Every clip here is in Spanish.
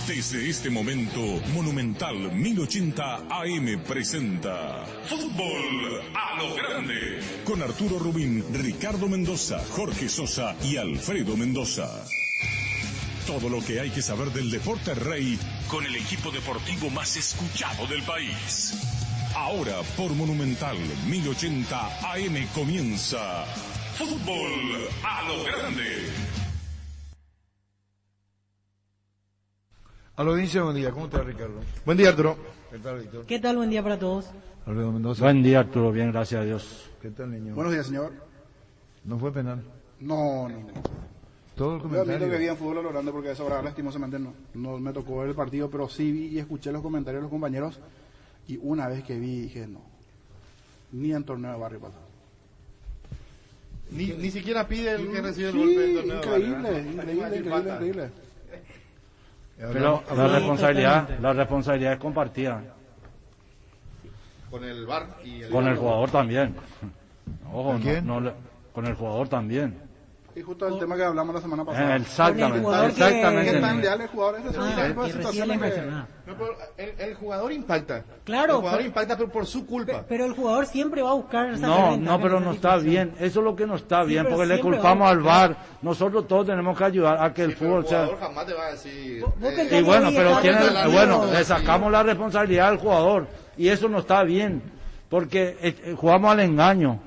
Desde este momento, Monumental 1080 AM presenta Fútbol a lo Grande. Con Arturo Rubín, Ricardo Mendoza, Jorge Sosa y Alfredo Mendoza. Todo lo que hay que saber del deporte rey con el equipo deportivo más escuchado del país. Ahora por Monumental 1080 AM comienza Fútbol a lo Grande. A la audiencia, buen día. ¿Cómo estás, Ricardo? Buen día, Arturo. ¿Qué tal, Víctor? ¿Qué tal? Buen día para todos. Alfredo Mendoza. Buen día, Arturo. Bien, gracias a Dios. ¿Qué tal, niño? Buenos días, señor. ¿No fue penal? No. Todo el Yo comentario. admito que vi en fútbol a lo grande porque a esa hora lastimosamente no me tocó ver el partido, pero sí vi y escuché los comentarios de los compañeros y una vez que vi dije no, ni en torneo de barrio pasó. Ni siquiera pide el que recibe el Sí, golpe del torneo de increíble. Pero la responsabilidad es compartida. Con el VAR y Con el jugador también. Ojo, ¿Quién? con el jugador también. Y justo el tema que hablamos la semana pasada. Exactamente. Con el jugador Exactamente. ¿Qué tan leal el jugador es ese tipo de que recibe la situaciones que- impresionada. No, pero el jugador impacta. Claro, El jugador pero- impacta pero por su culpa. Pero el jugador siempre va a buscar sacar No, ventaja pero en no esa está situación. bien. Eso es lo que no está Sí, bien, pero porque le siempre culpamos va a al buscar. VAR. Nosotros todos tenemos que ayudar a que el Sí, pero fútbol el sea... jugador jamás te va a decir. Vos pensás Y que bueno, hoy pero está tiene, arreglado. bueno, le sacamos la responsabilidad al jugador y eso no está bien, porque jugamos al engaño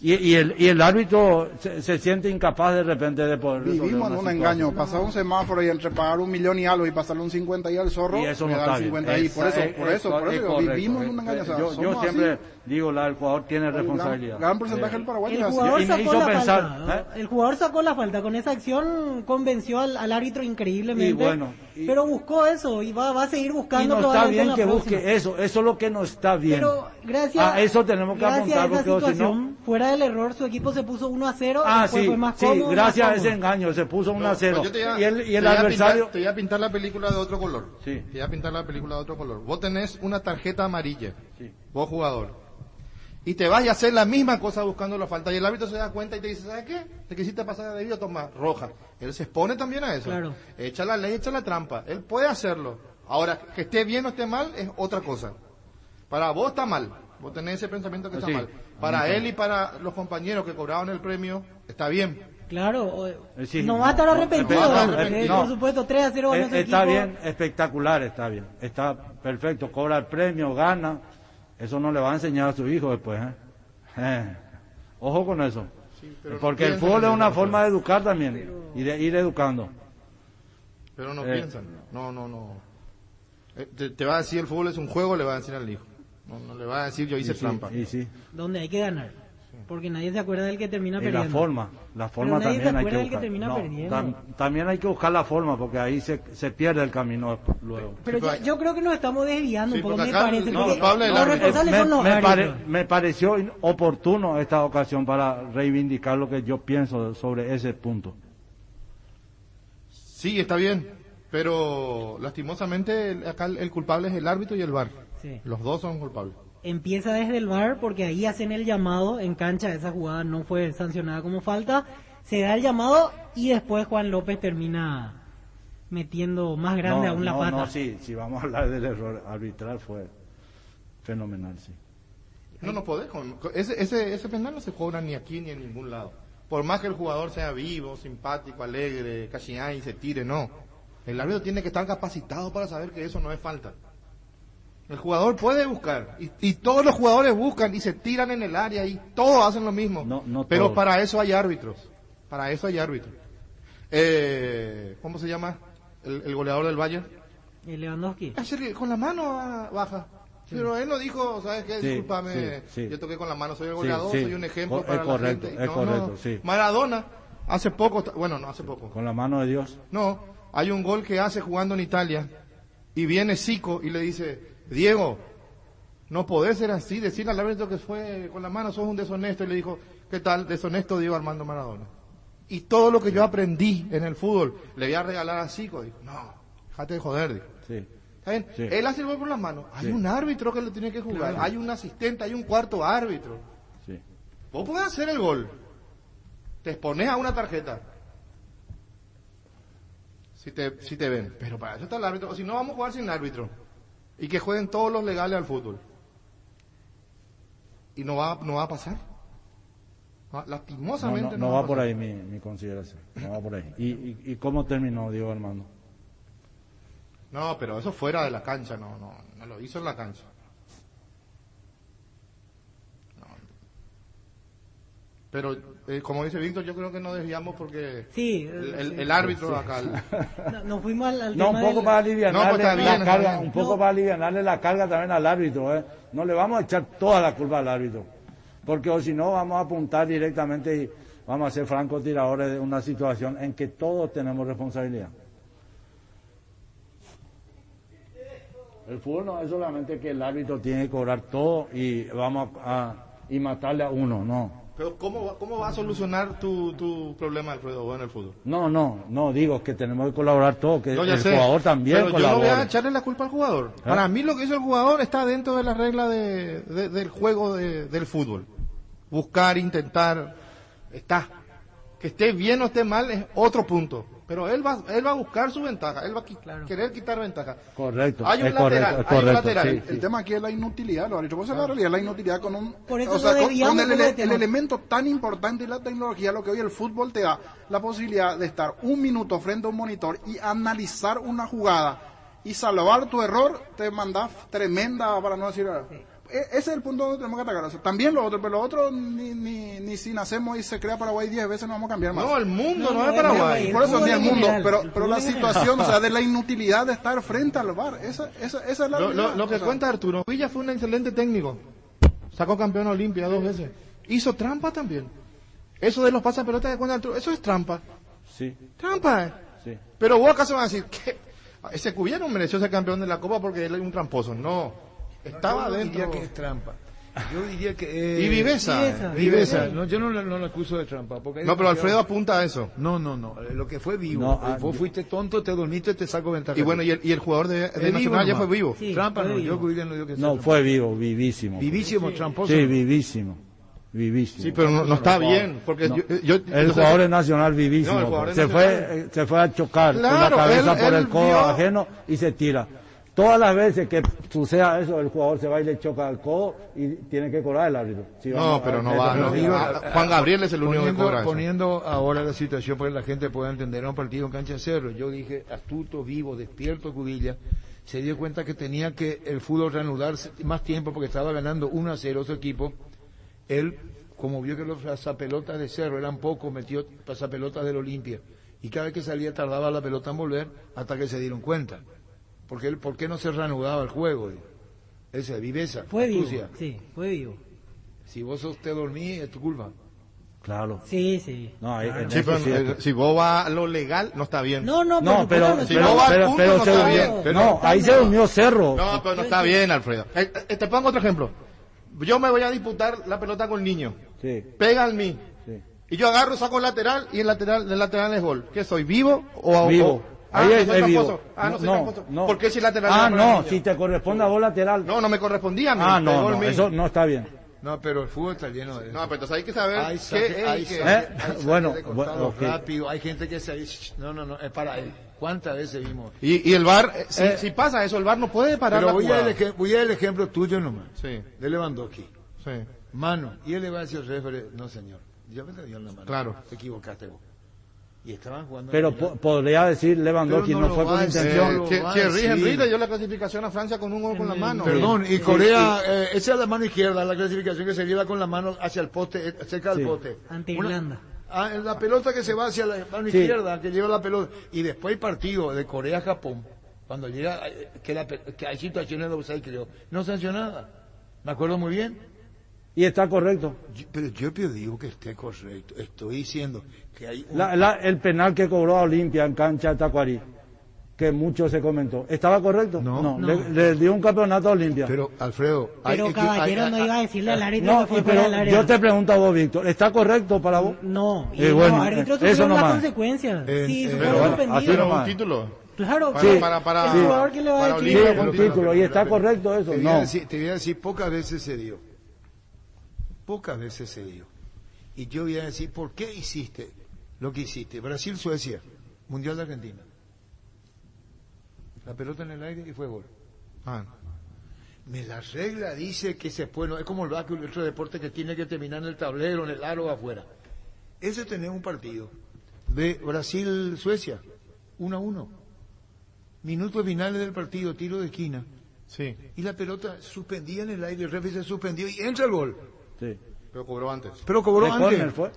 y el árbitro se siente incapaz de repente de poder resolver Vivimos en una un situación. engaño, pasar un semáforo y entre pagar 1.000.000 y algo y pasarle un 50 y al zorro, Y eso me no da está el bien. 50 y por eso es digo, correcto. vivimos en un engaño. O sea, Yo somos siempre así. digo, el jugador tiene responsabilidad. Gran porcentaje del Paraguay El es así. jugador Y me sacó hizo la pensar, falta. El jugador sacó la falta. Con esa acción convenció al árbitro increíblemente. Y bueno, pero buscó eso y va a seguir Y buscando. no está probablemente en bien la que próxima. busque eso es lo que no está bien. Pero gracias A eso tenemos que gracias apuntar, a esa porque si situación, no... fuera del error, su equipo se puso 1-0. Ah, después sí, fue más sí, cómodo, gracias a más ese cómodo. engaño, se puso 1-0. Pues yo te iba- Y el te iba a adversario... te iba a pintar la película de otro color. Sí. Te iba a pintar la película de otro color. Vos tenés una tarjeta amarilla. Sí. Vos jugador. Y te vas a hacer la misma cosa buscando la falta. Y el árbitro se da cuenta y te dice, ¿sabes qué? Te quisiste pasar de debido, toma, roja. Él se expone también a eso. Claro. Echa la ley, echa la trampa. Él puede hacerlo. Ahora, que esté bien o esté mal es otra cosa. Para vos está mal. Vos tenés ese pensamiento que está Sí. mal. Para él y para los compañeros que cobraban el premio, está bien. Claro, Sí. no va a estar arrepentido. No va a estar arrepentido. Por supuesto, 3-0 ganó su Está equipo. bien, espectacular, está bien. Está perfecto, cobra el premio, gana. Eso no le va a enseñar a su hijo después, Ojo con eso. pero no Porque el piensan fútbol en es una eso. forma de educar también y de ir educando. Pero no piensan. No. Te va a decir el fútbol es un juego, le va a decir al hijo. No le va a decir yo hice trampa. Y sí. Donde hay que ganar. Porque nadie se acuerda del que termina Y perdiendo. la forma nadie se también hay acuerda que del que buscar. termina No, perdiendo. también hay que buscar la forma porque ahí se pierde el camino luego. Pero yo creo que nos estamos desviando Sí, un poco, porque me acá parece. el porque culpable es el los árbitro. responsables son los árbitros. Me pareció oportuno esta ocasión para reivindicar lo que yo pienso sobre ese punto. Sí, está bien. Pero lastimosamente acá el culpable es el árbitro y el VAR. Sí. Los dos son culpables. Empieza desde el VAR porque ahí hacen el llamado en cancha, esa jugada no fue sancionada como falta, se da el llamado y después Juan López termina metiendo más grande aún la pata. No, sí, si vamos a hablar del error arbitral fue fenomenal, sí. No podés. Ese penal no se cobra ni aquí ni en ningún lado. Por más que el jugador sea vivo, simpático, alegre, casi y se tire, no. El árbitro tiene que estar capacitado para saber que eso no es falta. El jugador puede buscar, y todos los jugadores buscan y se tiran en el área y todos hacen lo mismo. No pero todos. para eso hay árbitros. Para eso hay árbitros. ¿Cómo se llama el goleador del Bayern? Lewandowski. Con la mano baja. Pero él no dijo, ¿sabes qué? Sí, Discúlpame, sí. yo toqué con la mano, soy el goleador, sí. soy un ejemplo Es para correcto, la gente. es correcto, sí. Maradona, hace poco, no hace poco. Con la mano de Dios. No, hay un gol que hace jugando en Italia y viene Zico y le dice, Diego, no podés ser así, decirle al árbitro que fue con la mano, sos un deshonesto. Y le dijo, ¿qué tal? Deshonesto, Diego Armando Maradona. Y todo lo que yo aprendí en el fútbol, le voy a regalar a Zico. Dijo, no, déjate de joder, dijo. Sí. ¿Está bien? Sí. Él hace el gol con las manos. Hay Sí. un árbitro que lo tiene que jugar. Claro. Hay un asistente, hay un cuarto árbitro. Sí. Vos podés hacer el gol. Te expones a una tarjeta. si te ven. Pero para eso está el árbitro. O si no, vamos a jugar sin árbitro. Y que jueguen todos los legales al fútbol. Y no va a pasar. Lastimosamente no no va a por pasar. ahí mi consideración. No va por ahí. ¿Y cómo terminó, Diego Armando? No, pero eso fuera de la cancha, no lo hizo en la cancha. No. Pero, como dice Víctor, yo creo que nos desviamos porque Sí, el árbitro acá... nos fuimos al No, tema un poco del- para aliviarle No, pues está bien, la está carga, bien. un poco para aliviarle la carga también al árbitro, ¿eh? No le vamos a echar toda la culpa al árbitro, porque o si no vamos a apuntar directamente y vamos a ser francotiradores de una situación en que todos tenemos responsabilidad. El fútbol no es solamente que el árbitro tiene que cobrar todo y vamos y matarle a uno, no. Pero ¿cómo va a solucionar tu problema, Alfredo, en el fútbol? No, digo que tenemos que colaborar todos, que No, ya el sé, jugador también pero yo no voy colabora. a echarle la culpa al jugador. Para mí lo que hizo el jugador está dentro de la regla del juego del fútbol. Buscar, intentar, está. Que esté bien o esté mal es otro punto. Pero él va a buscar su ventaja, él va a querer quitar ventaja. Correcto, Hay un es lateral, correcto, hay un lateral. sí, El sí. tema aquí es la inutilidad, lo ha dicho. Pues es la realidad, la inutilidad con un... Por eso o sea, lo desviamos con un poco de el tema. elemento tan importante y la tecnología, lo que hoy el fútbol te da, la posibilidad de estar un minuto frente a un monitor y analizar una jugada y salvar tu error, te mandas tremenda, para no decir... Ese es el punto donde tenemos que atacar. O sea, también lo otro, pero lo otro ni si nacemos y se crea Paraguay 10 veces no vamos a cambiar más. No, el mundo No, no, es no, Paraguay. el Por eso fútbol ni el en mundo, general, pero el la fútbol en situación, o sea, de la inutilidad de estar frente al VAR, esa es la Lo realidad. que O sea, cuenta Arturo, Villa fue un excelente técnico. Sacó campeón Olimpia 2 veces. Hizo trampa también. Eso de los pasapelotas que cuenta Arturo, eso es trampa. Sí, Trampa, sí. Pero vos acá se van a decir que ese Cubillo no mereció ser campeón de la Copa porque él es un tramposo. No. Estaba Yo no dentro. diría que es trampa. Yo diría que Y Viveza. Viveza. No, yo no lo acuso de trampa. Porque hay No, pero demasiado- Alfredo apunta a eso. No. Lo que fue vivo. No, Vos fuiste tonto, te dormiste, te saco ventaja. Y bueno, y el jugador de Es vivo Nacional ya nomás. fue vivo. Sí, Trampa fue no, vivo. yo que William no digo que sea No, trampa. fue vivo, vivísimo. Vivísimo, tramposo. Sí, vivísimo. Sí, pero no está bien. Porque No. yo El jugador es nacional vivísimo. No, el jugador es se nacional. fue a chocar Claro, con la cabeza él por el codo vio- ajeno y se tira. Todas las veces que suceda eso, el jugador se va y le choca al codo y tiene que cobrar el árbitro. Si No, vamos pero a- no va. Pero no. digo, Juan Gabriel es el único que cobra eso. Poniendo ahora la situación para que la gente pueda entender, era un partido en cancha de Cerro. Yo dije, astuto, vivo, despierto, Cubilla, se dio cuenta que tenía que el fútbol reanudarse más tiempo porque estaba ganando 1-0 su equipo. Él, como vio que los pasapelotas de Cerro eran pocos, metió pasapelotas del Olimpia. Y cada vez que salía tardaba la pelota en volver hasta que se dieron cuenta. Porque él, ¿por qué no se reanudaba el juego? Esa viveza, Fue vivo, astucia. sí, fue vivo. Si vos te dormí, es tu culpa. Claro. Sí. No, Claro. en Sí, eso pero sí es- si vos vas a lo legal, no está bien. No, No, por pero, supuesto, si pero, no va al pero, punto, pero no se está durmió. bien. No, ahí se durmió Cerro. No, pero no está bien, Alfredo. Te pongo otro ejemplo. Yo me voy a disputar la pelota con el niño. Sí, Pega al mí. sí. Y yo agarro, saco el lateral y el lateral es gol. ¿Qué soy? ¿Vivo o Vivo. Ah, Ahí no es soy vivo. tramposo. Ah, no soy No, tramposo. no. ¿Por qué si el lateral Ah, era para el no, niño? si te corresponde a vos lateral. No me correspondía a mí. Ah, pegó no, el no, mío. eso no está bien. No, pero el fútbol está lleno de eso. No, pero entonces hay que saber Hay qué saque- es hay y qué saque- es. hay saque Bueno, de costado bueno, ok. rápido, hay gente que se dice, no, es para él. ¿Cuántas veces vimos? Y el VAR, si pasa eso, el VAR no puede parar Pero la voy a, jugada. voy a el ejemplo tuyo nomás, Sí, de Lewandowski. sí. Mano, y él le va a decir al referee, no señor, ya me te dio en la mano. Claro. Te equivocaste vos. Y estaban jugando. Pero en el- podría decir Lewandowski, Pero no, no fue lo con va a intención. hacer. Thierry sí. Henry le dio la clasificación a Francia con un gol con la mano. Perdón, y Corea, esa es la mano izquierda, la clasificación que se lleva con la mano hacia el poste, cerca del Sí. poste. Ante Una- Irlanda. La pelota que se va hacia la mano Sí. izquierda, que lleva la pelota. Y después el partido de Corea-Japón, cuando llega, que hay situaciones de offside, creo, no sancionada. Me acuerdo muy bien. Y está correcto. Pero yo digo que esté correcto. Estoy diciendo que hay un... El penal que cobró a Olimpia en cancha de Tacuarí, que mucho se comentó, ¿estaba correcto? No. Le dio un campeonato a Olimpia. Pero, Alfredo... Pero caballero no iba a decirle al árbitro No, que fue y fuera pero del área. yo te pregunto a vos, Víctor, ¿está correcto para vos? No, y bueno, los árbitros eso sufrieron las nomás. consecuencias. Sí, pero fueron bueno, suspendidos. así Pero nomás. un título. Claro, Para- sí. para- el jugador que le va a para decir. Sí, Olimpia, un título, ¿y está correcto eso? Te voy, a No. decir, te voy a decir, pocas veces se dio. Pocas veces se dio. Y yo voy a decir, ¿por qué hiciste lo que hiciste? Brasil-Suecia, Mundial de Argentina. La pelota en el aire y fue gol. Ah, La regla dice que se puede, no, es como el básquet, el otro deporte que tiene que terminar en el tablero, en el aro afuera. Ese tenemos un partido de Brasil-Suecia, 1-1. Minutos finales del partido, tiro de esquina. sí, Y la pelota suspendida en el aire, el referee se suspendió y entra el gol. Sí. pero cobró antes. Pero cobró ¿De antes. córner fue?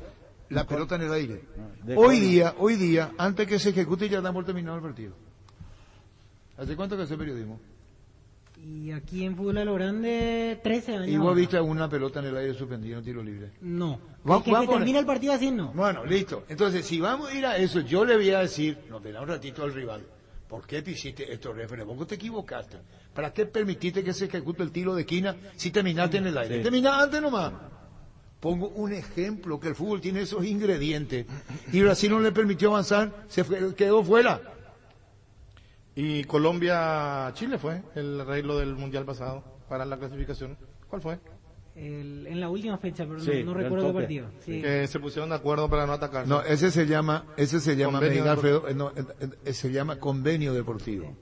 La pelota en el aire. de Hoy día, antes que se ejecute ya damos terminado el partido. ¿Hace cuánto que hace periodismo? Y aquí en fútbol a lo grande, 13 años. ¿Y vos ahora. viste una pelota en el aire suspendida, un tiro libre? No. Va- Que va a se poner- termine el partido así, no. Bueno, listo. Entonces, si vamos a ir a eso, yo le voy a decir, nos verá un ratito al rival. ¿Por qué hiciste esto, referee? Vos te equivocaste. ¿Para qué permitiste que se ejecute el tiro de esquina si terminaste en el aire? Sí. Terminás antes nomás. Pongo un ejemplo, que el fútbol tiene esos ingredientes. Y Brasil no le permitió avanzar, quedó fuera. Y Colombia-Chile fue el arreglo del mundial pasado para la clasificación. ¿Cuál fue? En la última fecha, pero Sí, no del recuerdo qué tope. partido. Sí. Que se pusieron de acuerdo para no atacar. No, ese se llama Convenio Medina Alfredo, se llama convenio deportivo.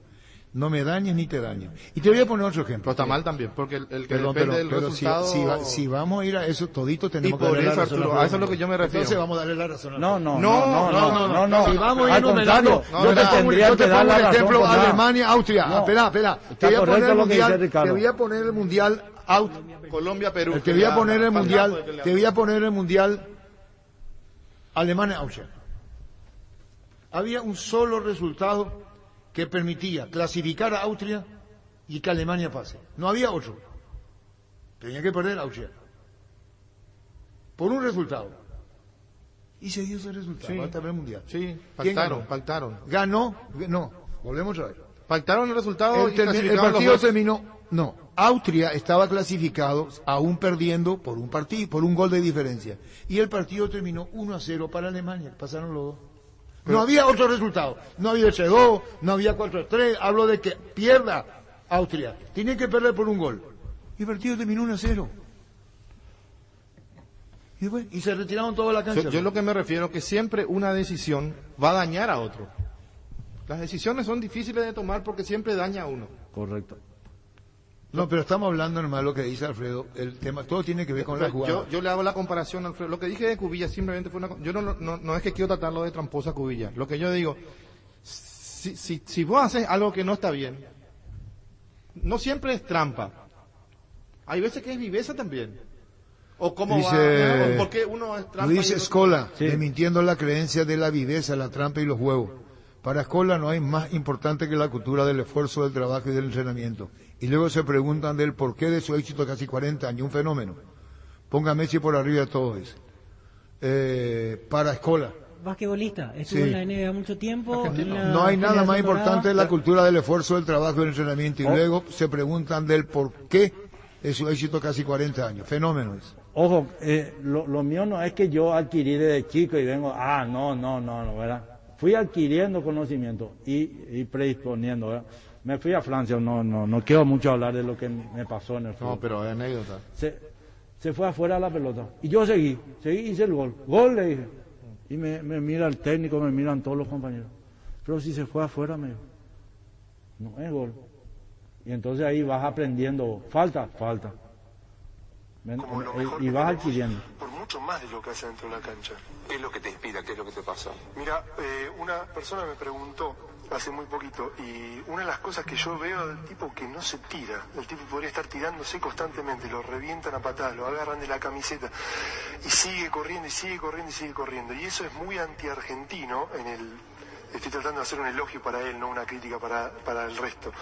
No me dañes ni te daño. Y te voy a poner otro ejemplo. Pero está mal también, porque el que Perdón, depende del pero resultado... si vamos a ir a eso, todito tenemos Y que por darle la eso, razón Arturo, al a eso es lo que yo me refiero. Entonces vamos a darle la razón al No, pueblo. no. Si vamos a ir Al enumerando, contrario, yo te no, pongo tendría yo te que dar pongo la un razón ejemplo, por nada. Alemania, Austria. No. Espera. Está correcto lo que dice Ricardo. Te voy a poner el mundial Colombia-Perú. te voy a poner el mundial Alemania-Austria. Había un solo resultado que permitía clasificar a Austria y que Alemania pase. No había otro. Tenía que perder Austria. Por un resultado. Y se dio ese resultado. Sí. Va a estar en el mundial. Sí, ¿Quién pactaron. Ganó. No, volvemos a ver. Pactaron el resultado y El clasificaron los partido dos. terminó. No, Austria estaba clasificado aún perdiendo por un partido, por un gol de diferencia. Y el partido terminó 1-0 para Alemania. Pasaron los dos. No había otro resultado. No había 3-2, no había 4-3. Hablo de que pierda Austria. Tiene que perder por un gol. Y el partido terminó 1-0. Y se retiraron toda la cancha. Yo lo que me refiero que siempre una decisión va a dañar a otro. Las decisiones son difíciles de tomar porque siempre daña a uno. Correcto. No, pero estamos hablando nomás de lo que dice Alfredo. El tema, todo tiene que ver con la jugada. Yo le hago la comparación, Alfredo. Lo que dije de Cubilla simplemente fue una... Yo no es que quiero tratarlo de tramposa Cubilla. Lo que yo digo, si vos haces algo que no está bien, no siempre es trampa. Hay veces que es viveza también. O cómo Dice- va, ¿por qué uno es trampa? Luis y otro- Escola, Sí. desmintiendo la creencia de la viveza, la trampa y los huevos. Para Escola no hay más importante que la cultura del esfuerzo, del trabajo y del entrenamiento. Y luego se preguntan del porqué de su éxito de casi 40 años, un fenómeno. Ponga a Messi por arriba de todo eso. Para Escola, Basquetbolista, estuvo Sí. en la NBA mucho tiempo. en la no hay nada más generación importante de dorada. la cultura del esfuerzo, del trabajo y del entrenamiento. Y luego se preguntan del porqué de su éxito de casi 40 años. Fenómeno es. Ojo, lo mío no es que yo adquirí desde chico y vengo, no, ¿verdad? Fui adquiriendo conocimiento y predisponiendo, ¿verdad? Me fui a Francia, no quiero mucho hablar de lo que me pasó en el fútbol. No, pero es anécdota. Se fue afuera la pelota. Y yo seguí, hice el gol. Gol, le dije. Y me mira el técnico, me miran todos los compañeros. Pero si se fue afuera, me dijo, no es gol. Y entonces ahí vas aprendiendo, falta. Como lo mejor Y que vas tenemos, adquiriendo. por mucho más de lo que hace dentro de la cancha. ¿Qué es lo que te inspira? ¿Qué es lo que te pasa? Mira, una persona me preguntó hace muy poquito, y una de las cosas que yo veo del tipo que no se tira, el tipo podría estar tirándose constantemente, lo revientan a patadas, lo agarran de la camiseta y sigue corriendo y sigue corriendo y sigue corriendo. Y eso es muy anti-argentino en el... Estoy tratando de hacer un elogio para él, no una crítica para el resto.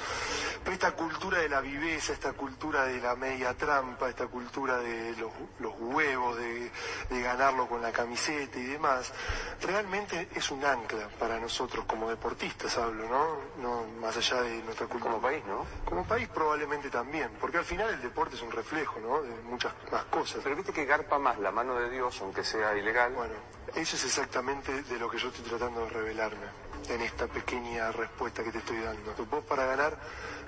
Pero esta cultura de la viveza, esta cultura de la media trampa, esta cultura de los huevos, de ganarlo con la camiseta y demás, realmente es un ancla para nosotros como deportistas, hablo, ¿no? No más allá de nuestra cultura. Como país, ¿no? Como país probablemente también, porque al final el deporte es un reflejo, ¿no? De muchas más cosas. Pero viste que garpa más la mano de Dios, aunque sea ilegal. Bueno, eso es exactamente de lo que yo estoy tratando de revelarme en esta pequeña respuesta que te estoy dando. Vos para ganar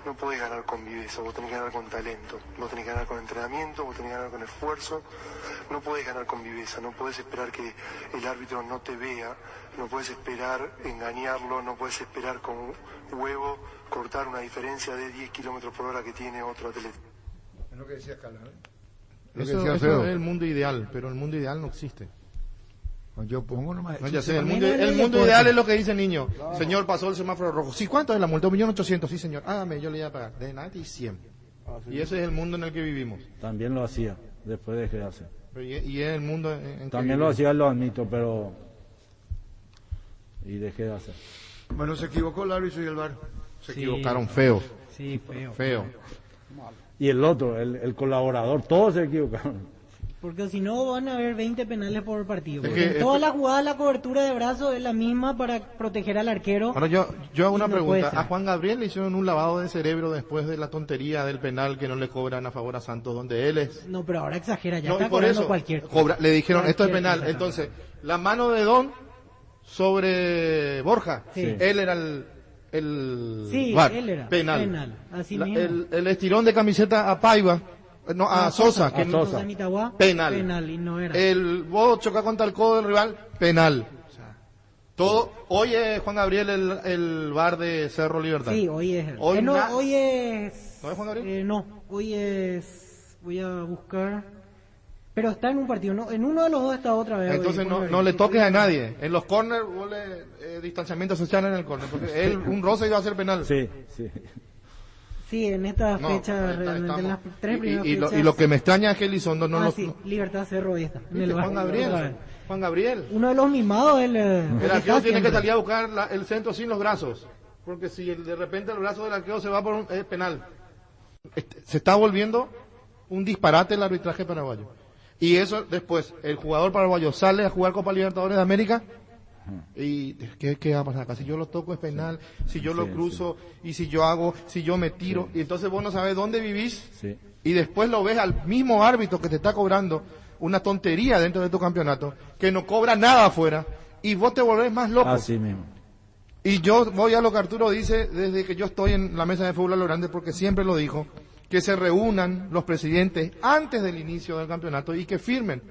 no podés ganar con viveza, vos tenés que ganar con talento, vos tenés que ganar con entrenamiento, vos tenés que ganar con esfuerzo, no podés ganar con viveza, no podés esperar que el árbitro no te vea, no podés esperar engañarlo, no podés esperar con huevo, cortar una diferencia de 10 kilómetros por hora que tiene otro atleta. Es lo que decía Carla, ¿eh? Eso es el mundo ideal, pero el mundo ideal no existe. Yo pongo nomás. No, ya sé, el mundo ideal es lo que dice el niño. Señor, pasó el semáforo rojo. Sí, ¿cuánto es la multa? 1.800.000. Sí, señor. Hágame, yo le voy a pagar. De nada y 100. Y ese es el mundo en el que vivimos. También lo hacía, después dejé de hacer. Y es el mundo en También que lo hacía, lo admito, pero... Y dejé de hacer. Bueno, se equivocó el árbitro y el VAR. se equivocaron feo. Sí, feo. Feo. Y el otro, el colaborador, todos se equivocaron. Porque si no van a haber 20 penales por partido. Es Porque que- en todas las jugadas la cobertura de brazo es la misma para proteger al arquero. Ahora yo hago una Y no puede pregunta. ser. A Juan Gabriel le hicieron un lavado de cerebro después de la tontería del penal que no le cobran a favor a Santos, donde él es... No, pero ahora exagera, ya No, y está por cobrando eso cualquier cosa. le dijeron, esto es Cualquier penal. cosa. Entonces, la mano de Don sobre Borja, Sí. él era el Sí, VAR, él era penal. así La- mismo. el estirón de camiseta a Paiva, no, a Sosa, que A Sosa. Sosa Mitagua, penal. y no era. vos chocás contra el codo del rival, penal. O sea, todo, hoy es Juan Gabriel el VAR de Cerro Libertad. Sí, hoy es él. Hoy No, na- hoy es... ¿No es Juan Gabriel? no, hoy es... Voy a buscar... Pero está en un partido, ¿no? En uno de los dos está otra vez. Entonces hoy, no, Juan no le Gabriel. toques a nadie. En los corners, vos distanciamiento social en el corner. Porque él, un roce iba a ser penal. Sí, sí. Sí, en esta No, fecha, está- realmente, en las estamos- tres primeras y fechas... lo que me extraña es que Elizondo no lo... sí, Libertad Cerro hoy está. En ¿Viste? el Juan bar- otra vez. Gabriel. Juan Gabriel. Uno de los mimados, él... El arquero tiene que salir a buscar el centro sin los brazos. Porque si de repente el brazo del arquero se va por un penal. Se está volviendo un disparate el arbitraje paraguayo. Y eso después, el jugador paraguayo sale a jugar Copa Libertadores de América. ¿Y qué va a pasar acá? Si yo lo toco es penal, si yo lo cruzo, y si yo hago, si yo me tiro, y entonces vos no sabés dónde vivís, Sí. y después lo ves al mismo árbitro que te está cobrando una tontería dentro de tu campeonato, que no cobra nada afuera, y vos te volvés más loco. Así mismo. Y yo voy a lo que Arturo dice desde que yo estoy en la mesa de fútbol a lo grande, porque siempre lo dijo, que se reúnan los presidentes antes del inicio del campeonato y que firmen.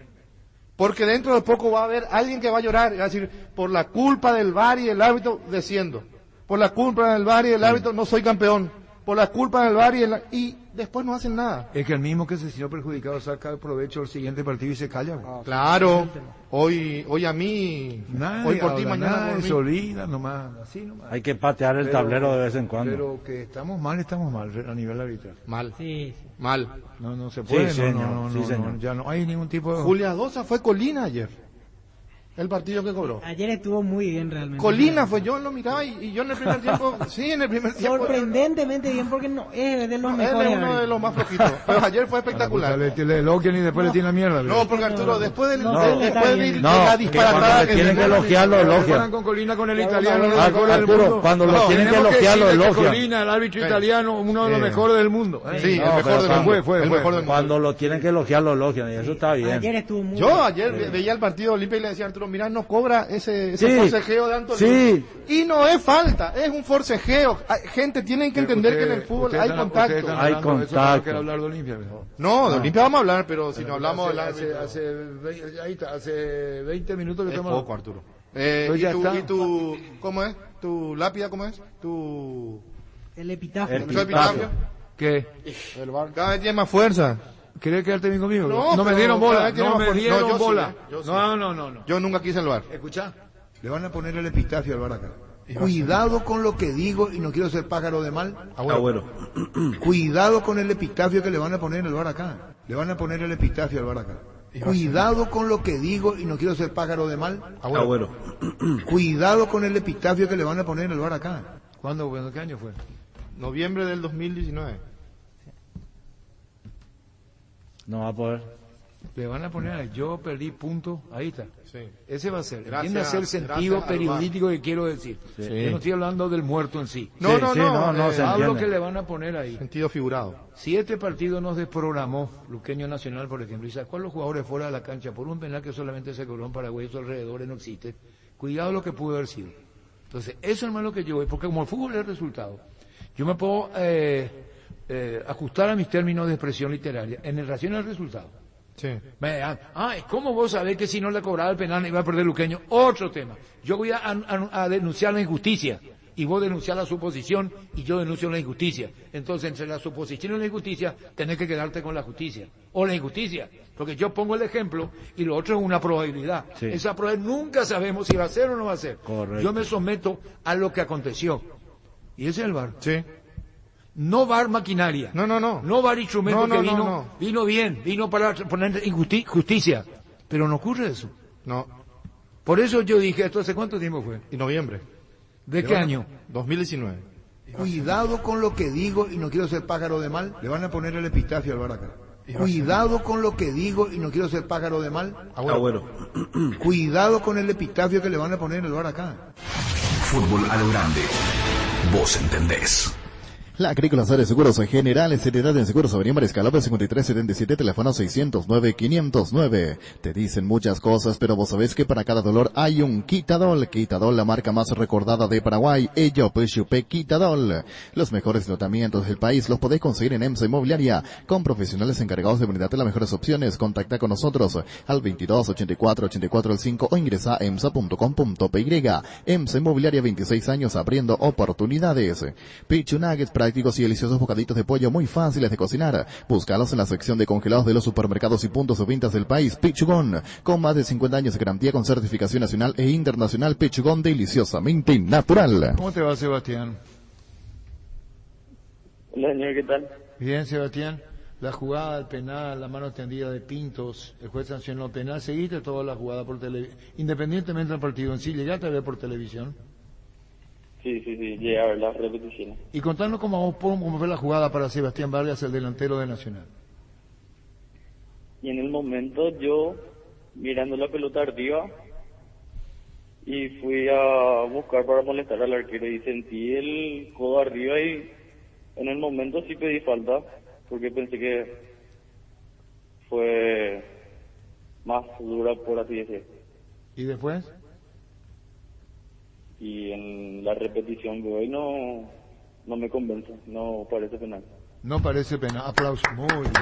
Porque dentro de poco va a haber alguien que va a llorar, y va a decir, por la culpa del VAR y el árbitro desciendo. Por la culpa del VAR y el árbitro no soy campeón. Por la culpa del VAR y después no hacen nada. Es que el mismo que se sintió perjudicado saca provecho del siguiente partido y se calla. güey. Claro, hoy a mí, Nadie hoy por ti, habla, mañana nadie por se mí. olvida nomás, así nomás. Hay que patear el Pero- tablero de vez en cuando. Pero que estamos mal a nivel arbitral. Mal, Sí, sí. mal. No se puede, Sí, no, señor, no, sí, no, señor. no, ya no hay ningún tipo de... Julia Dosa fue Colina ayer. El partido que cobró. Ayer estuvo muy bien realmente. Colina fue, yo lo miraba y yo en el primer tiempo, sí, en el primer tiempo. Sorprendentemente bien porque no es de los Él mejores. es uno de árbitros. los más flojitos. Pero ayer fue espectacular. Le elogian y después le tiran mierda. No, porque Arturo, después del, No, después está de, bien. de No, la que disparatada cuando le que tienen se- que elogiar, lo Comparan elogian. con Colina con el italiano, lo Ah, mejor del Arturo, mundo. cuando lo No, tienen que Tenemos elogiar, lo decirle que elogian. Colina, el árbitro Sí. italiano, uno de los Sí. mejores del mundo. Sí, No, el pero mejor del cuando- mundo. fue, El mejor del mundo. Cuando lo tienen que elogiar, lo elogian. Y eso está bien. Ayer estuvo muy Yo bien. ayer veía el partido de Olimpia y le decía a Arturo, mira, no cobra ese Sí. forcejeo de Antolín. Sí. Y no es falta, es un forcejeo. Gente, tienen que entender que en el fútbol hay contacto. Hay contacto. hablar de Olimpia. ¿no? No, de Olimpia vamos a hablar, pero si no hablamos del árbitro. Hace 20 minutos que Es estamos... poco, Arturo. Pues ya está. ¿Y tu, cómo es? ¿Tu lápida cómo es? ¿Tu El epitafio. El tu epitafio? ¿Qué? Cada vez tiene más fuerza. ¿Querés quedarte bien conmigo? No, No me pero dieron cada bola, vez tiene no más me fuerza. dieron No, yo sí, bola. yo sí. No. Yo nunca quise el bar. Escuchá, le van a poner el epitafio al bar acá. Cuidado con lo que digo y no quiero ser pájaro de mal. Agüero. Cuidado con el epitafio que le van a poner en el bar acá. Le van a poner el epitafio al bar acá. Cuidado con lo que digo y no quiero ser pájaro de mal. Agüero. Cuidado con el epitafio que le van a poner en el bar acá. ¿Cuándo? ¿Qué año fue? Noviembre del 2019. No va a poder. Le van a poner, yo perdí punto, ahí está. Sí. Ese va a ser. Gracias- Tiene que ser el sentido gracias al periodístico que quiero decir. Yo no estoy hablando del muerto en sí. No, Sí, no, sí, no. no, se Hablo entiende. que le van a poner ahí. Sentido figurado. Si este partido nos desprogramó, Luqueño Nacional, por ejemplo, y sacó a los jugadores fuera de la cancha por un penal que solamente se cobró en Paraguay, eso alrededor no existe, cuidado lo que pudo haber sido. Entonces, eso es más lo que yo voy, porque como el fútbol es el resultado, yo me puedo ajustar a mis términos de expresión literaria en relación al resultado. Sí. ¿Cómo vos sabés que si no le cobraba el penal iba a perder Luqueño? Otro tema. Yo voy a denunciar la injusticia. y vos denunciás la suposición y yo denuncio la injusticia. Entonces, entre la suposición y la injusticia, tenés que quedarte con la justicia o la injusticia, porque yo pongo el ejemplo y lo otro es una probabilidad. Sí. Esa probabilidad nunca sabemos si va a ser o no va a ser. Correcto. Yo me someto a lo que aconteció. Y ese es el VAR. Sí. No VAR maquinaria. No. No VAR instrumento No, que no. vino bien, vino para poner justicia. Pero no ocurre eso. No. Por eso yo dije, ¿esto hace cuánto tiempo fue? Y noviembre. ¿De qué año? 2019. Cuidado con lo que digo y no quiero ser pájaro de mal. Le van a poner el epitafio al VAR acá. Cuidado con lo que digo y no quiero ser pájaro de mal. Agüero. Cuidado con el epitafio que le van a poner al VAR acá. Fútbol a lo grande. Vos entendés. La Agrícola Sare Seguros Generales, Seriedad en Seguros, Avenida Mariscal López 5377, teléfono 609-509. Te dicen muchas cosas, pero vos sabés que para cada dolor hay un Quitadol. Quitadol, la marca más recordada de Paraguay. Ello, Peshupe Quitadol. Los mejores tratamientos del país los podés conseguir en EMSA Inmobiliaria, con profesionales encargados de brindarte las mejores opciones. Contacta con nosotros al 22 84 84 5 o ingresa a emsa.com.py. EMSA Inmobiliaria, 26 años abriendo oportunidades. Pichu Nuggets, prácticos y deliciosos bocaditos de pollo muy fáciles de cocinar. Búscalos en la sección de congelados de los supermercados y puntos de ventas del país. Pichugón, con más de 50 años de garantía con certificación nacional e internacional. Pichugón, deliciosamente natural. ¿Cómo te va, Sebastián? Hola, señor, ¿qué tal? Bien, Sebastián. La jugada del penal, la mano tendida de Pintos, el juez sancionó penal. ¿Seguiste toda la jugada por televisión? Independientemente del partido en sí, ¿llegaste a ver por televisión? Sí, llegué a ver las repeticiones. Y contanos cómo fue la jugada para Sebastián Vargas, el delantero de Nacional. Y en el momento yo, mirando la pelota arriba, y fui a buscar para molestar al arquero y sentí el codo arriba y en el momento sí pedí falta, porque pensé que fue más dura, por así decirlo. ¿Y después? Y en la repetición de hoy no me convence, no parece penal. No parece penal. Aplausos. Muy bien.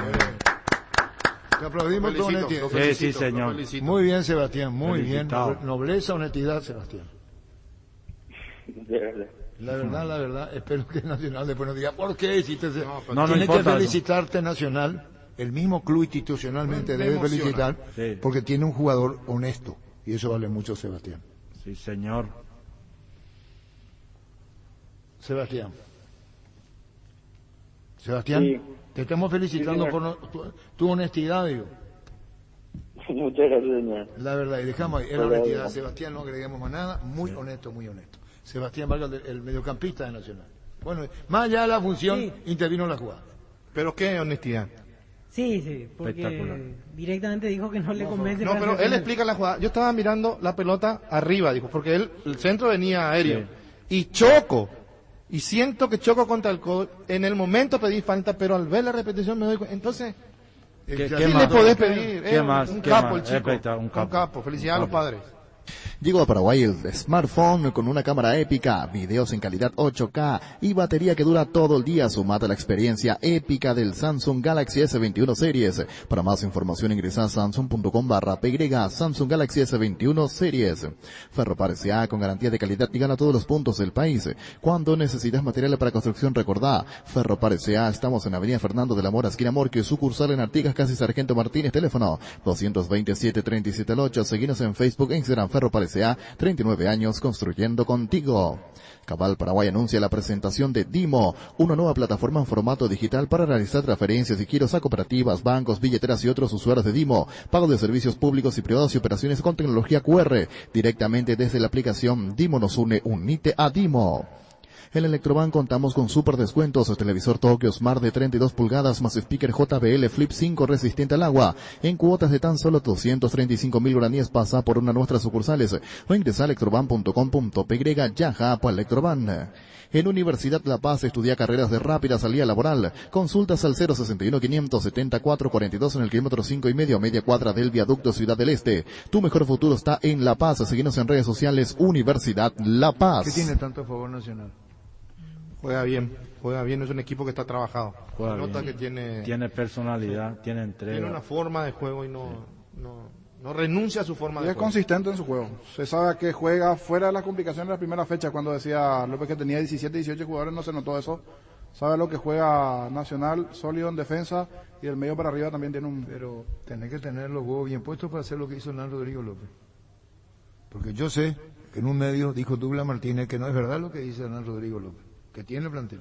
Te aplaudimos con honestidad. Sí, señor. Muy bien, Sebastián. Muy bien. Felicitado. Nobleza, honestidad, Sebastián. De verdad. La verdad, espero que Nacional después nos diga por qué hiciste ese... No Tiene que importa eso. felicitarte Nacional, el mismo club institucionalmente debe felicitar, Sí. porque tiene un jugador honesto, y eso vale mucho, Sebastián. Sí, señor. Sebastián, Sí. te estamos felicitando Sí, por tu honestidad, digo. Muchas gracias, señor. La verdad, y dejamos ahí, era honestidad. Sebastián, no agreguemos más nada, muy honesto, muy honesto. Sebastián Vargas, el mediocampista de Nacional. Bueno, más allá de la función, Sí. intervino en la jugada. Pero qué honestidad. Sí, porque Espectacular. directamente dijo que no le convence. No, para pero Nacional. él explica la jugada. Yo estaba mirando la pelota arriba, dijo, porque el centro venía aéreo. Y choco. Y siento que choco contra el codo. En el momento pedí falta, pero al ver la repetición me doy cuenta. Entonces, ¿Qué ¿qué más? le podés pedir? ¿Qué más? Un ¿Qué capo más? el chico. Espectacular, un capo. Felicidades a los padres. Llegó a Paraguay el smartphone con una cámara épica, videos en calidad 8K y batería que dura todo el día. Sumate a la experiencia épica del Samsung Galaxy S21 Series. Para más información ingresa a samsung.com/py, Samsung Galaxy S21 Series. Ferropar S.A. con garantía de calidad y gana todos los puntos del país. Cuando necesitas materiales para construcción, recordá, Ferropar S.A. Estamos en Avenida Fernando de la Mora, esquina Morquio, sucursal en Artigas, casi Sargento Martínez, teléfono 227-3708. Seguinos en Facebook e Instagram. Ferropar S.A., 39 años construyendo contigo. Cabal Paraguay anuncia la presentación de Dimo, una nueva plataforma en formato digital para realizar transferencias y giros a cooperativas, bancos, billeteras y otros usuarios de Dimo, pago de servicios públicos y privados y operaciones con tecnología QR, directamente desde la aplicación Dimo nos une, unite a Dimo. En Electroban contamos con super descuentos, televisor Tokyo Smart de 32 pulgadas más speaker JBL Flip 5 resistente al agua, en cuotas de tan solo 235.000 guaraníes. Pasa por una de nuestras sucursales o ingresa a electroban.com.py, ya por Electroban. En Universidad La Paz estudia carreras de rápida salida laboral. Consultas al 061-570-442 en el kilómetro 5,5, media cuadra del viaducto Ciudad del Este. Tu mejor futuro está en La Paz. Seguinos en redes sociales Universidad La Paz. ¿Qué tiene tanto a favor Nacional? Juega bien, es un equipo que está trabajado. Juega Se nota bien. que tiene Tiene personalidad, tiene entrega. una forma de juego y no No renuncia a su forma Y de es juego. consistente en su juego. Se sabe que juega fuera de las complicaciones de la primera fecha. Cuando decía López que tenía 17, 18 jugadores, no se notó eso. Sabe lo que juega Nacional, sólido en defensa, y el medio para arriba también tiene un... Pero tenés que tener los huevos bien puestos para hacer lo que hizo Hernán Rodrigo López. Porque yo sé que en un medio dijo Douglas Martínez que no es verdad lo que dice Hernán Rodrigo López, que tiene plantel.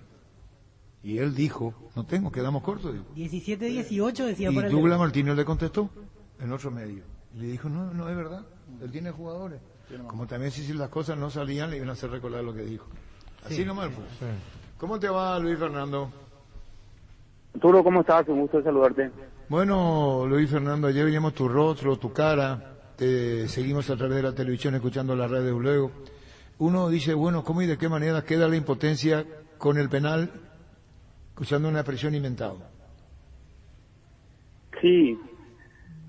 Y él dijo, no tengo, quedamos cortos. Dijo. 17-18 decía Y para el Douglas Martínez le contestó en otro medio. Y le dijo, no, no es verdad, él tiene jugadores. Como también si las cosas no salían, le iban a hacer recordar lo que dijo. Así Sí. nomás fue. ¿Cómo te va, Luis Fernando? Arturo, ¿cómo estás? Un gusto de saludarte. Bueno, Luis Fernando, ayer veíamos tu rostro, tu cara, te seguimos a través de la televisión escuchando la radio luego. Uno dice, bueno, ¿cómo y de qué manera queda la impotencia con el penal usando una expresión inventada? Sí,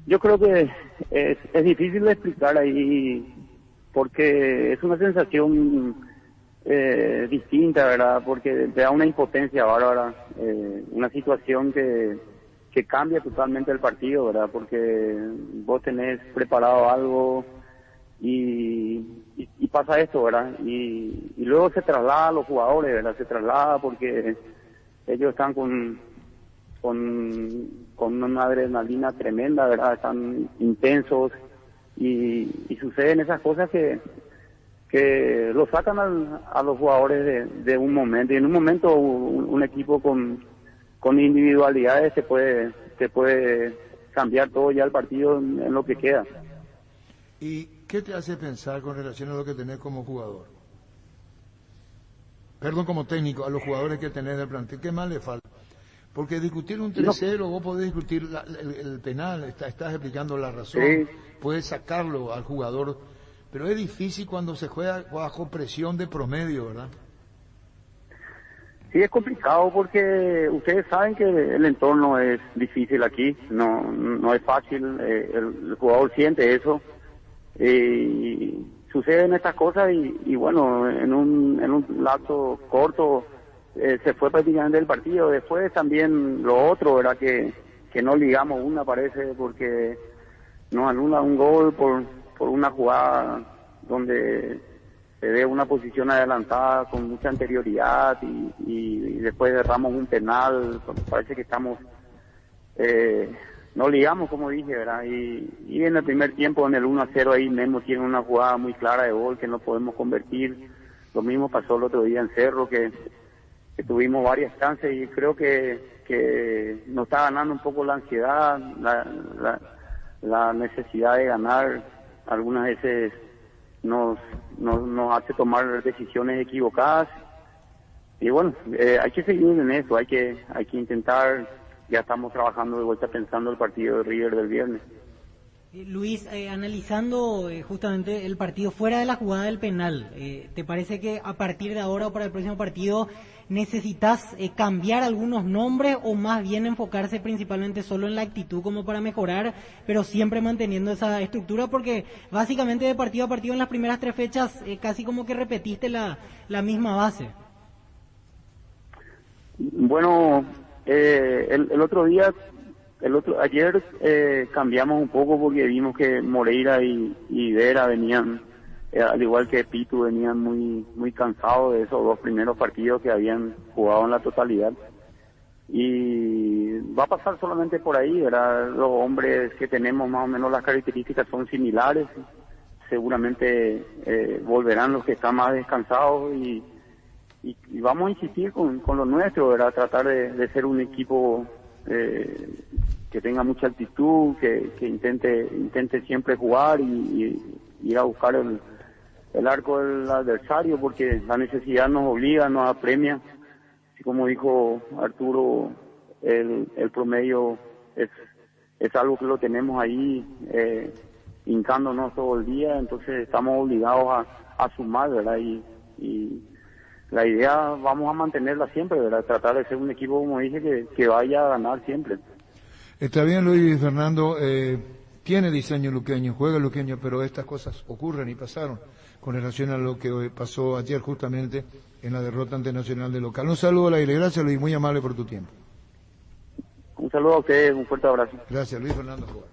yo creo que es difícil de explicar ahí porque es una sensación distinta, ¿verdad? Porque te da una impotencia bárbara, una situación que cambia totalmente el partido, ¿verdad? Porque vos tenés preparado algo y pasa esto, ¿verdad? Y luego se traslada a los jugadores, ¿verdad? Se traslada porque ellos están con una adrenalina tremenda, ¿verdad? Están intensos y suceden esas cosas que lo sacan a los jugadores de un momento. Y en un momento un equipo con individualidades te puede cambiar todo ya el partido en lo que queda. ¿Y qué te hace pensar con relación a lo que tenés como jugador? Perdón, como técnico, a los jugadores que tenés del plantel, ¿qué más le falta? Porque discutir un 3-0, vos podés discutir el penal, estás explicando la razón, Sí. puedes sacarlo al jugador, pero es difícil cuando se juega bajo presión de promedio, ¿verdad? Sí, es complicado porque ustedes saben que el entorno es difícil aquí, no es fácil, el jugador siente eso, y suceden estas cosas y bueno, en un lapso corto se fue prácticamente el partido. Después también lo otro, ¿verdad? Que no ligamos una, parece, porque nos anula un gol por una jugada donde se ve una posición adelantada con mucha anterioridad y después derramos un penal. Parece que estamos no ligamos, como dije, ¿verdad? Y en el primer tiempo, en el 1-0, ahí Memo tiene una jugada muy clara de gol que no podemos convertir. Lo mismo pasó el otro día en Cerro, que tuvimos varias chances y creo que nos está ganando un poco la ansiedad, la necesidad de ganar. Algunas veces nos hace tomar decisiones equivocadas y bueno, hay que seguir en eso, hay que intentar. Ya estamos trabajando de vuelta pensando el partido de River del viernes. Luis, analizando justamente el partido fuera de la jugada del penal, ¿te parece que a partir de ahora o para el próximo partido necesitas cambiar algunos nombres o más bien enfocarse principalmente solo en la actitud como para mejorar, pero siempre manteniendo esa estructura? Porque básicamente de partido a partido en las primeras 3 fechas casi como que repetiste la misma base. Bueno, ayer cambiamos un poco porque vimos que Moreira y Vera venían, al igual que Pitu, venían muy cansados de esos 2 primeros partidos que habían jugado en la totalidad. Y va a pasar solamente por ahí, ¿verdad? Los hombres que tenemos más o menos las características son similares. Seguramente volverán los que están más descansados y vamos a insistir con lo nuestro, ¿verdad? Tratar de ser un equipo que tenga mucha actitud, que intente siempre jugar y ir a buscar el arco del adversario, porque la necesidad nos obliga, nos apremia. Así como dijo Arturo, el promedio es algo que lo tenemos ahí hincándonos todo el día, entonces estamos obligados a sumar, ¿verdad? Y la idea vamos a mantenerla siempre, ¿verdad? Tratar de ser un equipo, como dije, que vaya a ganar siempre. Está bien, Luis Fernando, tiene diseño luqueño, juega luqueño, pero estas cosas ocurren y pasaron con relación a lo que pasó ayer justamente en la derrota ante Nacional de local. Un saludo al aire, gracias Luis, muy amable por tu tiempo. Un saludo a ustedes, un fuerte abrazo. Gracias, Luis Fernando Escobar.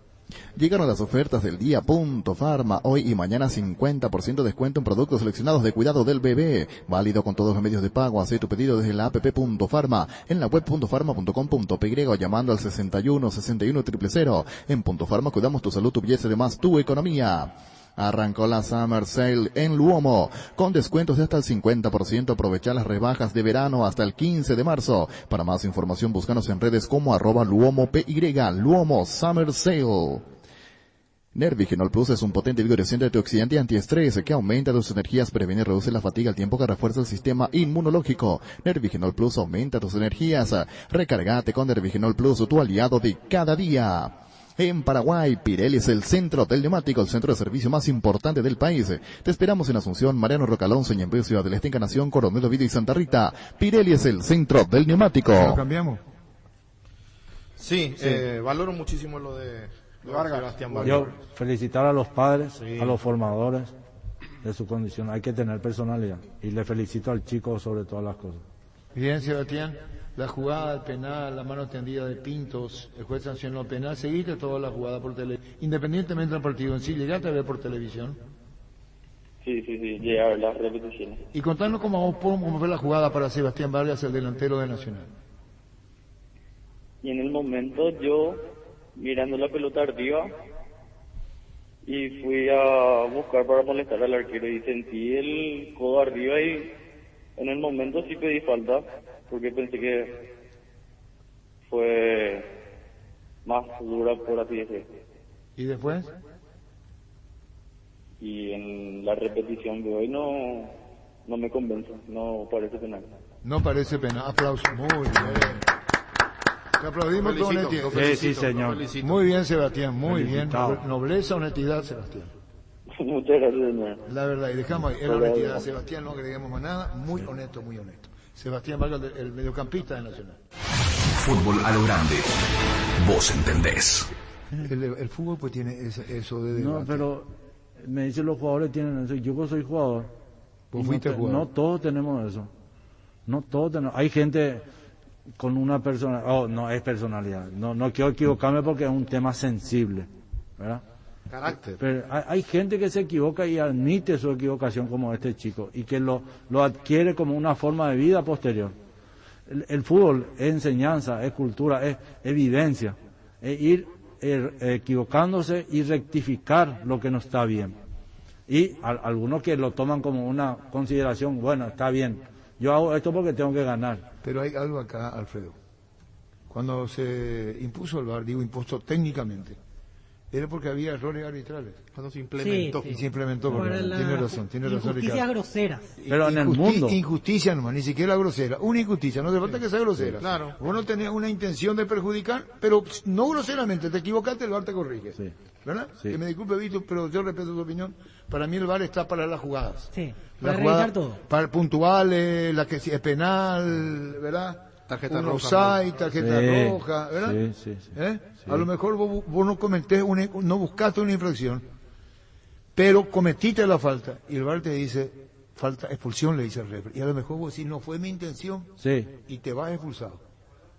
Llegaron las ofertas del día Punto Farma. Hoy y mañana 50% de descuento en productos seleccionados de cuidado del bebé. Válido con todos los medios de pago. Haz tu pedido desde la app Punto Farma, en la web puntofarma.com.py o llamando al 61 61 000. En Punto Farma cuidamos tu salud, tu belleza y además tu economía. Arrancó la Summer Sale en Luomo, con descuentos de hasta el 50%. Aprovecha las rebajas de verano hasta el 15 de marzo. Para más información, búscanos en redes como @LuomoPY, Luomo Summer Sale. Nervigenol Plus es un potente y vigoreciente antioxidante y antiestrés que aumenta tus energías, previene y reduce la fatiga al tiempo que refuerza el sistema inmunológico. Nervigenol Plus aumenta tus energías. Recárgate con Nervigenol Plus, tu aliado de cada día. En Paraguay, Pirelli es el centro del neumático, el centro de servicio más importante del país. Te esperamos en Asunción, Mariano Roca Alonso, Ñemby, Ciudad del Este, Encarnación, Coronel Oviedo y Santa Rita. Pirelli es el centro del neumático. ¿Lo cambiamos? Sí, valoro muchísimo lo de Sebastián Vargas. Yo felicitar a los padres, Sí. a los formadores de su condición. Hay que tener personalidad. Y le felicito al chico sobre todas las cosas. Bien, Sebastián. La jugada del penal, la mano tendida de Pintos, el juez sancionó el penal, seguiste toda la jugada por televisión, independientemente del partido en sí, llegaste a ver por televisión. Sí, llegué a ver las repeticiones. Y contanos cómo fue la jugada para Sebastián Vargas, el delantero de Nacional. Y en el momento yo, mirando la pelota arriba, y fui a buscar para molestar al arquero y sentí el codo arriba y en el momento sí pedí falta, porque pensé que fue más dura, por así decirlo. ¿Y después? Y en la repetición de hoy no me convence, no parece penal. No parece penal. Aplausos. Muy bien. Te aplaudimos con honestidad. Sí, señor. Muy bien, Sebastián. Muy Felicitado. bien. Nobleza, honestidad, Sebastián. Muchas gracias, señor. La verdad, y dejamos ahí. En la honestidad, Sebastián, no agreguemos más nada. Muy honesto, muy honesto. Sebastián Vargas, el mediocampista de Nacional. Fútbol a lo grande. Vos entendés. El fútbol pues tiene eso de debate. No, pero me dicen los jugadores tienen eso. Yo soy jugador. Vos fuiste jugador. No todos tenemos eso. No todos tenemos. Hay gente con una persona. No es personalidad. No quiero equivocarme porque es un tema sensible, ¿verdad? Carácter. Pero hay gente que se equivoca y admite su equivocación como este chico y que lo adquiere como una forma de vida posterior. El fútbol es enseñanza, es cultura, es evidencia, es ir equivocándose y rectificar lo que no está bien. Y algunos que lo toman como una consideración, bueno, está bien, yo hago esto porque tengo que ganar. Pero hay algo acá, Alfredo. Cuando se impuso el VAR, digo impuesto técnicamente, era porque había errores arbitrales. Cuando se implementó. Y se implementó. Tiene razón, Injusticias Ricardo. groseras. Pero en el mundo. Injusticia nomás, ni siquiera grosera. Una injusticia, no hace falta que sea grosera. Claro. Vos no tenés una intención de perjudicar, pero no groseramente, te equivocaste, el VAR te corrige. Sí. ¿Verdad? Sí. Que me disculpe, Víctor, pero yo respeto tu opinión. Para mí el VAR está para las jugadas. Sí, La para jugada revisar todo. para puntuales, la que es penal, ¿verdad? Tarjeta un roja, offside, tarjeta Sí, roja, ¿verdad? sí. A lo mejor vos no cometés no buscaste una infracción, pero cometiste la falta y el VAR te dice falta, expulsión, le dice el referee, y a lo mejor vos decís no fue mi intención Sí. y te vas expulsado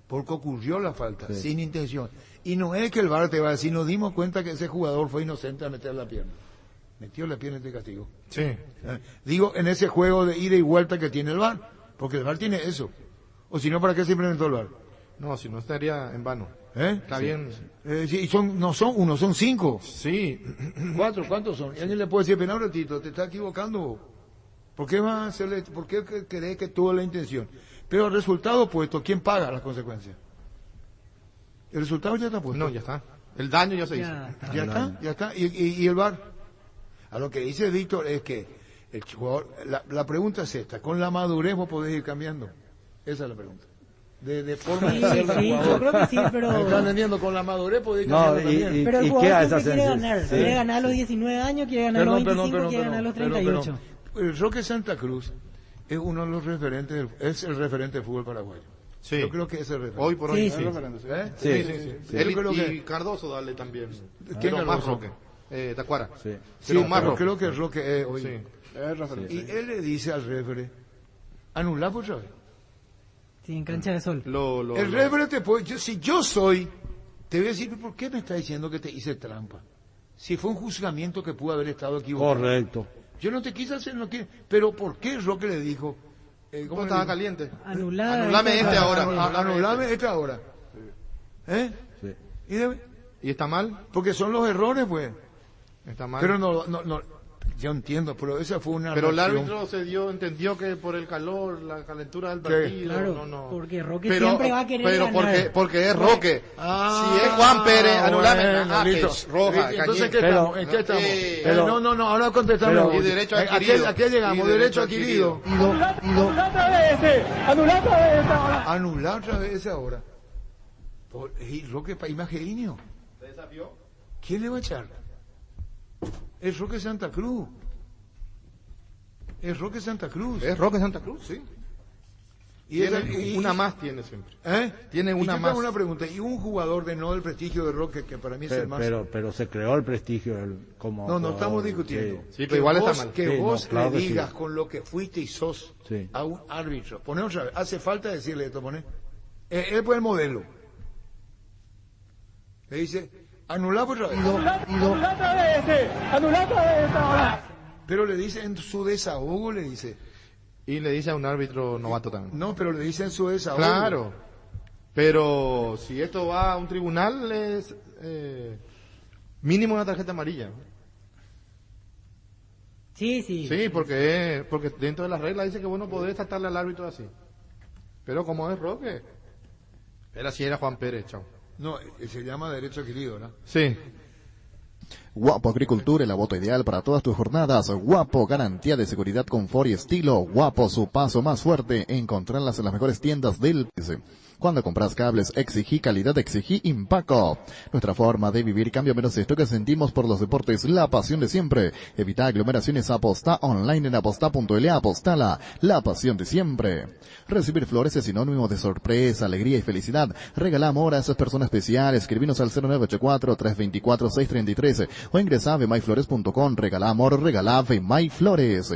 porque ocurrió la falta Sí. sin intención, y no es que el VAR te va a decir nos dimos cuenta que ese jugador fue inocente a meter la pierna, metió la pierna y te castigó. Sí. Digo, en ese juego de ida y vuelta que tiene el VAR, porque el VAR tiene eso. O si no, ¿para qué se implementó el VAR? No, si no estaría en vano. Está Sí. bien. Sí, no son uno, son 5. Sí. 4, ¿cuántos son? Y alguien le puede decir, penal ratito, te está equivocando. ¿Por qué vas a hacerle, por qué crees que tuvo la intención? Pero el resultado puesto, ¿quién paga las consecuencias? El resultado ya está puesto. No, ya está. El daño ya se hizo. Ya está. ¿Y el VAR? A lo que dice Víctor es que el jugador, la pregunta es esta, con la madurez vos podés ir cambiando. Esa es la pregunta. De forma Sí, de ser sí, jugador. yo creo que sí, pero... ¿Me están entendiendo? Con la madurez podés ir No, cambiando también. Pero el ¿y jugador qué hace siempre quiere esa ganar. sensación? Quiere ganar a los 19 años, quiere ganar a los 25, quiere ganar a los 38. El Roque Santa Cruz es uno de los referentes, es el referente del fútbol paraguayo. Sí. Yo creo que es el referente. Hoy por hoy. Sí, sí. ¿Eh? Sí. Él Yo creo que- y Cardoso dale también. ¿Quién Pero más Cardoso? Roque. Tacuara. Sí. Sí, Pero más pero Roque. creo que el Roque es hoy. Sí. Y él le dice al referee, anulá otra vez. Sí, en cancha de sol. El referee te puede, si yo soy Te voy a decir, ¿por qué me está diciendo que te hice trampa? Si fue un juzgamiento que pudo haber estado equivocado. Correcto. Yo no te quise hacer, no quiero. Pero ¿por qué Roque le dijo? ¿Cómo estaba caliente? Anulame Anulame este ahora. ¿Eh? Sí. ¿Y está mal? Porque son los errores, pues. Está mal. Pero no, yo entiendo, pero esa fue una Pero el reacción. árbitro entendió que por el calor, la calentura del partido, claro, no. porque Roque siempre va a querer ganar. Porque es Roque. Si es Juan Pérez, anulame. Listo. Roja, entonces, ¿qué estamos? ¿En qué estamos? No, ahora contestamos. Y derecho adquirido. ¿A qué llegamos? Derecho adquirido. Anular otra vez ese ahora. Y Roque para imagen. ¿Se desafió? ¿Quién le va a echar? Es Roque Santa Cruz. Es Roque Santa Cruz. Es Roque Santa Cruz, sí. Una más tiene siempre. Tiene una más. Una pregunta. ¿Y un jugador de no del prestigio de Roque, que para mí es el más? Pero se creó el prestigio como No estamos discutiendo. Sí, pero igual está mal. Que vos claro le que digas sí. con lo que fuiste y sos a un árbitro. Poné otra vez. Hace falta decirle esto, poné. Él fue el modelo. Le dice, anular otra vez. Pero le dice en su desahogo, le dice. Y le dice a un árbitro novato también. No, pero le dice en su desahogo. Claro. Pero si esto va a un tribunal, es mínimo una tarjeta amarilla. Sí. Sí, porque dentro de las reglas dice que vos no podés tratarle al árbitro así. Pero como es Roque, era Juan Pérez, chao. No, se llama derecho adquirido, ¿no? Sí. Guapo Agricultura, el voto ideal para todas tus jornadas. Guapo, garantía de seguridad, confort y estilo. Guapo, su paso más fuerte. Encontrarlas en las mejores tiendas del país. Cuando compras cables, exigí calidad, exigí Impaco. Nuestra forma de vivir cambia menos esto que sentimos por los deportes, la pasión de siempre. Evita aglomeraciones, aposta online en aposta.la, apostala, la pasión de siempre. Recibir flores es sinónimo de sorpresa, alegría y felicidad. Regala amor a esas personas especiales. Escribinos al 0984-324-633 o ingresa a vemaiflores.com. Regala amor, regala Vemaiflores.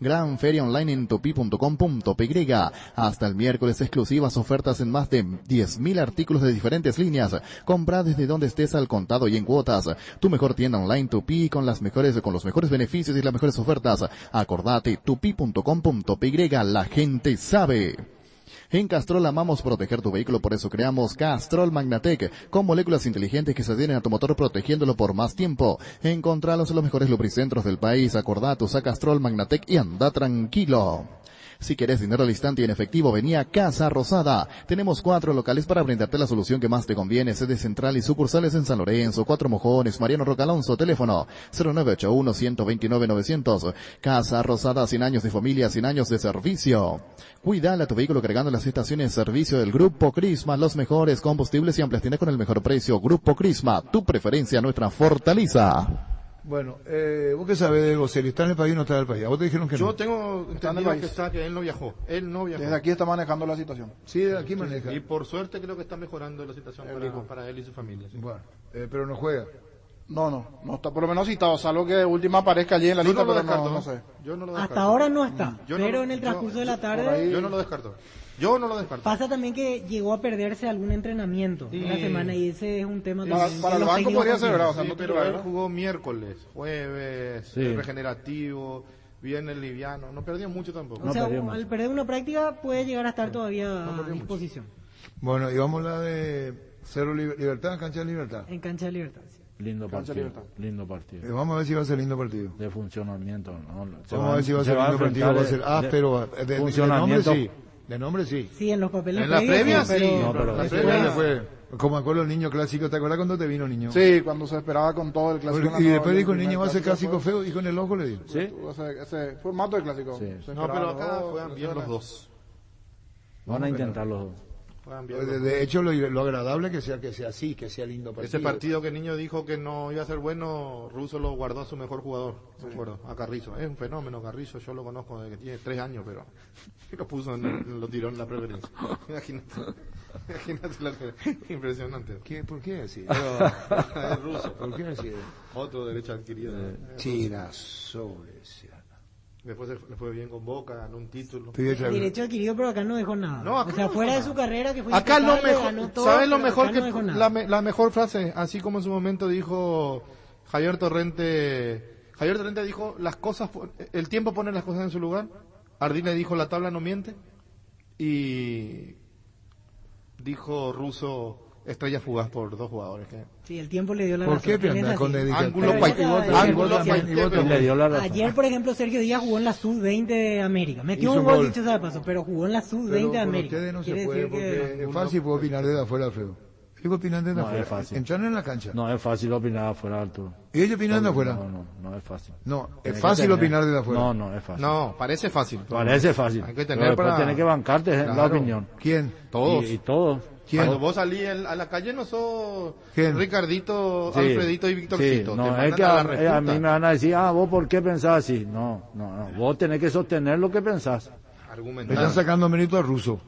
Gran feria online en topi.com.py. Hasta el miércoles exclusivas ofertas en más de 10.000 artículos de diferentes líneas. Compra desde donde estés al contado y en cuotas. Tu mejor tienda online Tupi con los mejores beneficios y las mejores ofertas. Acordate, tupi.com.py. La gente sabe. En Castrol amamos proteger tu vehículo, por eso creamos Castrol Magnatec, con moléculas inteligentes que se adhieren a tu motor protegiéndolo por más tiempo. Encontralos en los mejores lubricentros del país. Acordate, usa Castrol Magnatec y anda tranquilo. Si querés dinero al instante y en efectivo, vení a Casa Rosada. Tenemos 4 locales para brindarte la solución que más te conviene. Sede central y sucursales en San Lorenzo, 4 Mojones, Mariano Roca Alonso, teléfono 0981-129-900. Casa Rosada, 100 años de familia, 100 años de servicio. Cuidala tu vehículo cargando las estaciones de servicio del Grupo Crisma. Los mejores combustibles y amplias tiendas con el mejor precio. Grupo Crisma, tu preferencia, nuestra fortaleza. Bueno, vos qué sabés de Bocelli, ¿está en el país o no está en el país? ¿A vos te dijeron que no? Yo tengo entendido que él no viajó. Desde aquí está manejando la situación. Sí, desde aquí maneja. Y por suerte creo que está mejorando la situación para él y su familia. Sí. Bueno, pero no juega. No está por lo menos citado, salvo que última aparezca allí en la lista, pero no sé. Yo no lo descarto. Hasta ahora no está, pero en el transcurso de la tarde... Yo no lo descarto. Pasa también que llegó a perderse algún entrenamiento en la semana y ese es un tema para el banco podría ser, ¿verdad? O sea, sí, pero él jugó miércoles, jueves, regenerativo, viernes liviano, no perdió mucho tampoco. O sea, al perder una práctica puede llegar a estar todavía a disposición. Bueno, y vamos a la de Cerro Libertad, Cancha de Libertad. En Cancha de Libertad, sí. Lindo partido. Vamos a ver si va a ser lindo partido. De funcionamiento, ¿no? Vamos a ver si va a ser lindo partido. Va a ser áspero. De nombre sí. De nombre sí. Sí, en los papeles. En la previa sí. Pero la previa fue. Como acuerdo el niño clásico. ¿Te acuerdas cuando te vino niño? Sí, cuando se esperaba con todo el clásico. Y después dijo el niño va a ser clásico feo. Y con el ojo le dijo. Sí. Ese formato de clásico. Sí. No, pero acá juegan bien los dos. Van a intentar los dos. De hecho, lo agradable que sea así, que sea lindo partido. Ese partido que el niño dijo que no iba a ser bueno, Russo lo guardó a su mejor jugador, a Carrizo. Es un fenómeno, Carrizo, yo lo conozco desde que tiene 3 años, pero lo puso, lo tiró en la preferencia. Imagínate la impresionante. ¿Por qué así? Es Russo. ¿Por qué así? Otro derecho adquirido. Chirasoles. Después le fue bien con Boca, ganó un título. Derecho adquirido, pero acá no dejó nada. No, acá o sea, no fuera de nada. su carrera que fue Acá lo impecable, mejor, ganó todo, ¿sabes lo pero mejor acá que no dejó nada. la mejor frase, así como en su momento dijo Javier Torrente dijo las cosas, el tiempo pone las cosas en su lugar. Ardile dijo la tabla no miente y dijo Russo estrella fugaz por 2 jugadores. Sí, el tiempo le dio la ¿Por razón. qué piensas con Ángulo Le dio la razón. Ayer, por ejemplo, Sergio Díaz jugó en la Sub-20 de América. Metió Hizo un gol, gol. dicho sea de paso, pero jugó en la Sub-20 de América. Ustedes no se Quiere puede decir porque que... es fácil puedo opinar desde afuera, Alfredo. Ellos opinan desde No, afuera. es fácil. Entran en la cancha. No es fácil opinar afuera, Arturo. ¿Y ellos opinan de afuera? No es fácil. No, es Tiene que fácil tener- opinar desde afuera. No es fácil. No, parece fácil. Parece fácil. Hay que Pero tener después para... tenés que bancarte la Claro. opinión. ¿Quién? Todos. Y todos. ¿Quién? Cuando vos salís a la calle no sos ¿Quién? Ricardito, Sí. Alfredito y Victorcito. Sí, no, Te es mandan que a la a refuta. mí me van a decir, vos por qué pensás así. No. Vos tenés que sostener lo que pensás. Le Argumentar. están sacando mérito al ruso.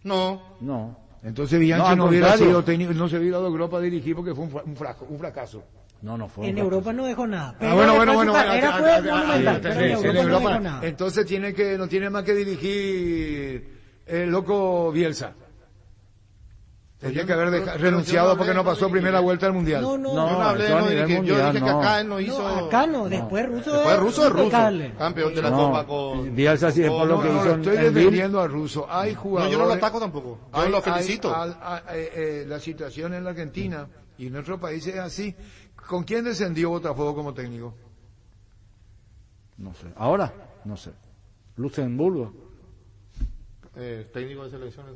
No. Entonces Bianchi al no hubiera contrario. sido técnico, no se hubiera dado a Europa a dirigir porque fue un fracaso. No fue. En Europa no dejó nada. Pero Bueno, después su carrera fue monumental, sí, pero sí, en en Europa no Europa. dejó nada. Entonces no tiene más que dirigir el loco Bielsa. Tendría que haber renunciado porque no pasó primera vuelta al mundial. Yo no hablé de no dirigir. Yo dije que acá él no hizo. Acá no, después Russo Russo es ruso. impecable. Campeón de la Copa con. Bielsa sí es por lo que hizo estoy en Lille. defendiendo a Russo. Hay jugadores. No, yo no lo ataco tampoco. Yo lo felicito. La situación en la Argentina y en nuestro país es así. ¿Con quién descendió Botafogo como técnico? No sé. Ahora, no sé. Luxemburgo. Técnico de selecciones.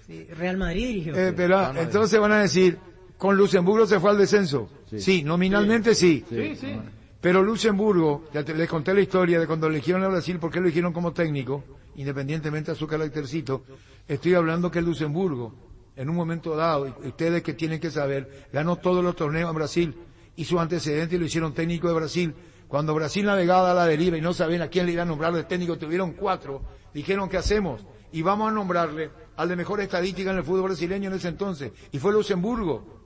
Sí, Real Madrid dirigió. Pero entonces van a decir, con Luxemburgo se fue al descenso. Sí, nominalmente sí. Sí. Pero Luxemburgo, les conté la historia de cuando eligieron a Brasil, por qué lo eligieron como técnico, independientemente de su caractercito. Estoy hablando que Luxemburgo, en un momento dado, y ustedes que tienen que saber, ganó todos los torneos en Brasil y sus antecedentes lo hicieron técnico de Brasil. Cuando Brasil navegaba a la deriva y no sabían a quién le iban a nombrar de técnico, tuvieron 4, dijeron, ¿qué hacemos? Y vamos a nombrarle al de mejor estadística en el fútbol brasileño en ese entonces, y fue Luxemburgo.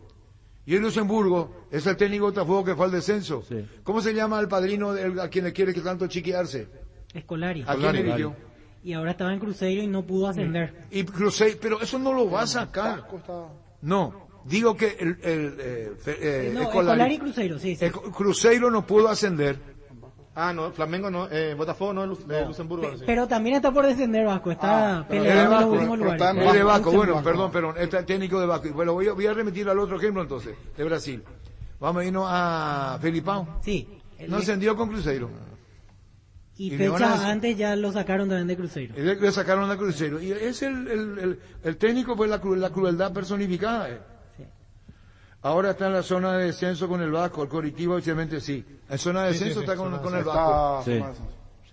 Y el Luxemburgo es el técnico de Botafogo que fue al descenso. Sí. ¿Cómo se llama el padrino a quien le quiere que tanto chiquearse? Escolari. ¿A quién eligió? Y ahora estaba en Cruzeiro y no pudo ascender. Y Cruzeiro, pero eso no lo va a sacar. No, digo que No, Escolari y Cruzeiro, sí. Cruzeiro no pudo ascender. No, Flamengo no, Botafogo no, Luxemburgo. Sí. Pero también está por descender Vasco, está peleando en los últimos lugares. Es de Vasco, bueno, perdón, este técnico de Vasco. Bueno, voy a remitir al otro ejemplo entonces, de Brasil. Vamos a irnos a Felipão. Sí. No ascendió con Cruzeiro. Y le van a fechas decir- antes ya lo sacaron también de Cruzeiro. Le sacaron a Cruzeiro. Y es el técnico, pues la crueldad personificada. Sí. Ahora está en la zona de descenso con el Vasco, el Coritiba obviamente sí. En zona de descenso está con el Vasco. Sí.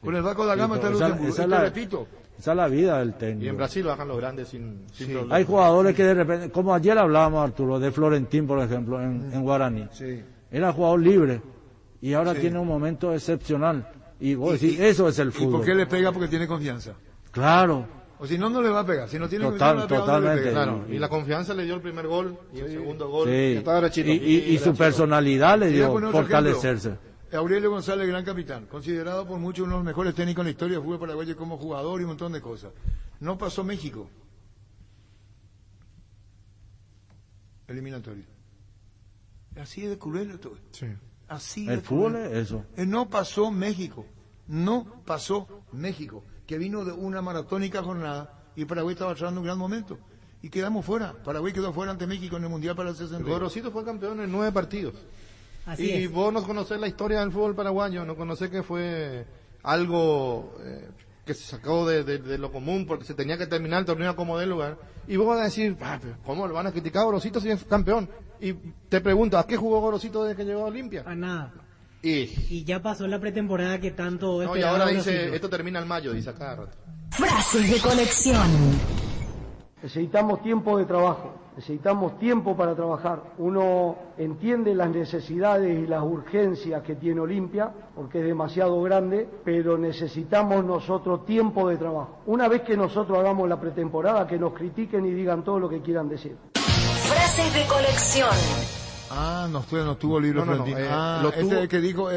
Con el Vasco da Gama está el esa- Luxemburgo. esa Y es te la- repito, Esa es la vida del Y técnico. en Brasil bajan los grandes sin problema. Hay jugadores que de repente, como ayer hablábamos, Arturo, de Florentín, por ejemplo, en Guaraní. sí. Era jugador libre y ahora Sí. tiene un momento excepcional. Y vos decís, eso es el ¿Y fútbol. por qué le pega? Porque tiene confianza. Claro. O si no, no le va a pegar. Si no tiene Total- confianza, no le va a pegar, no le totalmente. pega. Claro, y la confianza le dio el primer gol y el segundo gol. Sí. Está derechito. Y su personalidad le Te voy a dio poner otro fortalecerse. ejemplo. Aurelio González, gran capitán, considerado por muchos uno de los mejores técnicos en la historia del fútbol paraguayo como jugador y un montón de cosas. No pasó México. Eliminatorio. Así de cruel esto. Sí. Así de El fútbol cruel. es eso. No pasó México. No pasó México. Que vino de una maratónica jornada y Paraguay estaba pasando un gran momento. Y quedamos fuera. Paraguay quedó fuera ante México en el Mundial para el 60. Gorosito fue campeón en 9 partidos. Así Y es. vos no conocés la historia del fútbol paraguayo, no conocés que fue algo que se sacó de lo común porque se tenía que terminar el torneo como del lugar. Y vos vas a decir, pero ¿cómo le van a criticar a Gorosito si es campeón? Y te pregunto, ¿a qué jugó Gorosito desde que llegó a Olimpia? A nada. Y Y ya pasó la pretemporada que tanto no, y esperaba ahora Gorosito. dice, esto termina en mayo, dice a cada rato. Frases de conexión. Necesitamos tiempo de trabajo, necesitamos tiempo para trabajar. Uno entiende las necesidades y las urgencias que tiene Olimpia, porque es demasiado grande, pero necesitamos nosotros tiempo de trabajo. Una vez que nosotros hagamos la pretemporada, que nos critiquen y digan todo lo que quieran decir. Frases de conexión. No tuvo libro No, Florentino. lo tuvo- Este que dijo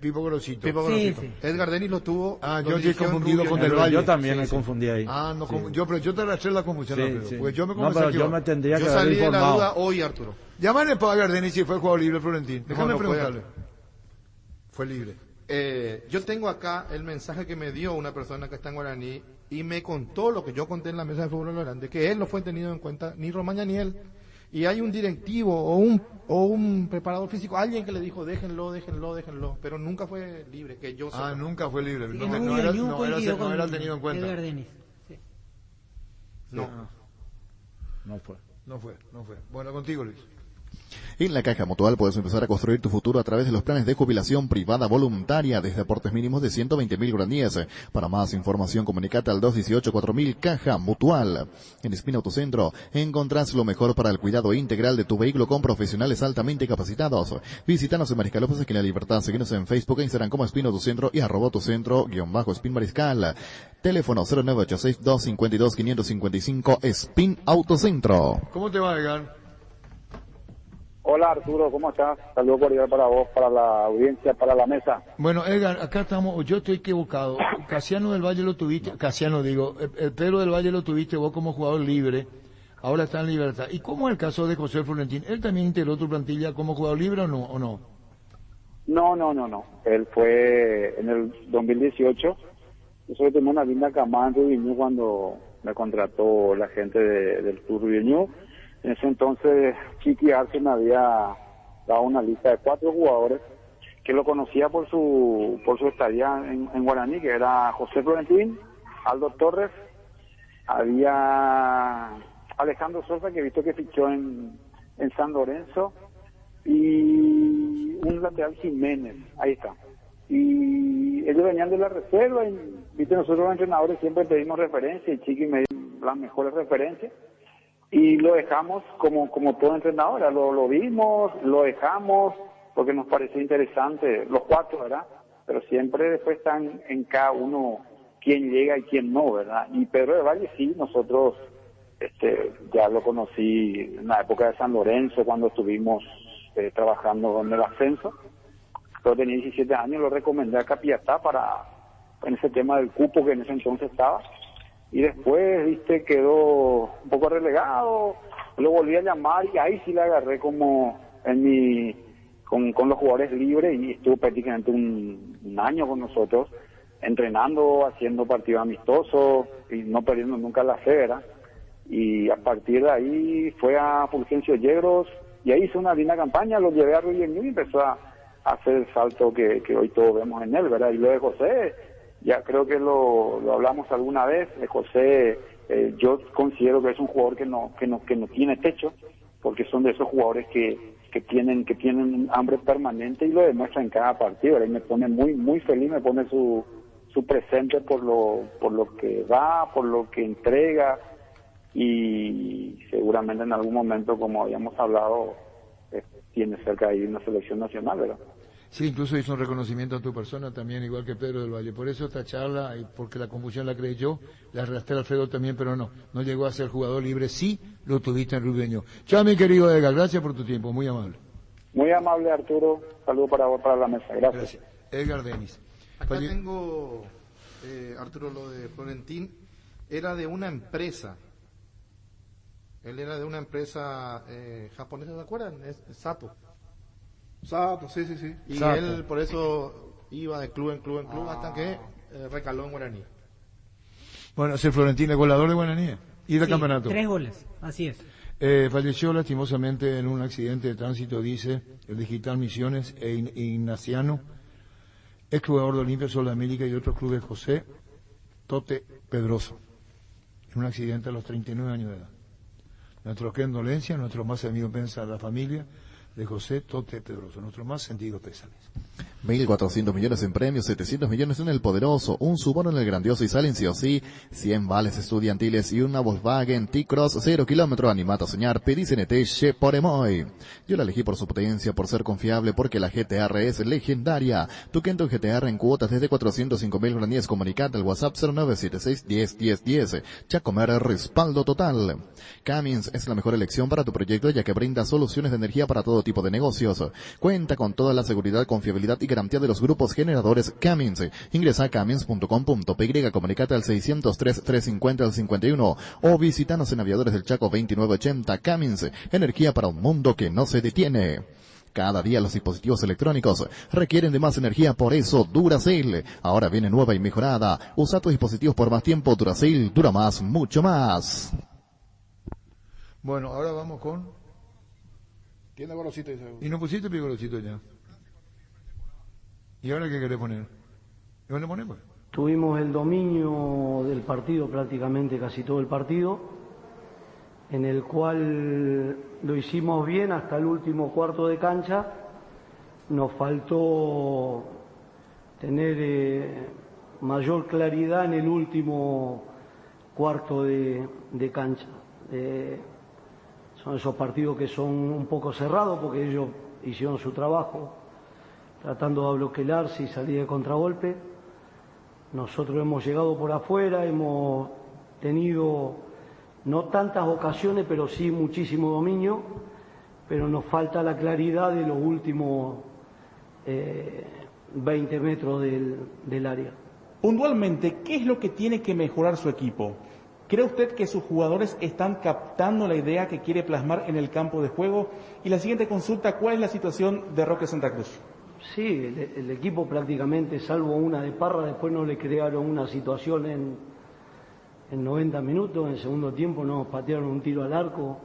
Pipo Grosito. Pipo Grosito. Edgar Denis lo tuvo. Yo he confundido con Del Valle. Yo también me confundí ahí. Pero yo te arrastré la confusión, Arturo. Pues yo me yo me tendría que haber informado. Yo salí de la duda hoy, Arturo. Llámale para Edgar Denis si fue jugador libre Florentín. Déjame preguntarle. Fue libre. Yo tengo acá el mensaje que me dio una persona que está en Guaraní y me contó lo que yo conté en la mesa de fútbol grande, que él no fue tenido en cuenta ni Romaña ni él. Y hay un directivo o un preparador físico, alguien que le dijo déjenlo, pero nunca fue libre, que yo sepa. Nunca fue libre. Sí, No era tenido en cuenta. Edgar Denis. Sí. No fue. Bueno, contigo, Luis. En la Caja Mutual puedes empezar a construir tu futuro a través de los planes de jubilación privada voluntaria desde aportes mínimos de 120.000 guaraníes. Para más información, comunicate al 218-4000 Caja Mutual. En Espina Autocentro encontrás lo mejor para el cuidado integral de tu vehículo con profesionales altamente capacitados. Visítanos en Mariscal López, aquí en La Libertad. Seguinos en Facebook e Instagram como Espina Autocentro y @autocentro_Spin Mariscal. Teléfono 0986-252-555 Spin Autocentro. ¿Cómo te va, Edgar? Hola Arturo, ¿cómo estás? Saludos cordial para vos, para la audiencia, para la mesa. Bueno, Edgar, acá estamos, yo estoy equivocado. Casiano del Valle lo tuviste, el Pedro del Valle lo tuviste vos como jugador libre, ahora está en libertad. ¿Y cómo es el caso de José Florentín? ¿Él también integró tu plantilla como jugador libre o no? No. Él fue en el 2018. Yo tenía una linda camada en Rubiñú cuando me contrató la gente del Tour Rubiñú. En ese entonces, Chiqui Arce me había dado una lista de 4 jugadores que lo conocía por su estadía en Guaraní, que era José Florentín, Aldo Torres, había Alejandro Sosa, que he visto que fichó en San Lorenzo, y un lateral Jiménez, ahí está. Y ellos venían de la reserva, y viste, nosotros los entrenadores siempre pedimos referencias, y Chiqui me dio las mejores referencias. Y lo dejamos como todo entrenador, lo vimos, lo dejamos, porque nos pareció interesante, los 4, ¿verdad? Pero siempre después están en cada uno quién llega y quién no, ¿verdad? Y Pedro de Valle sí, nosotros ya lo conocí en la época de San Lorenzo, cuando estuvimos trabajando en el ascenso. Yo tenía 17 años, lo recomendé a Capiatá en ese tema del cupo que en ese entonces estaba. Y después, viste, quedó un poco relegado, lo volví a llamar y ahí sí le agarré como con los jugadores libres y estuvo prácticamente un año con nosotros, entrenando, haciendo partidos amistosos y no perdiendo nunca la fe, ¿verdad? Y a partir de ahí fue a Fulgencio Yegros y ahí hizo una linda campaña, lo llevé a Rubiñú y empezó a hacer el salto que hoy todos vemos en él, ¿verdad? Y lo de José, ya creo que lo hablamos alguna vez. José, yo considero que es un jugador que no tiene techo, porque son de esos jugadores que tienen hambre permanente y lo demuestra en cada partido. Él me pone muy feliz, me pone su presente por lo que da, por lo que entrega, y seguramente en algún momento, como habíamos hablado, tiene cerca de ir a una selección nacional, ¿verdad? Sí, incluso hizo un reconocimiento a tu persona también, igual que Pedro del Valle. Por eso esta charla, y porque la confusión la creé yo, la arrastré a Alfredo también, pero no llegó a ser jugador libre. Sí, lo tuviste en Rubiñú. Chao, mi querido Edgar, gracias por tu tiempo, muy amable. Muy amable, Arturo. Saludos para vos, para la mesa. Gracias. Edgar Denis. Acá tengo, Arturo, lo de Florentín. Era de una empresa. Él era de una empresa japonesa, ¿se acuerdan? Es Sato, sí. Y Sato. Él por eso iba de club en club hasta que recaló en Guaraní. Bueno, es el Florentín, el goleador de Guaraní. Y del campeonato. 3 goles, así es. Falleció lastimosamente en un accidente de tránsito, dice el Digital Misiones Ignaciano, ex jugador de Olimpia, Sol de América y otros clubes, José Tote Pedroso. En un accidente a los 39 años de edad. Nuestro condolencia, nuestro más sentido pésame a la familia de José Tote Pedroso, nuestro más sentido pésames. 1.400 millones en premios, 700 millones en el poderoso, un Subaru en el grandioso y salen sí o sí, 100 vales estudiantiles y una Volkswagen T-Cross 0 kilómetro. Animate a soñar, pedí CNT Cheporemoy. Yo la elegí por su potencia, por ser confiable, porque la GTR es legendaria. Tu Kento GTR en cuotas desde 405.000 guaraníes. Comunicate al WhatsApp 0976-10-10-10. Chacomer, respaldo total. Cummins es la mejor elección para tu proyecto, ya que brinda soluciones de energía para todo tipo de negocios. Cuenta con toda la seguridad, confiabilidad y garantía de los grupos generadores Cummins. Ingresa a cummins.com.py, comunicate al 603-350-51 o visítanos en Aviadores del Chaco 2980. Cummins, energía para un mundo que no se detiene. Cada día los dispositivos electrónicos requieren de más energía, por eso Duracell ahora viene nueva y mejorada. Usa tus dispositivos por más tiempo. Duracell dura más, mucho más. Bueno, ahora vamos con... Tiene golosito. Y no pusiste pigolosito ya. ¿Y ahora qué querés poner? ¿Dónde ponemos? Tuvimos el dominio del partido, prácticamente casi todo el partido, en el cual lo hicimos bien hasta el último cuarto de cancha. Nos faltó tener mayor claridad en el último cuarto de cancha. Son esos partidos que son un poco cerrados porque ellos hicieron su trabajo tratando de bloquearse y salir de contragolpe. Nosotros hemos llegado por afuera, hemos tenido no tantas ocasiones, pero sí muchísimo dominio, pero nos falta la claridad de los últimos 20 metros del área. Puntualmente, ¿qué es lo que tiene que mejorar su equipo? ¿Cree usted que sus jugadores están captando la idea que quiere plasmar en el campo de juego? Y la siguiente consulta, ¿cuál es la situación de Roque Santa Cruz? Sí, el equipo prácticamente, salvo una de Parra, después no le crearon una situación en 90 minutos. En el segundo tiempo nos patearon un tiro al arco.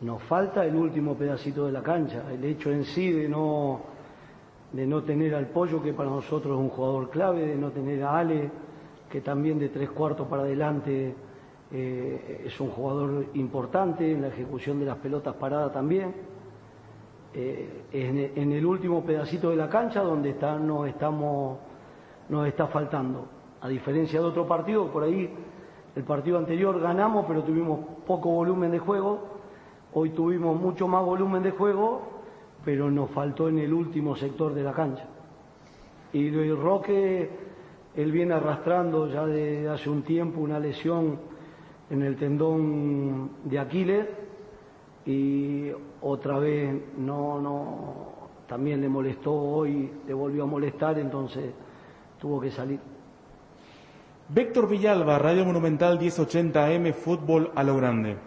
Nos falta el último pedacito de la cancha. El hecho en sí de no tener al Pollo, que para nosotros es un jugador clave, de no tener a Ale, que también de 3/4 para adelante es un jugador importante en la ejecución de las pelotas paradas también. En el último pedacito de la cancha donde nos está faltando. A diferencia de otro partido, por ahí el partido anterior ganamos, pero tuvimos poco volumen de juego. Hoy tuvimos mucho más volumen de juego, pero nos faltó en el último sector de la cancha. Y Roque, él viene arrastrando ya de hace un tiempo una lesión en el tendón de Aquiles y otra vez también le molestó hoy, le volvió a molestar, entonces tuvo que salir. Víctor Villalba, Radio Monumental 1080 AM, fútbol a lo grande.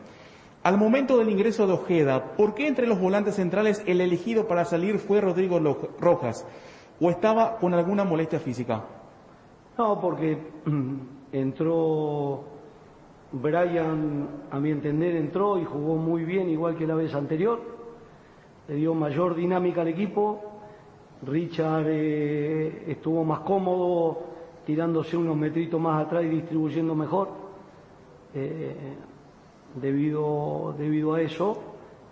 Al momento del ingreso de Ojeda, ¿por qué entre los volantes centrales el elegido para salir fue Rodrigo Rojas? ¿O estaba con alguna molestia física? No, porque entró Brian, a mi entender, entró y jugó muy bien, igual que la vez anterior. Le dio mayor dinámica al equipo. Richard estuvo más cómodo, tirándose unos metritos más atrás y distribuyendo mejor. Debido a eso,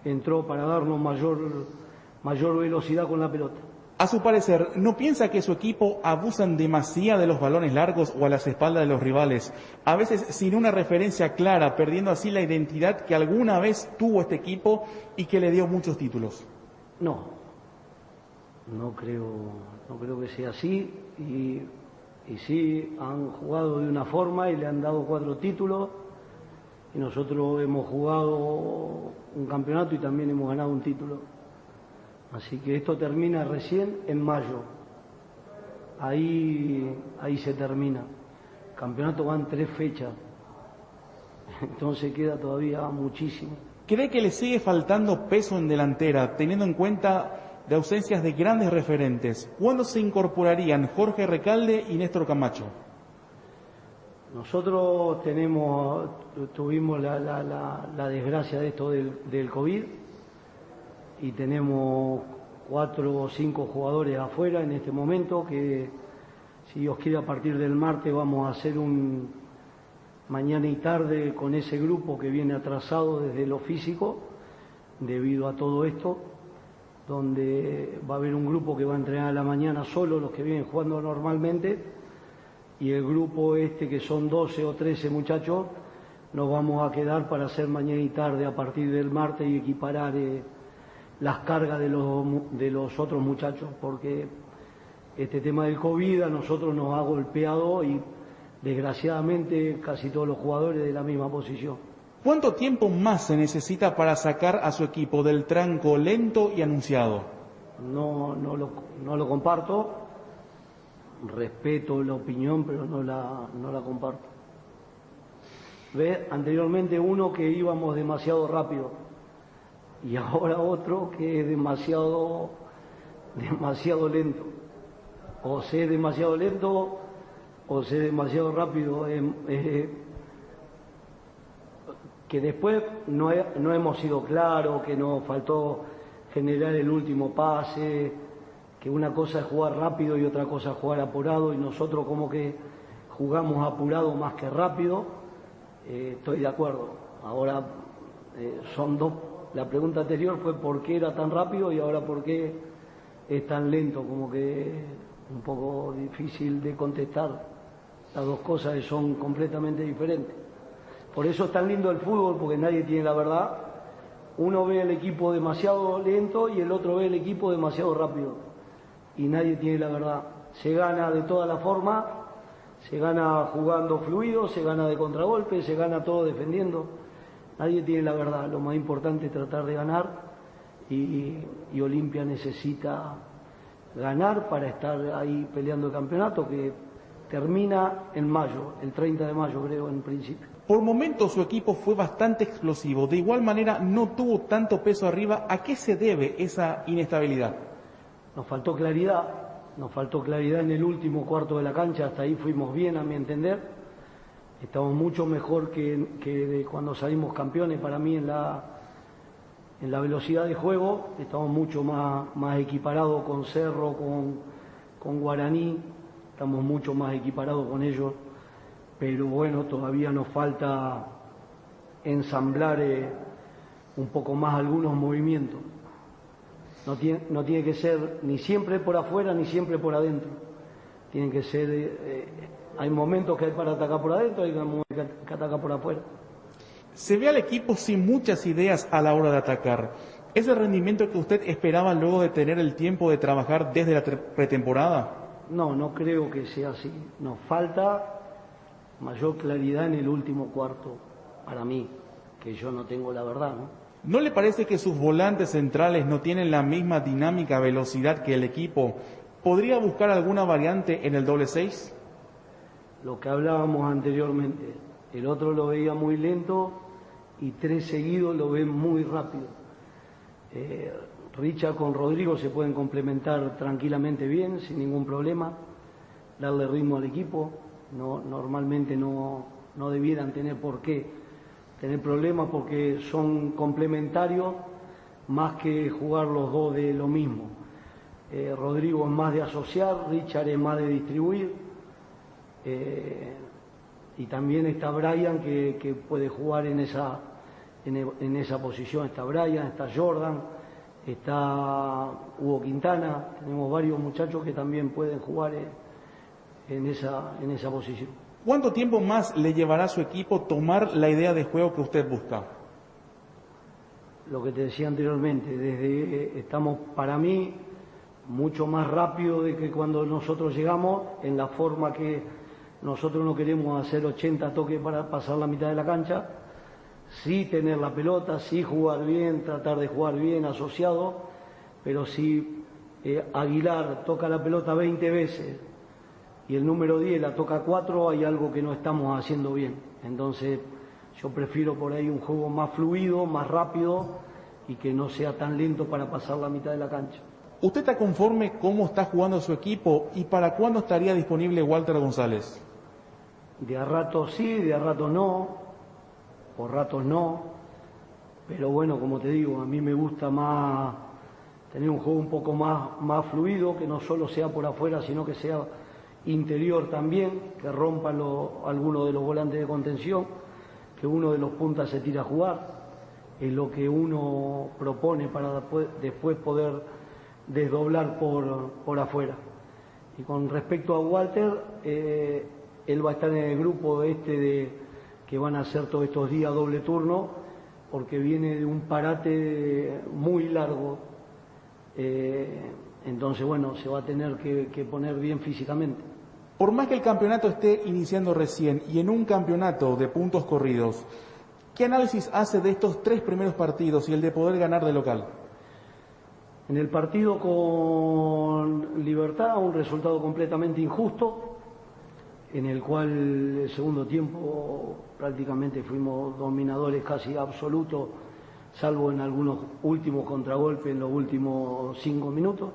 entró para darnos mayor velocidad con la pelota. A su parecer, ¿no piensa que su equipo abusan demasiado de los balones largos o a las espaldas de los rivales? A veces sin una referencia clara, perdiendo así la identidad que alguna vez tuvo este equipo y que le dio muchos títulos. No creo que sea así. Y sí, han jugado de una forma y le han dado 4 títulos. Y nosotros hemos jugado un campeonato y también hemos ganado un título. Así que esto termina recién en mayo. Ahí se termina. El campeonato va en 3 fechas. Entonces queda todavía muchísimo. ¿Cree que le sigue faltando peso en delantera, teniendo en cuenta de ausencias de grandes referentes? ¿Cuándo se incorporarían Jorge Recalde y Néstor Camacho? Nosotros tuvimos la desgracia de esto del COVID. Y tenemos 4 o 5 jugadores afuera en este momento que, si Dios quiere, a partir del martes vamos a hacer un mañana y tarde con ese grupo que viene atrasado desde lo físico debido a todo esto, donde va a haber un grupo que va a entrenar a la mañana solo, los que vienen jugando normalmente, y el grupo que son 12 o 13 muchachos, nos vamos a quedar para hacer mañana y tarde a partir del martes y equiparar las cargas de los otros muchachos, porque este tema del COVID a nosotros nos ha golpeado y desgraciadamente casi todos los jugadores de la misma posición. ¿Cuánto tiempo más se necesita para sacar a su equipo del tranco lento y anunciado? no lo comparto. Respeto la opinión, pero no la comparto. ¿Ves? Anteriormente uno que íbamos demasiado rápido y ahora otro que es demasiado lento. O sé demasiado lento o sé demasiado rápido. Que después no hemos sido claros, que nos faltó generar el último pase, que una cosa es jugar rápido y otra cosa es jugar apurado, y nosotros como que jugamos apurado más que rápido. Estoy de acuerdo. Ahora son dos. La pregunta anterior fue por qué era tan rápido y ahora por qué es tan lento, como que un poco difícil de contestar. Las dos cosas son completamente diferentes. Por eso es tan lindo el fútbol, porque nadie tiene la verdad. Uno ve el equipo demasiado lento y el otro ve el equipo demasiado rápido. Y nadie tiene la verdad. Se gana de todas las formas, se gana jugando fluido, se gana de contragolpe, se gana todo defendiendo. Nadie tiene la verdad. Lo más importante es tratar de ganar y Olimpia necesita ganar para estar ahí peleando el campeonato, que termina en mayo, el 30 de mayo creo en principio. Por momentos su equipo fue bastante explosivo, de igual manera no tuvo tanto peso arriba. ¿A qué se debe esa inestabilidad? Nos faltó claridad en el último cuarto de la cancha, hasta ahí fuimos bien a mi entender. Estamos mucho mejor que de cuando salimos campeones para mí en la velocidad de juego. Estamos mucho más equiparados con Cerro, con Guaraní, estamos mucho más equiparados con ellos. Pero bueno, todavía nos falta ensamblar un poco más algunos movimientos. No tiene que ser ni siempre por afuera ni siempre por adentro. Tienen que ser, hay momentos que hay para atacar por adentro y hay momentos que atacar por afuera. Se ve al equipo sin muchas ideas a la hora de atacar. ¿Es el rendimiento que usted esperaba luego de tener el tiempo de trabajar desde la pretemporada? No creo que sea así. Nos falta mayor claridad en el último cuarto, para mí, que yo no tengo la verdad, ¿no? ¿No le parece que sus volantes centrales no tienen la misma dinámica, velocidad que el equipo? ¿Podría buscar alguna variante en el doble 6? Lo que hablábamos anteriormente, el otro lo veía muy lento y 3 seguidos lo ven muy rápido. Richard con Rodrigo se pueden complementar tranquilamente bien, sin ningún problema, darle ritmo al equipo. Normalmente no debieran tener por qué tener problemas, porque son complementarios más que jugar los dos de lo mismo. Rodrigo es más de asociar, Richard es más de distribuir, y también está Brian que puede jugar en esa posición. Está Brian, está Jordan, está Hugo Quintana. Tenemos varios muchachos que también pueden jugar en esa posición. ¿Cuánto tiempo más le llevará a su equipo tomar la idea de juego que usted busca? Lo que te decía anteriormente, estamos para mí mucho más rápido de que cuando nosotros llegamos, en la forma que nosotros no queremos hacer 80 toques para pasar la mitad de la cancha, sí tener la pelota, sí jugar bien, tratar de jugar bien asociado, pero si Aguilar toca la pelota 20 veces y el número 10 la toca 4, hay algo que no estamos haciendo bien. Entonces yo prefiero por ahí un juego más fluido, más rápido y que no sea tan lento para pasar la mitad de la cancha. ¿Usted está conforme cómo está jugando su equipo y para cuándo estaría disponible Walter González? De a ratos sí, de a ratos no, por ratos no, pero bueno, como te digo, a mí me gusta más tener un juego un poco más fluido, que no solo sea por afuera, sino que sea interior también, que rompan algunos de los volantes de contención, que uno de los puntas se tire a jugar, es lo que uno propone para después poder desdoblar por afuera. Y con respecto a Walter, él va a estar en el grupo que van a hacer todos estos días doble turno, porque viene de un parate muy largo, entonces bueno, se va a tener que poner bien físicamente. Por más que el campeonato esté iniciando recién y en un campeonato de puntos corridos, ¿qué análisis hace de estos 3 primeros partidos y el de poder ganar de local? En el partido con Libertad, un resultado completamente injusto, en el cual el segundo tiempo prácticamente fuimos dominadores casi absolutos, salvo en algunos últimos contragolpes en los últimos 5 minutos.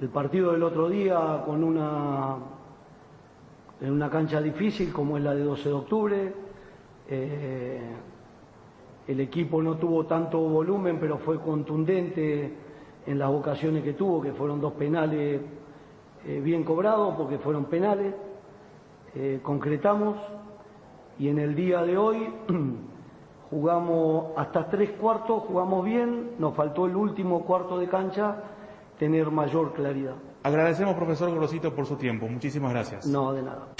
El partido del otro día en una cancha difícil como es la de 12 de octubre, el equipo no tuvo tanto volumen, pero fue contundente en las ocasiones que tuvo, que fueron 2 penales bien cobrados, porque fueron penales. Concretamos, y en el día de hoy jugamos hasta 3/4, jugamos bien, nos faltó el último cuarto de cancha tener mayor claridad. Agradecemos, profesor Gorosito, por su tiempo. Muchísimas gracias. No, de nada.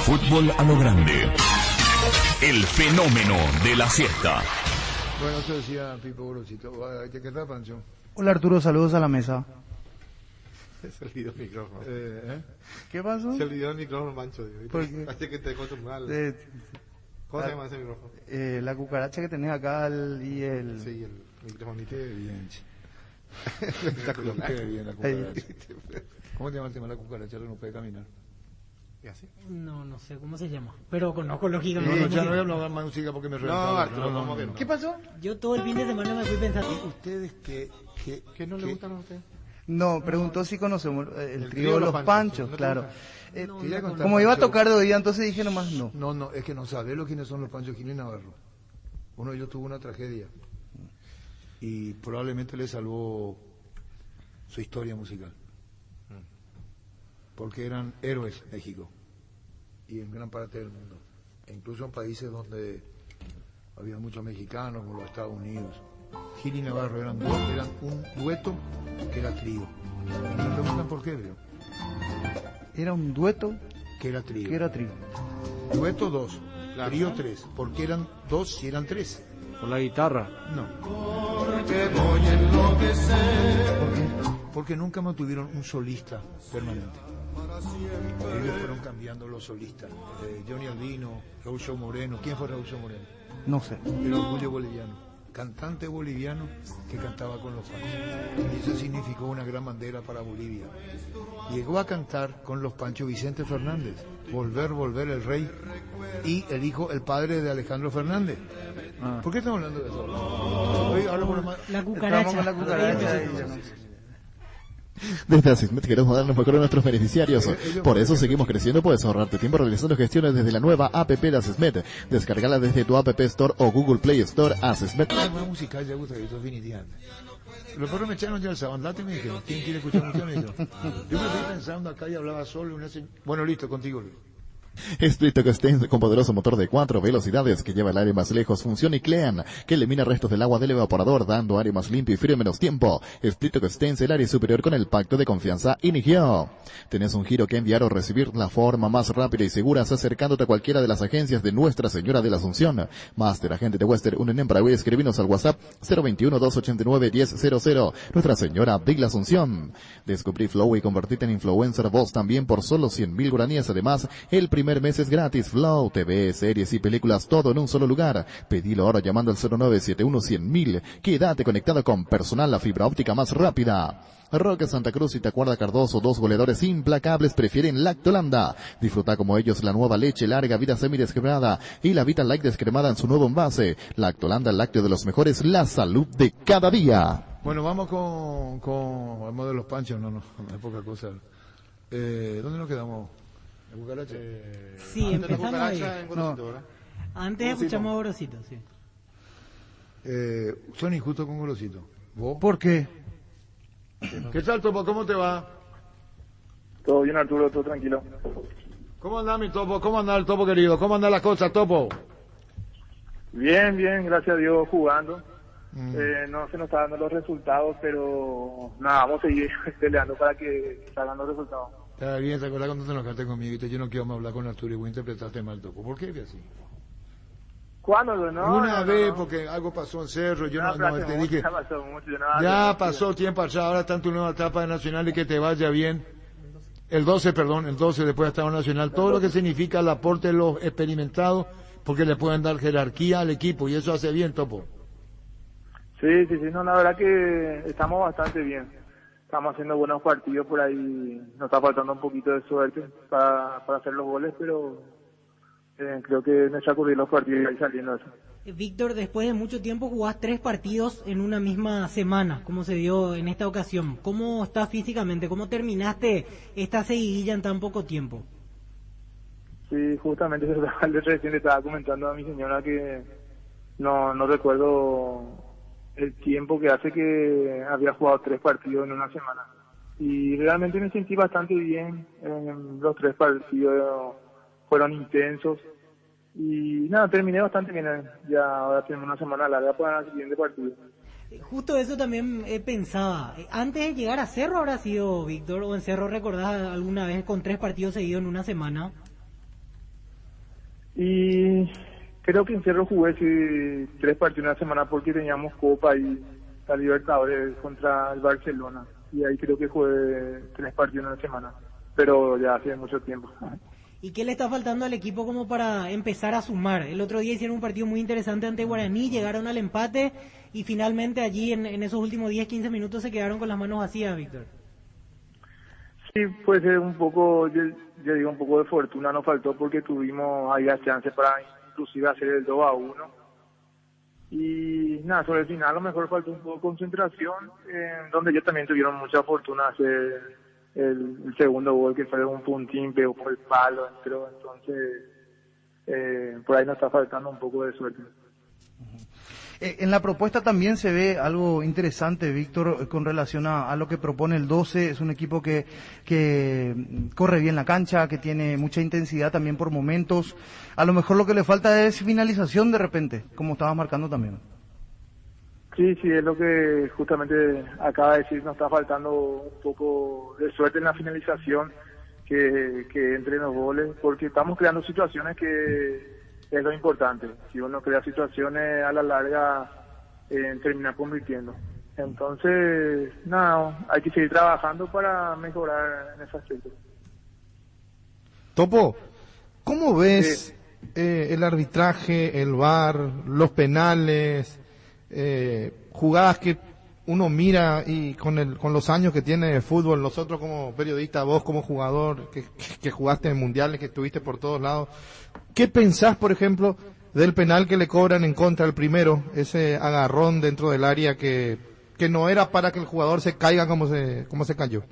Fútbol a lo grande. El fenómeno de la siesta. Bueno, eso decía Pipo Gorosito. ¿Qué tal, Pancho? Hola, Arturo, saludos a la mesa. Se olvidó el micrófono. ¿Qué pasó? Se olvidó el micrófono, Pancho. ¿Por qué? Parece que te acostumbras. ¿Cómo se llama ese micrófono? La cucaracha que tenés acá y el... Sí, el micrófono. Qué bien. Espectacular. Qué bien la cucaracha. ¿Cómo se llama el tema de la cucaracha? No puede caminar. ¿Y así? No sé cómo se llama, pero conozco lógicamente. No, ya no voy a hablar más música porque me reventaba. No. ¿Qué pasó? Yo todo el fin de semana me fui pensando. ¿Ustedes qué no le gustan a ustedes? No, preguntó si conocemos el trío de los Panchos, claro. No, como iba a tocar de día, entonces dije nomás no. No, es que no sabés quiénes son los Panchos Gil y Navarro. Uno de ellos tuvo una tragedia y probablemente le salvó su historia musical. Porque eran héroes en México y en gran parte del mundo, e incluso en países donde había muchos mexicanos, como los Estados Unidos. Gil y Navarro eran un dueto que era trío. Me preguntan por qué, veo. Era un dueto que era trío. Dueto 2, claro. Trío 3. ¿Por qué eran 2 si eran 3? Por la guitarra. No. Porque voy a enloquecer. ¿Por qué? Porque nunca mantuvieron un solista permanente. Ellos fueron cambiando los solistas. Johnny Albino, Raúl Moreno. ¿Quién fue Raúl Moreno? No sé. El orgullo boliviano. Cantante boliviano que cantaba con los Panchos. Y eso significó una gran bandera para Bolivia. Llegó a cantar con los Panchos Vicente Fernández, Volver el Rey, y el padre de Alejandro Fernández. ¿Por qué estamos hablando de eso? Hoy hablamos la cucaracha. Desde Asismet queremos darnos mejor a nuestros beneficiarios. Por eso seguimos creciendo. Puedes ahorrarte tiempo realizando gestiones desde la nueva app de Asismet. Descárgala desde tu App Store o Google Play Store. Asismet. La musical ya gusta, eso definitivamente. Los perros me echaron ya el sabandate y me dijeron, ¿quién quiere escuchar música? Me dijeron, yo me estoy pensando acá y hablaba solo. Bueno, listo, contigo, Luis. Splitter Costains con poderoso motor de 4 velocidades que lleva el aire más lejos. Función y Clean, que elimina restos del agua del evaporador, dando aire más limpio y frío en menos tiempo. Splitter Costains, el aire superior con el pacto de confianza inició. Tenés un giro que enviar o recibir la forma más rápida y segura acercándote a cualquiera de las agencias de Nuestra Señora de la Asunción. Master, agente de Western, un en Paraguay. Escribinos al WhatsApp 021-289-1000. Nuestra Señora de la Asunción. Descubrí Flow y convertirte en influencer vos también por solo 100.000 guaraníes. Además, el primer mes es gratis. Flow, TV, series y películas, todo en un solo lugar. Pedilo ahora llamando al 0971-100.000. Quédate conectado con personal, la fibra óptica más rápida. Roque Santa Cruz y Tacuarda Cardoso, 2 goleadores implacables, prefieren Lactolanda. Disfruta como ellos la nueva leche larga vida semidescremada y la Vita Light descremada en su nuevo envase. Lactolanda, el lácteo de los mejores, la salud de cada día. Bueno, vamos vamos de los Panchos, no es poca cosa. ¿Dónde nos quedamos? ¿La cucaracha? Sí, empezamos ahí. ¿Verdad? Antes escuchamos a Gorosito, sí. Son injustos con Gorosito. ¿Vos? ¿Por qué? ¿Qué tal, Topo? ¿Cómo te va? Todo bien, Arturo, todo tranquilo. ¿Cómo anda mi Topo? ¿Cómo anda el Topo querido? ¿Cómo anda la cosa, Topo? Bien, gracias a Dios, jugando. No se nos están dando los resultados, pero nada, vamos a seguir peleando para que salgan los resultados. Está bien, ¿te acuerdas cuando te enojaste conmigo? Yo no quiero más hablar con Arturo y voy a interpretarte mal, Topo. ¿Por qué fue así? ¿Cuándo? Una vez, porque algo pasó en Cerro, yo te dije, ya pasó el tiempo allá, ahora está en tu nueva etapa de Nacional y que te vaya bien. El 12 después de estar Nacional, todo lo que significa el aporte de los experimentados, porque le pueden dar jerarquía al equipo y eso hace bien, Topo. Sí, no, la verdad que estamos bastante bien. Estamos haciendo buenos partidos por ahí. Nos está faltando un poquito de suerte para hacer los goles, pero creo que nos ha ocurrido los partidos y ahí saliendo eso. Víctor, después de mucho tiempo jugás 3 partidos en una misma semana, como se dio en esta ocasión. ¿Cómo estás físicamente? ¿Cómo terminaste esta seguidilla en tan poco tiempo? Sí, justamente recién le estaba comentando a mi señora que no recuerdo el tiempo que hace que había jugado 3 partidos en una semana. Y realmente me sentí bastante bien. Los 3 partidos fueron intensos. Y nada, terminé bastante bien. Ya ahora tenemos una semana larga para el siguiente partido. Justo eso también pensaba. Antes de llegar a Cerro, ¿habrá sido, Víctor, o en Cerro recordás alguna vez con 3 partidos seguidos en una semana? Y creo que en Cerro jugué 3 partidos en una semana porque teníamos Copa y la Libertadores contra el Barcelona. Y ahí creo que jugué 3 partidos en una semana. Pero ya hace mucho tiempo. ¿Y qué le está faltando al equipo como para empezar a sumar? El otro día hicieron un partido muy interesante ante Guaraní, llegaron al empate y finalmente allí en esos últimos 10-15 minutos se quedaron con las manos vacías, Víctor. Sí, puede ser un poco, yo digo un poco de fortuna nos faltó porque tuvimos ahí la chance para inclusive hacer el 2-1. Y nada, sobre el final a lo mejor faltó un poco de concentración, donde ellos también tuvieron mucha fortuna hacer el segundo gol, que fue un puntín, pegó por el palo, entró, entonces por ahí nos está faltando un poco de suerte. En la propuesta también se ve algo interesante, Víctor, con relación a lo que propone el 12. Es un equipo que corre bien la cancha, que tiene mucha intensidad también por momentos. A lo mejor lo que le falta es finalización de repente, como estabas marcando también. Sí, es lo que justamente acaba de decir, nos está faltando un poco de suerte en la finalización, que entre los goles, porque estamos creando situaciones que es lo importante. Si uno crea situaciones a la larga, termina convirtiendo. Entonces, nada, hay que seguir trabajando para mejorar en ese aspecto. Topo, ¿cómo ves el arbitraje, el VAR, los penales, jugadas que uno mira y con los años que tiene el fútbol, nosotros como periodistas, vos como jugador que jugaste en mundiales, que estuviste por todos lados, ¿qué pensás, por ejemplo, del penal que le cobran en contra al primero, ese agarrón dentro del área que no era para que el jugador se caiga como se cayó?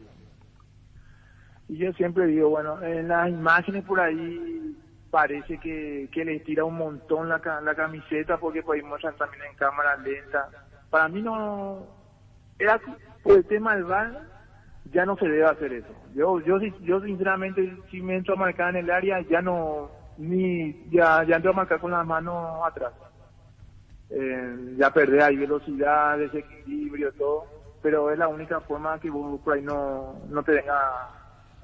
Y yo siempre digo, bueno, en las imágenes por ahí parece que le tira un montón la camiseta, porque por ahí muestran también en cámara lenta. Para mí no era por el tema del VAR, ya no se debe hacer eso. Yo sinceramente, si me entro a marcar en el área, ya entro a marcar con las manos atrás. Ya perder ahí velocidad, desequilibrio, todo, pero es la única forma que vos por ahí no te venga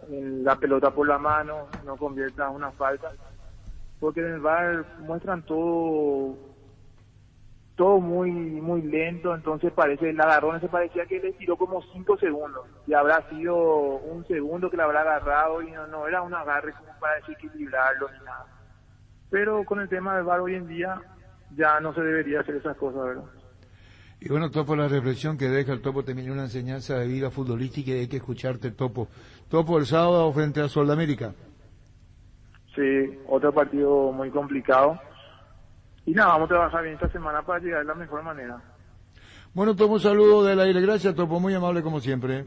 la pelota por la mano, no convierta en una falta, porque en el VAR muestran todo muy lento, entonces el agarrón se parecía que le tiró como 5 segundos, y habrá sido un segundo que le habrá agarrado, y no era un agarre como para desequilibrarlo ni nada. Pero con el tema del VAR hoy en día ya no se debería hacer esas cosas, ¿verdad? Y bueno, Topo, la reflexión que deja el Topo también una enseñanza de vida futbolística, y hay que escucharte, Topo. Topo, el sábado frente a Sudamérica. Sí, otro partido muy complicado. Y nada, vamos a trabajar bien esta semana para llegar de la mejor manera. Bueno, Topo, un saludo del aire. Gracias, Topo, muy amable como siempre.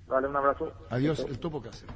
Dale, un abrazo. Adiós, el Topo Cáceres.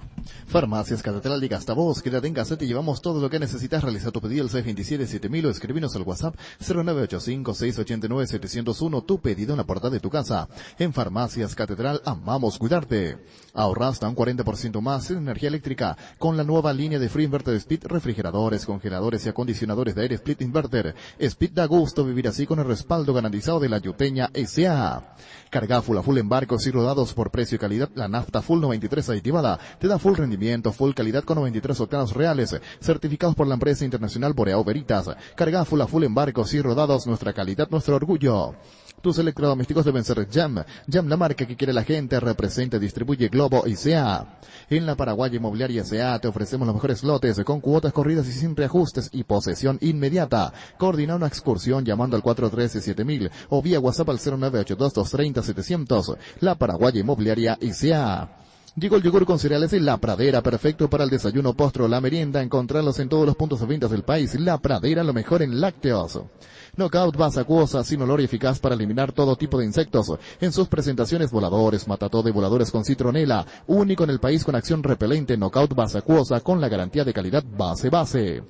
Farmacias Catedral de Gastavos, quédate en casa, te llevamos todo lo que necesitas. Realiza tu pedido al 627-7000 o escribinos al WhatsApp 0985-689-701. Tu pedido en la puerta de tu casa. En Farmacias Catedral amamos cuidarte. Ahorra hasta un 40% más en energía eléctrica con la nueva línea de Free Inverter Speed, refrigeradores, congeladores y acondicionadores de aire Split Inverter. Speed da gusto vivir así con el respaldo garantizado de la Yuteña S.A. Carga full a full en barcos y rodados por precio y calidad. La nafta Full 93 aditivada te da full rendimiento, full calidad con 93 octanos reales, certificados por la empresa internacional Boreao Veritas. Carga full a full en barcos y rodados, nuestra calidad, nuestro orgullo. Tus electrodomésticos deben ser Jam. Jam, la marca que quiere la gente, representa y distribuye Globo y SA. En la Paraguaya Inmobiliaria SA te ofrecemos los mejores lotes con cuotas corridas y sin reajustes y posesión inmediata. Coordina una excursión llamando al 413-7000 o vía WhatsApp al 0982-230-700. La Paraguaya Inmobiliaria SA. Llegó el yogur con cereales de La Pradera, perfecto para el desayuno, postre o la merienda. Encontrarlos en todos los puntos de ventas del país. La Pradera, lo mejor en lácteos. Knockout base acuosa, sin olor y eficaz para eliminar todo tipo de insectos. En sus presentaciones voladores, matatodo y voladores con citronela. Único en el país con acción repelente. Knockout base acuosa con la garantía de calidad base.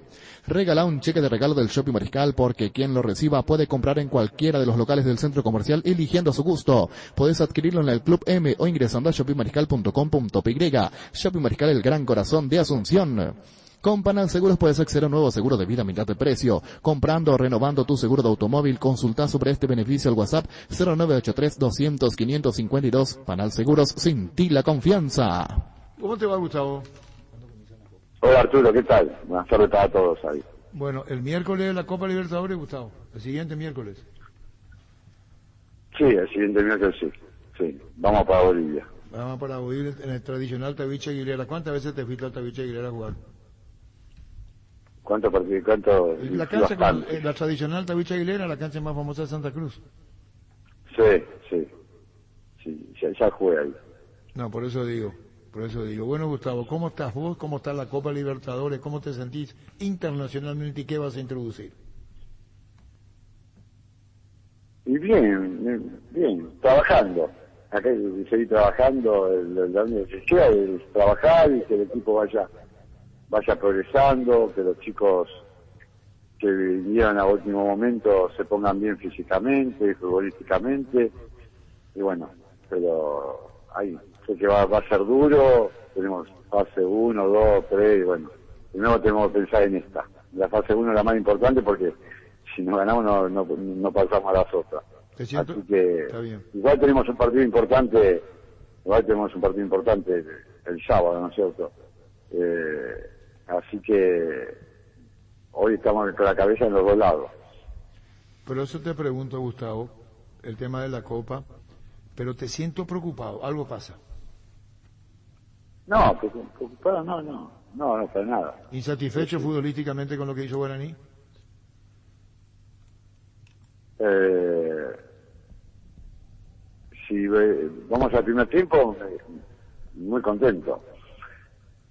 Regala un cheque de regalo del Shopping Mariscal porque quien lo reciba puede comprar en cualquiera de los locales del centro comercial eligiendo a su gusto. Podés adquirirlo en el Club M o ingresando a shoppingmariscal.com.py. Shopping Mariscal, el gran corazón de Asunción. Con Panal Seguros puedes acceder a un nuevo seguro de vida a mitad de precio. Comprando o renovando tu seguro de automóvil, consulta sobre este beneficio al WhatsApp 0983-200-552. Panal Seguros, sin ti la confianza. ¿Cómo te va, Gustavo? Hola Arturo, ¿qué tal? Buenas tardes para todos ahí. Bueno, el miércoles la Copa Libertadores, Gustavo. El siguiente miércoles. Sí, el siguiente miércoles sí. Vamos para Bolivia. Vamos para Bolivia en el tradicional Tabiche Aguilera. ¿Cuántas veces te fuiste al Tabiche Aguilera a jugar? ¿Cuánto partido? La cancha, la tradicional Tabiche Aguilera, la cancha más famosa de Santa Cruz. Sí, ya jugué ahí. No, por eso digo. Bueno, Gustavo, ¿cómo estás vos? ¿Cómo está la Copa Libertadores? ¿Cómo te sentís internacionalmente y qué vas a introducir? Y bien, trabajando. Acá seguir trabajando, la necesidad es trabajar y que el equipo vaya progresando, que los chicos que vinieron a último momento se pongan bien físicamente y futbolísticamente. Y bueno, pero ahí sé que va a ser duro, tenemos fase 1, 2, 3, y bueno, primero tenemos que pensar en esta. La fase 1 es la más importante porque si no ganamos no pasamos a las otras. Así que igual tenemos un partido importante, el sábado, ¿no es cierto? Así que hoy estamos con la cabeza en los dos lados. Pero eso te pregunto, Gustavo, el tema de la Copa, pero te siento preocupado, algo pasa. No, preocupado no, para nada. ¿Insatisfecho futbolísticamente con lo que hizo Guaraní? Si vamos al primer tiempo, muy contento.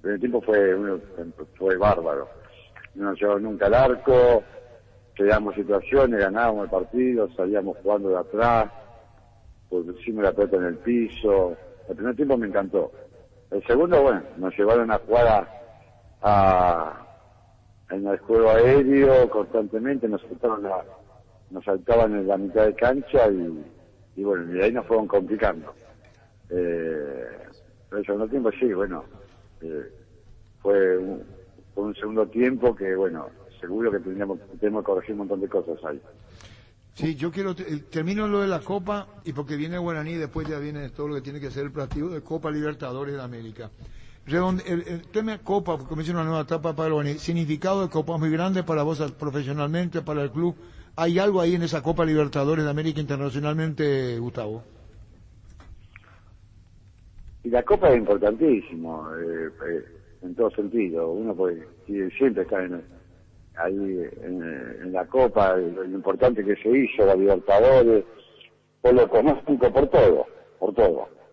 El primer tiempo fue bárbaro. No nos llevó nunca al arco, creamos situaciones, ganábamos el partido, salíamos jugando de atrás, pusimos la pelota en el piso. El primer tiempo me encantó. El segundo, bueno, nos llevaron a jugar en el juego aéreo constantemente, nos saltaban en la mitad de cancha y bueno, y ahí nos fueron complicando. Pero el segundo tiempo sí, bueno, fue un segundo tiempo que, bueno, seguro que tenemos que corregir un montón de cosas ahí. Sí, yo termino lo de la Copa y porque viene Guaraní, después ya viene todo lo que tiene que ser el partido de Copa Libertadores de América. El tema de Copa, porque comienza una nueva etapa para Guaraní, significado de Copa muy grande para vos profesionalmente, para el club. ¿Hay algo ahí en esa Copa Libertadores de América internacionalmente, Gustavo? Y la Copa es importantísimo, en todo sentido. Uno puede siempre está ahí en la Copa, lo importante que se hizo, la Libertadores, por lo económico, por todo,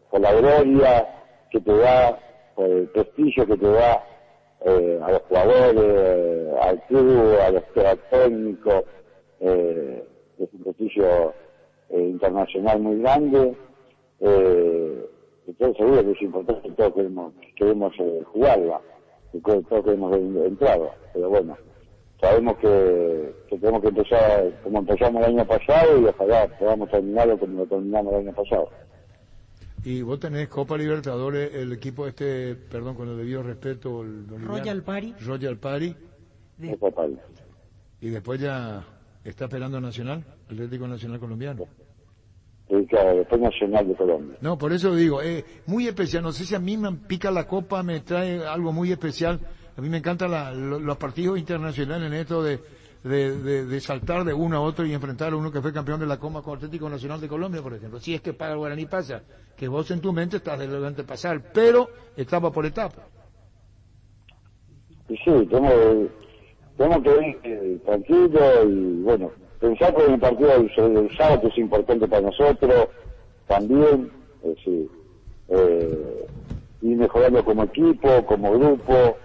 por la gloria que te da, por el prestigio que te da a los jugadores, al club, a los técnicos, es un prestigio internacional muy grande. Estoy seguro que es importante, todos queremos jugarla, todos queremos entrar, pero bueno, sabemos que tenemos que empezar como empezamos el año pasado y ojalá podamos terminarlo como lo terminamos el año pasado. Y vos tenés Copa Libertadores, el equipo con el debido respeto, el Royal Party. Y después ya está esperando Nacional, Atlético Nacional colombiano. Claro, después Nacional de Colombia. No, por eso digo, muy especial. No sé si a mí me pica la copa, me trae algo muy especial. A mí me encantan los partidos internacionales en esto de saltar de uno a otro y enfrentar a uno que fue campeón de la Copa con Atlético Nacional de Colombia, por ejemplo. Si es que para el Guaraní pasa, que vos en tu mente estás delante de pasar, pero etapa por etapa. Y sí, tenemos que ir tranquilo y bueno, pensar que en el partido del sábado que es importante para nosotros también, ir mejorando como equipo, como grupo,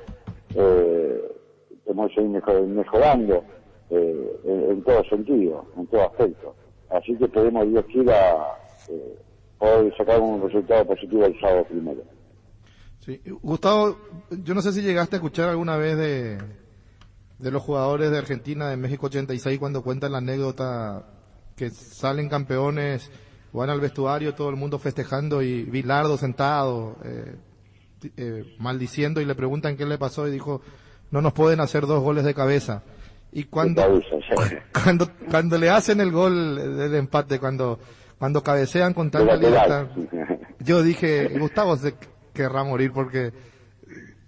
tenemos que ir mejorando en todo sentido, en todo aspecto. Así que esperemos Dios quiera poder sacar un resultado positivo el sábado primero. Sí. Gustavo, yo no sé si llegaste a escuchar alguna vez de los jugadores de Argentina de México 86 cuando cuentan la anécdota que salen campeones, van al vestuario, todo el mundo festejando y Bilardo sentado maldiciendo y le preguntan qué le pasó y dijo, no nos pueden hacer 2 goles de cabeza. Y cuando le hacen el gol del empate, cuando cabecean con tanta libertad, yo dije, Gustavo se querrá morir porque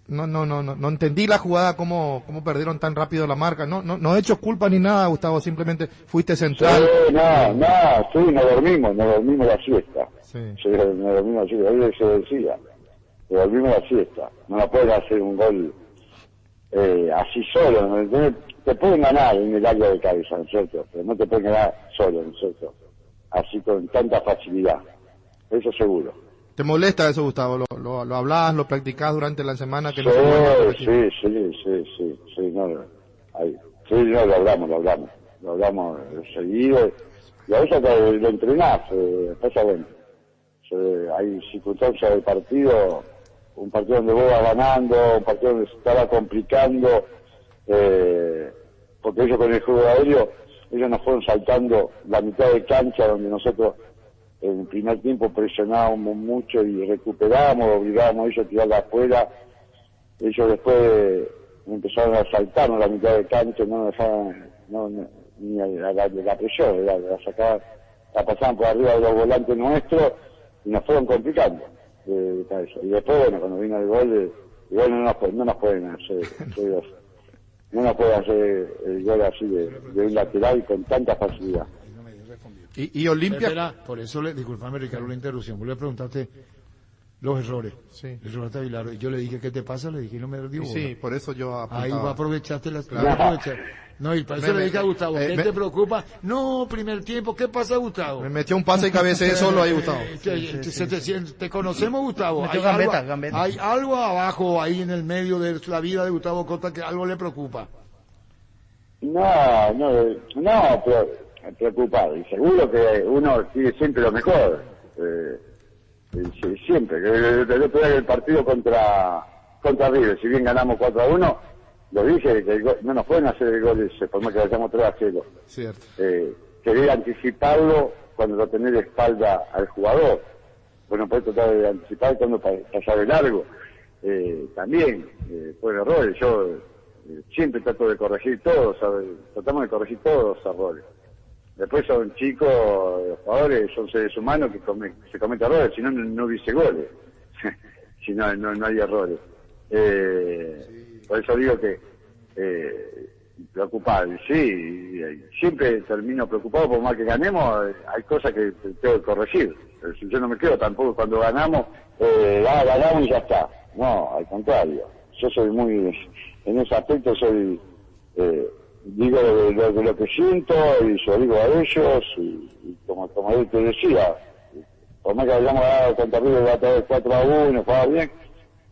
no entendí la jugada, cómo perdieron tan rápido la marca. No he hecho culpa ni nada, Gustavo, simplemente fuiste central. Nos dormimos la siesta. Nos dormimos la siesta, ahí se decía, nos dormimos la siesta. No la pueden hacer un gol así solo, ¿no? Te pueden ganar en el área de cabeza, ¿no es cierto? Pero no te pueden ganar solo, ¿no es cierto? Así con tanta facilidad, eso seguro. ¿Te molesta eso, Gustavo? ¿Lo hablás, lo practicás durante la semana? Que sí, lo hablamos seguido, y a veces lo entrenás, pasa bueno. Hay circunstancias del partido, un partido donde vos vas ganando, un partido donde se estaba complicando, porque ellos con el juego aéreo, ellos nos fueron saltando la mitad de cancha donde nosotros en el primer tiempo presionábamos mucho y recuperábamos, obligábamos a ellos a tirarla afuera. Ellos después empezaron a saltarnos la mitad de cancha, no nos dejaban ni la presión, la sacaban, la pasaban por arriba de los volantes nuestros y nos fueron complicando. Y después, bueno, cuando vino el gol, no nos pueden hacer el gol así de un lateral y con tanta facilidad. Y Olimpia... Por eso, disculpame Ricardo la interrupción, vos le preguntaste los errores. Sí. El error está Bilardo. Y yo le dije, ¿qué te pasa? Le dije, no me dio bola. Sí, por eso yo apuntaba. Ahí va, aprovechaste la... Claro. No, y para eso le dije a Gustavo, ¿qué te preocupa? No, primer tiempo, ¿qué pasa, Gustavo? Me metió un pase y cabeceé solo ahí, Gustavo. Te conocemos, Gustavo. Gambetta. Hay algo abajo, ahí en el medio de la vida de Gustavo Costa que algo le preocupa. No, pero preocupado. Y seguro que uno quiere siempre lo mejor. Siempre. El partido contra River, si bien ganamos 4-1, lo dije, que no nos pueden hacer el gol ese, por más que vayamos 3-0. Cierto. Querer anticiparlo cuando lo tenés de espalda al jugador. Bueno, puedes tratar de anticipar cuando pasar de largo. También, por errores, yo siempre trato de corregir todos, tratamos de corregir todos los errores. Después son chicos, los jugadores son seres humanos que se cometen errores, si no, no hubiese goles. Si no hay errores. Por eso digo que preocupado, sí, siempre termino preocupado, por más que ganemos, hay cosas que tengo que corregir. Yo no me quedo tampoco cuando ganamos, ganamos y ya está. No, al contrario. Yo soy muy, en ese aspecto soy, digo de lo que siento y se lo digo a ellos y como él te decía, por más que hayamos ganado contra River a través de 4-1, jugaba bien,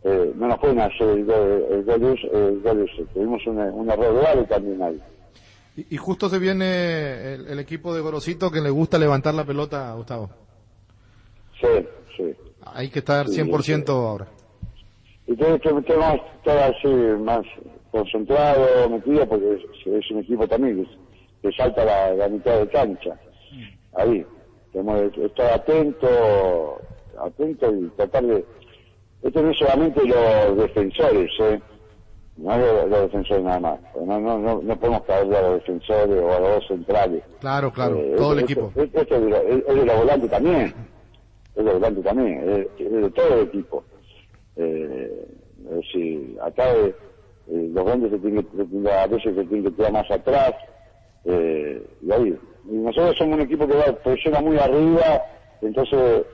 no nos pueden hacer el gol ese. Tuvimos un error grave también ahí. Y justo se viene el equipo de Gorosito que le gusta levantar la pelota, Gustavo. Sí. Hay que estar 100% ahora. Y tenemos que estar así más concentrado, metido, porque es un equipo también que salta la mitad de cancha. Ahí. Tenemos que estar atento y tratar de... Esto no es solamente los defensores, no de los defensores nada más. No podemos caerle a los defensores o a los dos centrales. Claro, todo el equipo. Esto es de los volantes también. Es de todo el equipo. Es decir, acá los grandes a veces se tienen que quedar más atrás. Y ahí. Y nosotros somos un equipo que presiona muy arriba, entonces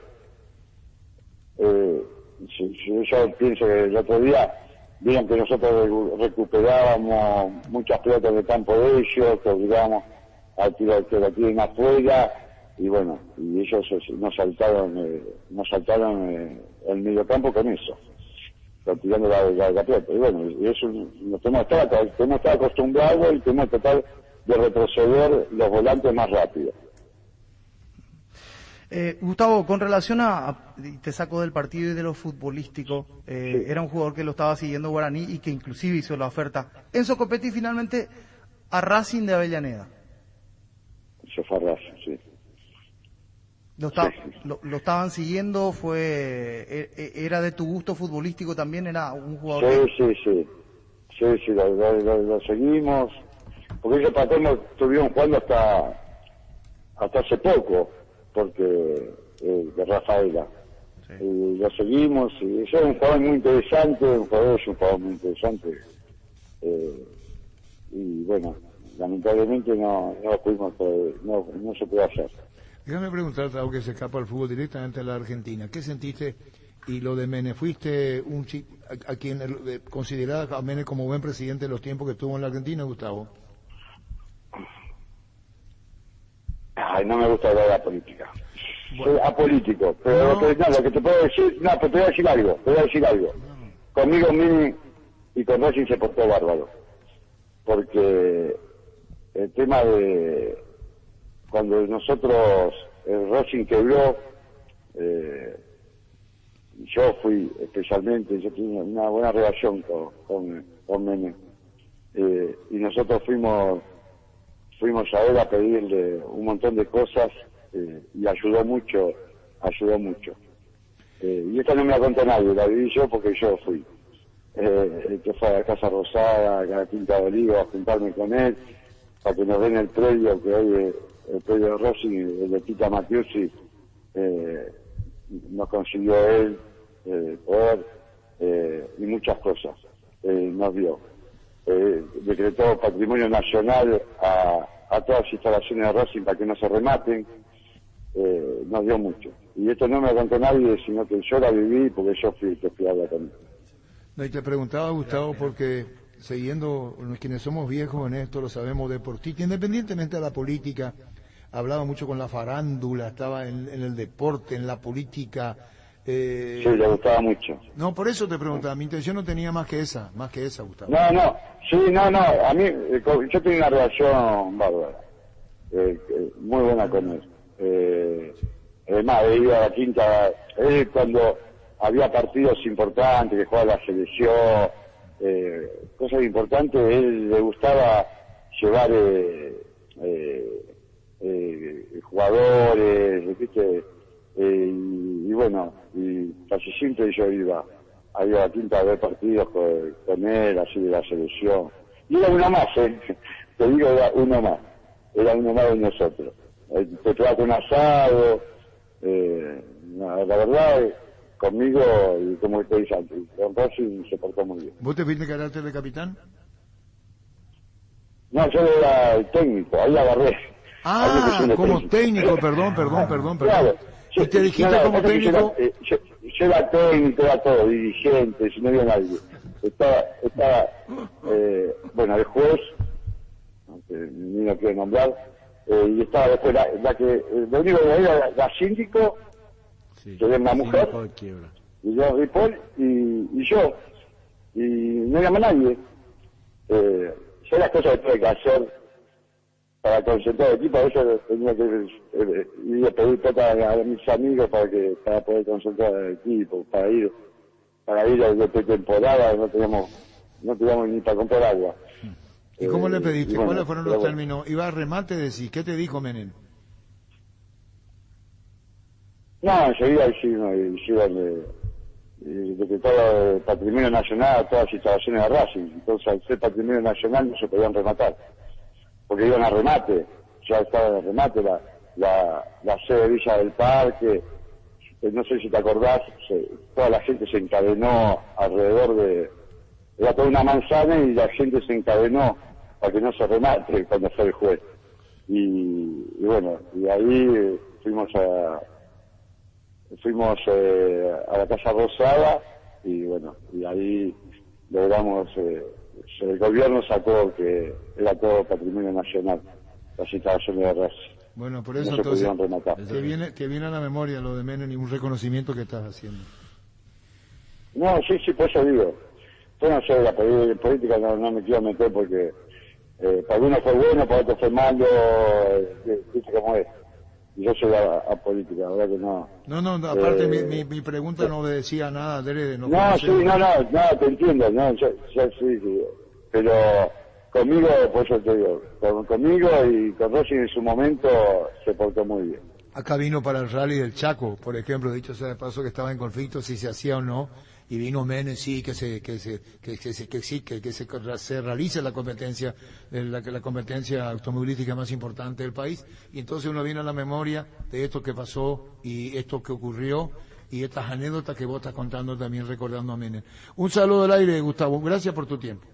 yo pienso que el otro día vieron que nosotros recuperábamos muchas pelotas del campo de ellos, que obligábamos a tirar que la tiren afuera, y bueno, y ellos nos saltaron el mediocampo con eso, tirando la pelota. Y bueno, y eso nos tenemos que estar acostumbrados y tenemos que tratar de retroceder los volantes más rápido. Gustavo, con relación te saco del partido y de lo futbolístico, Sí. Era un jugador que lo estaba siguiendo Guaraní y que inclusive hizo la oferta. Enzo Copetti finalmente a Racing de Avellaneda. Se fue a Racing, sí. Lo estaban siguiendo, era de tu gusto futbolístico también, era un jugador. Sí, lo seguimos, porque ellos estuvieron jugando hasta hace poco, porque de Rafaela. Y lo seguimos, y es un jugador muy interesante, y bueno, lamentablemente no se puede hacer. Déjame preguntarte algo que se escapa al fútbol directamente a la Argentina. ¿Qué sentiste? Y lo de Mene, ¿fuiste un chico a quien consideraba a Mene como buen presidente de los tiempos que estuvo en la Argentina, Gustavo? Ay, no me gusta hablar de la política. Soy apolítico, pero lo que te puedo decir, te voy a decir algo. Conmigo Mene y con Racing se portó bárbaro. Porque el tema de cuando nosotros, el Racing quebró, yo fui especialmente, yo tuve una buena relación con Mene, y nosotros fuimos a él a pedirle un montón de cosas, y ayudó mucho, y esta no me la contó nadie, la viví yo porque yo fui, que fue a la Casa Rosada, a la Quinta de Oliva, a juntarme con él, para que nos den el predio, que hoy el predio de Racing, el de Tita Matiusi, nos consiguió él, poder, y muchas cosas, nos dio. Decretó patrimonio nacional a todas las instalaciones de Racing para que no se rematen, nos dio mucho. Y esto no me lo contó nadie, sino que yo la viví porque yo fui el que fui a hablar con él. No, y te preguntaba, Gustavo, porque siguiendo quienes somos viejos en esto, lo sabemos, deportistas, independientemente de la política, hablaba mucho con la farándula, estaba en el deporte, en la política. Sí, le gustaba mucho. No, por eso te preguntaba, mi intención no tenía más que esa, Gustavo. No, a mí, yo tenía una relación bárbara, muy buena con él. Además, él iba a la Quinta, él cuando había partidos importantes, que jugaba la selección, cosas importantes, él le gustaba llevar jugadores, ¿viste? Y bueno, y casi siempre yo iba a la Quinta a ver partidos con él, así de la selección. Y era uno más, te digo, era uno más de nosotros. Te traía con asado, la verdad, conmigo, y como te dije antes, con Racing se portó muy bien. ¿Vos te fuiste carácter de capitán? No, yo era el técnico, ahí agarré. Como técnico, perdón. Claro. ¿Y te dijiste como técnico? Yo era técnico, era todo, dirigente, si no había nadie. Estaba bueno, el juez, aunque ni lo quiero nombrar, y estaba después lo único que era la síndico, que era una mujer, y yo, Ripoll, y yo, y no había más nadie. Son las cosas que tuve que hacer para concentrar el equipo. A veces tenía que ir a pedir plata a mis amigos para poder concentrar el equipo, para ir de pretemporada, no teníamos ni para comprar agua. ¿Y cómo le pediste? ¿Cuáles fueron los términos? ¿Iba a remate? Decís, ¿qué te dijo Menem? No, enseguida decretado patrimonio nacional a todas las instalaciones de Racing. Entonces, al ser patrimonio nacional no se podían rematar, porque iban a remate, ya estaba de remate la sede de Villa del Parque, no sé si te acordás, toda la gente se encadenó alrededor era toda una manzana y la gente se encadenó para que no se remate cuando fue el juez. Y bueno, y ahí fuimos a la Casa Rosada y bueno, y ahí logramos, el gobierno sacó que era todo patrimonio nacional, las instalaciones de Racing. Bueno, por eso no entonces te viene a la memoria lo de Menem y un reconocimiento que estás haciendo. No, sí, por eso digo. Yo no sé, la política no me quiero meter porque para uno fue bueno, para otro fue malo, viste cómo es. Y yo soy a política, la verdad que no. No, aparte mi pregunta no obedecía nada, adrede. No, te entiendo, sí, pero conmigo, por eso te digo, conmigo y con Rossi en su momento se portó muy bien. Acá vino para el rally del Chaco, por ejemplo, dicho sea de paso que estaba en conflicto si se hacía o no, y vino Menem, sí, que se realice la competencia, la competencia automovilística más importante del país, y entonces uno viene a la memoria de esto que pasó y esto que ocurrió y estas anécdotas que vos estás contando también recordando a Menem. Un saludo al aire, Gustavo, gracias por tu tiempo.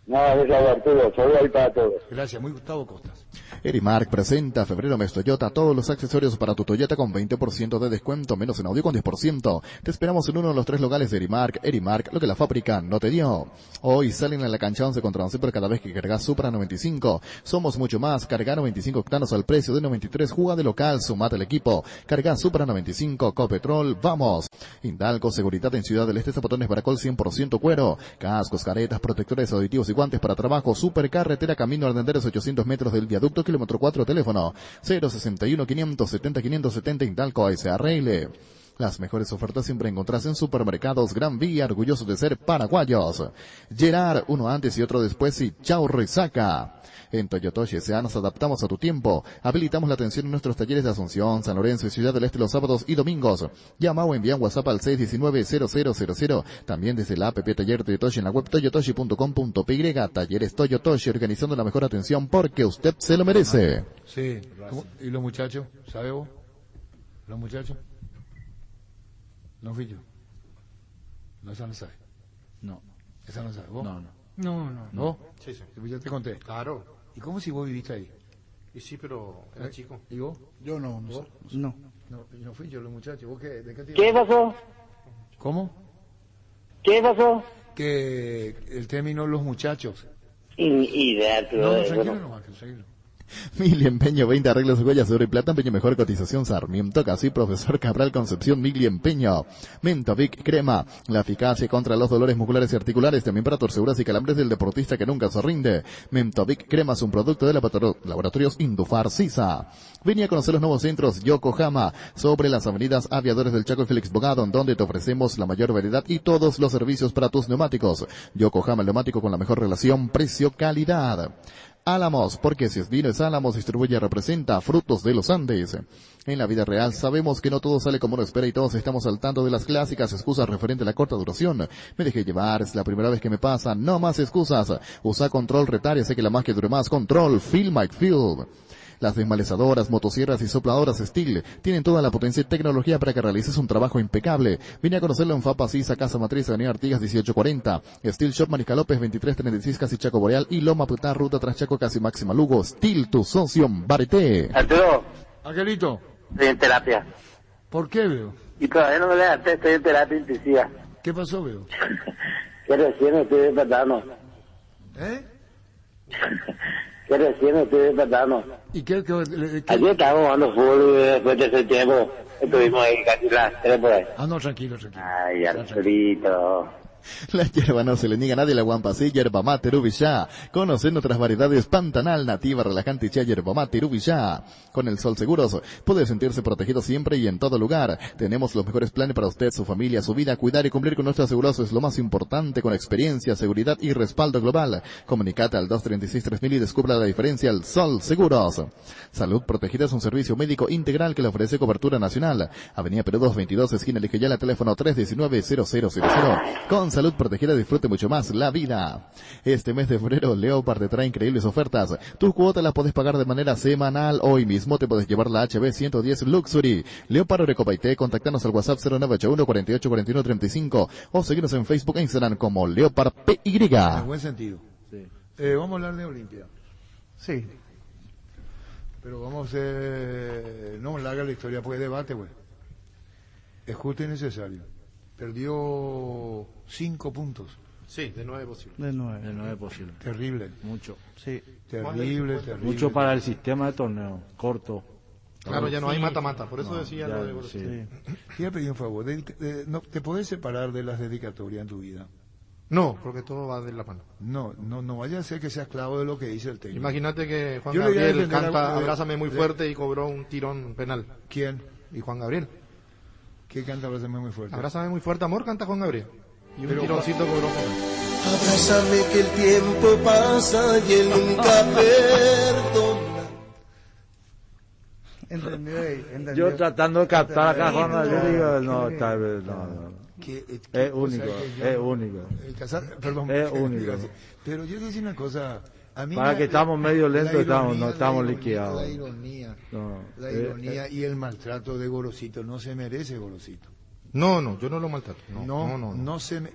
No, gracias Arturo, saludos ahí para todos. Gracias, muy Gustavo Costas. Erimark presenta Febrero Mes Toyota, todos los accesorios para tu Toyota con 20% de descuento, menos en audio con 10%. Te esperamos en uno de los 3 locales de Erimark, lo que la fábrica no te dio. Hoy salen a la cancha 11 contra 11 por cada vez que cargas Supra 95. Somos mucho más, carga 95 octanos al precio de 93, juega de local, sumate al equipo. Carga Supra 95, Copetrol, vamos. Indalco, seguridad en Ciudad del Este, zapatones Baracol 100% cuero. Cascos, caretas, protectores auditivos y guantes para trabajo, supercarretera, camino Ardenderes 800 metros del viaducto, kilómetro 4, teléfono 061 570 570, Indalco SRL. Las mejores ofertas siempre encontrás en Supermercados Gran Vía, orgullosos de ser paraguayos. Gerard, uno antes y otro después y chau resaca. En Toyotoshi S.A. nos adaptamos a tu tiempo. Habilitamos la atención en nuestros talleres de Asunción, San Lorenzo y Ciudad del Este los sábados y domingos. Llama o envía un WhatsApp al 619-0000. También desde la app Taller Toyotoshi en la web toyotoshi.com.py. Talleres Toyotoshi, organizando la mejor atención porque usted se lo merece. Sí. ¿Y los muchachos? ¿Sabe vos? ¿Los muchachos? No fui yo. No, esa no sabe. No. ¿Esa no sabe? ¿Vos? No. ¿Vos? Sí. Ya te conté. Claro. ¿Y cómo si vos viviste ahí? Y sí, pero era chico. ¿Y vos? Yo no. No fui yo, los muchachos. ¿Vos qué? ¿De qué ¿Qué pasó? ¿Cómo? ¿Qué pasó? Que el término los muchachos. Idea, No, tranquilo. Migli Empeño, 20 arreglos de huellas de oro y plata, empeño mejor cotización Sarmiento, casi Profesor Cabral Concepción, Migli Empeño. Mentovic Crema, la eficacia contra los dolores musculares y articulares, también para torceduras y calambres del deportista que nunca se rinde. Mentovic Crema es un producto de Laboratorios Indufar Sisa. Vení a conocer los nuevos centros Yokohama, sobre las avenidas Aviadores del Chaco y Félix Bogado, en donde te ofrecemos la mayor variedad y todos los servicios para tus neumáticos. Yokohama, el neumático con la mejor relación precio-calidad. Álamos, porque si es vino es Álamos, distribuye y representa Frutos de los Andes. En la vida real sabemos que no todo sale como uno espera y todos estamos al tanto de las clásicas excusas referente a la corta duración. Me dejé llevar, es la primera vez que me pasa, no más excusas. Usa Control Retaria, sé que la magia dure más. Control, Feel My Feel. Las desmalezadoras, motosierras y sopladoras Steel tienen toda la potencia y tecnología para que realices un trabajo impecable. Vine a conocerlo en FAPA Sisa, Casa Matriz, Avenida Artigas 1840. Steel Shop Mariscal López 2336, casi Chaco Boreal y Loma Putá, ruta tras Chaco, casi Máxima Lugo. Steel, tu socio, Bareté. Arturo. Angelito. Estoy en terapia. ¿Por qué, veo? Y todavía no me levanté, estoy en terapia intensiva. ¿Qué pasó, veo? Que recién estoy despertando. Que recién estoy despertando. ¿Y qué? Ayer estábamos jugando fútbol y después de ese tiempo estuvimos ahí casi las 3 por ahí. No, tranquilo. Ay, Arturito. La hierba no se le niega a nadie, la Guampasí, yerba mate Urubishá. Conocer nuestras variedades Pantanal, nativa, relajante y chá, yerba mate Urubishá. Con el Sol Seguros, puede sentirse protegido siempre y en todo lugar. Tenemos los mejores planes para usted, su familia, su vida. Cuidar y cumplir con nuestro aseguroso es lo más importante, con experiencia, seguridad y respaldo global. Comunicate al 236-3000 y descubra la diferencia. El Sol Seguros. Salud Protegida es un servicio médico integral que le ofrece cobertura nacional. Avenida Perú 222, esquina Lijayala, teléfono 319-0000. Con Salud Protegida disfrute mucho más la vida. Este mes de febrero, Leopard te trae increíbles ofertas. Tus cuotas las podés pagar de manera semanal. Hoy mismo te podés llevar la HB 110 Luxury. Leopard Recopaité, contactanos al WhatsApp 0981 48 41 35 o seguirnos en Facebook e Instagram como Leopard PY. En buen sentido. Sí. Vamos a hablar de Olimpia. Sí. Pero vamos a no larga la historia, porque debate, güey. Es justo y necesario. Perdió 5 puntos. Sí, de 9 posibles. De 9. De 9 posibles. Terrible. Mucho. Sí. Terrible. Mucho para el sistema de torneo. Corto. Claro, ya no hay mata-mata, por eso decía ya, lo de sí. Te voy a pedir un favor. No, ¿te podés separar de las dedicatorias en tu vida? No, porque todo va de la mano. No vaya a ser que seas esclavo de lo que dice el técnico. Imagínate que Juan Yo le voy a Gabriel defender canta a- Abrázame muy fuerte y cobró un tirón penal. ¿Quién? Y Juan Gabriel. ¿Qué canta Abrázame muy fuerte? Abrázame muy fuerte, amor, canta Juan Gabriel. Y un Pero- tironcito cobró penal. Abrázame que el tiempo pasa y él nunca perdona. Entendió. Yo tratando de captar acá Juan Gabriel, digo, no, tal vez, no. Es único, es único. Perdón, Es único. Pero yo decía una cosa. A mí Para que estamos medio lentos, no la estamos ironía, liquidados. La ironía y el maltrato de Gorosito. No se merece Gorosito. No, yo no lo maltrato. No se me...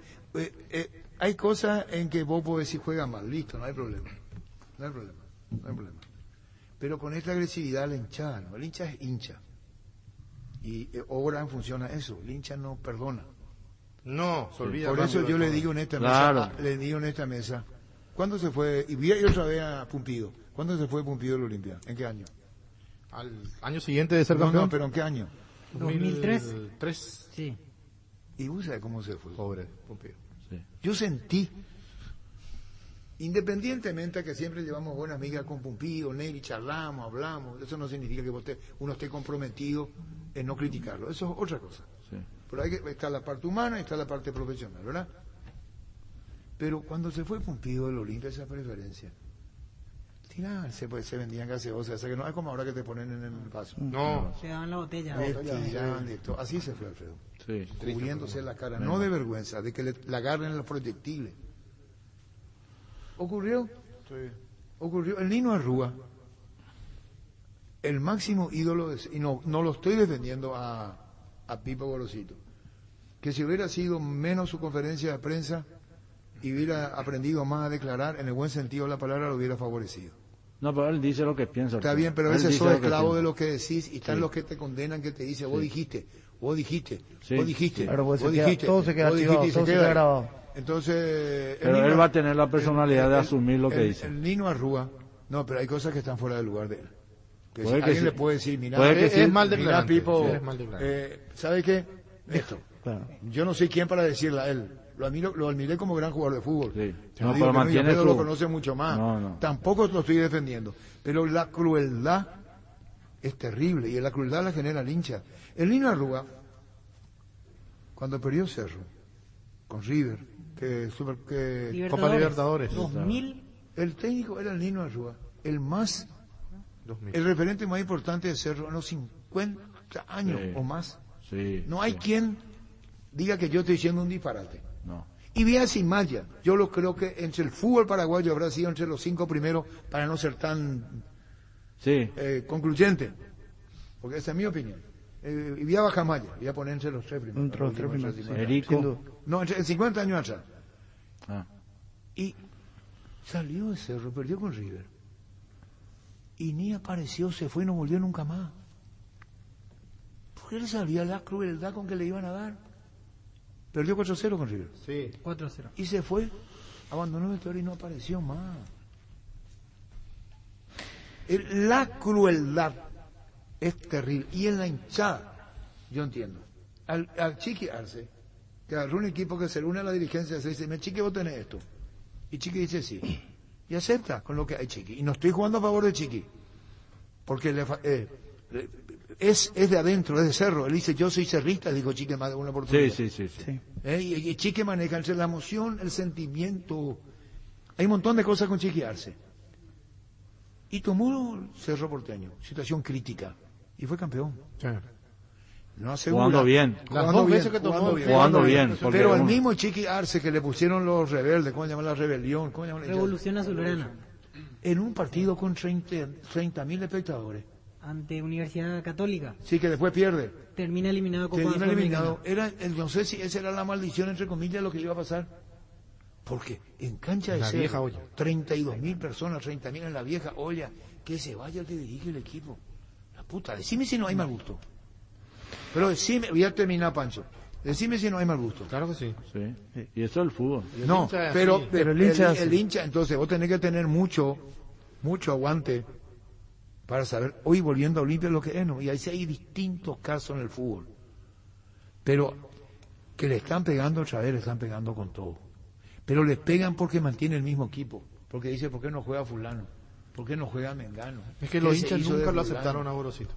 hay cosas en que vos podés decir juega mal, listo, no hay problema. No hay problema. Pero con esta agresividad la hinchada, ¿no? El hincha es hincha. Y obra en función a eso. El hincha no perdona. No, se olvida. Por eso yo le digo en esta mesa, ¿cuándo se fue? Y vi otra vez a Pumpido. ¿Cuándo se fue Pumpido del Olimpia? ¿En qué año? Al año siguiente de ser campeón. No, pero ¿en qué año? 2003. Sí. ¿Y vos sabés cómo se fue? Pobre Pumpido. Sí. Yo sentí, independientemente a que siempre llevamos buenas amigas con Pumpido, Nelly, charlamos, hablamos, eso no significa que uno esté comprometido en no criticarlo, eso es otra cosa. Sí. Pero está la parte humana y está la parte profesional, ¿verdad? Pero cuando se fue Pumpido del Olimpia, esa preferencia, se vendían gaseosas, o sea que no es como ahora que te ponen en el vaso. No. Se daban la botella. Tiraban de todo. Así se fue Alfredo. Sí. Cubriéndose la cara, no de vergüenza, de que le agarren los proyectiles. Ocurrió el Nino Arrúa, el máximo ídolo y no lo estoy defendiendo a Pipo Gorosito, que si hubiera sido menos su conferencia de prensa y hubiera aprendido más a declarar, en el buen sentido de la palabra, lo hubiera favorecido. No, pero él dice lo que piensa. Está bien, pero a veces sos esclavo de lo que decís y están los que te condenan, que te dicen, vos dijiste. Pero todo se queda archivado, todo se queda grabado. Entonces... Pero él va a tener la personalidad de asumir lo que dice. El Nino Arrúa, no, pero hay cosas que están fuera del lugar de él. Que Puede si que alguien sí. le puede decir, mira, es mal declarante. Pipo, Sí, es mal declarante. ¿sabe qué? Esto. Claro. Yo no sé quién para decirle a él. Lo admiré como gran jugador de fútbol. Sí. Yo No, digo pero que mantiene Pedro su... lo conoce mucho más. No. Tampoco lo estoy defendiendo. Pero la crueldad es terrible y la crueldad la genera el hincha. El Nino Arrúa, cuando perdió Cerro con River, Copa Libertadores. 2000. el técnico era el Nino Arrúa, el 2000. referente más importante de Cerro en los 50 años Sí. o más. Sí. No hay quien diga que yo estoy diciendo un disparate. No. Y vea sin malla, yo lo creo que entre el fútbol paraguayo habrá sido entre los 5 primeros para no ser tan Sí. concluyente, porque esa es mi opinión. Y voy a bajar malla, voy a poner entre los 3 primeros. Entre los 3 primeros, Entre sí. 50. Erico. Sin duda. No, en 50 años atrás. Ah. Y salió de Cerro, perdió con River. Y ni apareció, se fue y no volvió nunca más. Porque él sabía la crueldad con que le iban a dar. Perdió 4-0 con River. Sí. 4-0. Y se fue, abandonó el vestuario y no apareció más. La crueldad es terrible. Y en la hinchada, yo entiendo, al Chiqui Arce, que agarró un equipo que se une a la dirigencia, se dice, me Chiqui, vos tenés esto. Y Chiqui dice sí. Y acepta con lo que hay Chiqui. Y no estoy jugando a favor de Chiqui. Porque es de adentro, es de Cerro. Él dice, yo soy cerrista, dijo Chiqui más de una oportunidad. Sí. Y Chiqui maneja entre la emoción, el sentimiento. Hay un montón de cosas con Chiqui Arce. Y tomó Cerro Porteño, situación crítica. Y fue campeón. Sí. No asegura. Jugando bien. Las dos veces que tomó. Jugando bien. Pero el mismo Chiqui Arce que le pusieron los rebeldes, ¿cómo se llama la rebelión? ¿Cómo se llama? Revolución Azulgrana. En un partido con 30.000 espectadores. Ante Universidad Católica. Sí, que después pierde. Termina eliminado Copa Termina eliminado. Sudamericana. No sé si esa era la maldición, entre comillas, lo que iba a pasar. Porque en cancha de La Cerro, vieja olla. 32.000 personas, 30.000 en la vieja olla, que se vaya el que dirige el equipo. La puta, decime si no hay mal gusto. Pero decime, voy a terminar, Pancho. Decime si no hay mal gusto. Claro que sí. Sí. Y eso es el fútbol. No, pero el hincha hincha, entonces vos tenés que tener mucho aguante para saber, hoy volviendo a Olimpia lo que es, ¿no? Y ahí sí hay distintos casos en el fútbol. Pero que le están pegando otra vez, le están pegando con todo. Pero les pegan porque mantiene el mismo equipo. Porque dice, ¿por qué no juega fulano? ¿Por qué no juega Mengano? Es que los hinchas nunca lo aceptaron a Gorosito.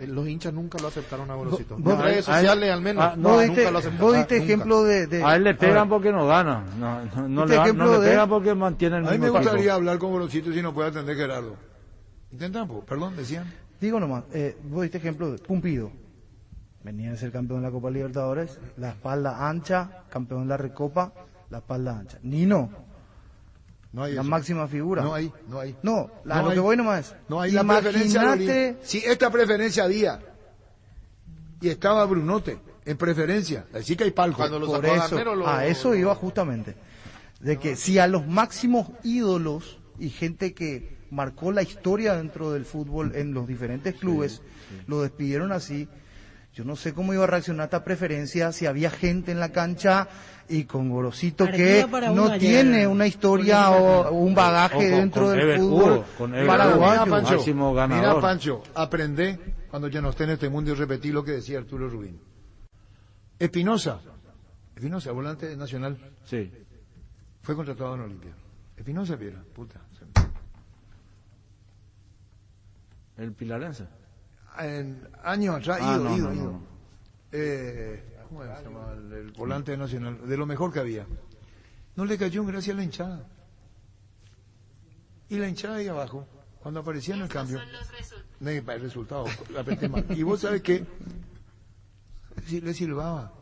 Los hinchas nunca lo aceptaron a Gorosito. En redes sociales al menos nunca lo aceptaron. Vos diste ejemplo de... A él le pegan porque no gana. No le pegan porque mantiene el mismo equipo. A mí me gustaría equipo. hablar con Gorosito si no puede atender Gerardo. Intentan, perdón, decían. Digo nomás, vos diste ejemplo de Pumpido. Venía de ser campeón de la Copa Libertadores, la espalda ancha, campeón de la Recopa, la espalda ancha. Nino. No hay la eso. Máxima figura. No hay. No, lo que voy nomás es. No hay la preferencia. Si esta preferencia había, y estaba Brunote en preferencia, así que hay palco. Por eso, a eso iba justamente. De que si a los máximos ídolos y gente que marcó la historia dentro del fútbol en los diferentes clubes, lo despidieron así, yo no sé cómo iba a reaccionar esta preferencia si había gente en la cancha y con Gorosito que no tiene una historia o un bagaje dentro del fútbol paraguayo. Mira, Pancho, aprendé cuando ya no esté en este mundo y repetí lo que decía Arturo Rubín. Espinosa, volante nacional, fue contratado en Olimpia. Espinosa, Piedra, puta. ¿El pilarense? En años atrás, ido. ¿Cómo se llama? El volante nacional, de lo mejor que había. No le cayó en gracia a la hinchada. Y la hinchada ahí abajo, cuando aparecía en el cambio, el resultado, la apreté mal. Y vos sabés que le silbaba,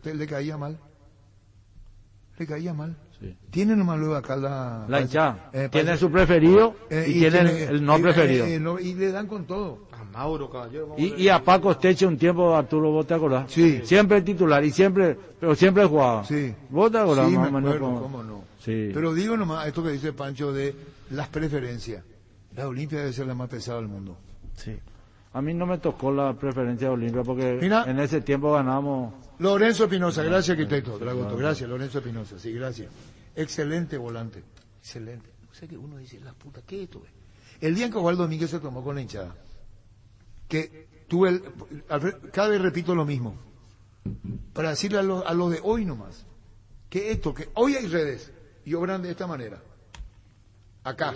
le caía mal. Sí. Tiene nomás luego acá la hinchada. Tiene su preferido y tiene el no preferido. Y le dan con todo. A Mauro, caballero. Y a Paco Esteche un tiempo, Arturo, ¿vos te acordás? Sí. Siempre titular, pero siempre jugaba. Sí. ¿Vos te acordás? Sí, me acuerdo, cómo no. Sí. Pero digo nomás esto que dice Pancho de las preferencias. La Olimpia debe ser la más pesada del mundo. Sí. A mí no me tocó la preferencia de Olimpia porque en ese tiempo ganamos... Lorenzo Espinosa, gracias arquitecto, Dragoto, gracias Lorenzo Espinosa, sí, gracias. Excelente volante, excelente. O sea que uno dice, la puta, ¿qué es esto? El día en que Osvaldo Domínguez se tomó con la hinchada, que tuve cada vez repito lo mismo, para decirle a los de hoy nomás, que esto, que hoy hay redes, y obran de esta manera, acá,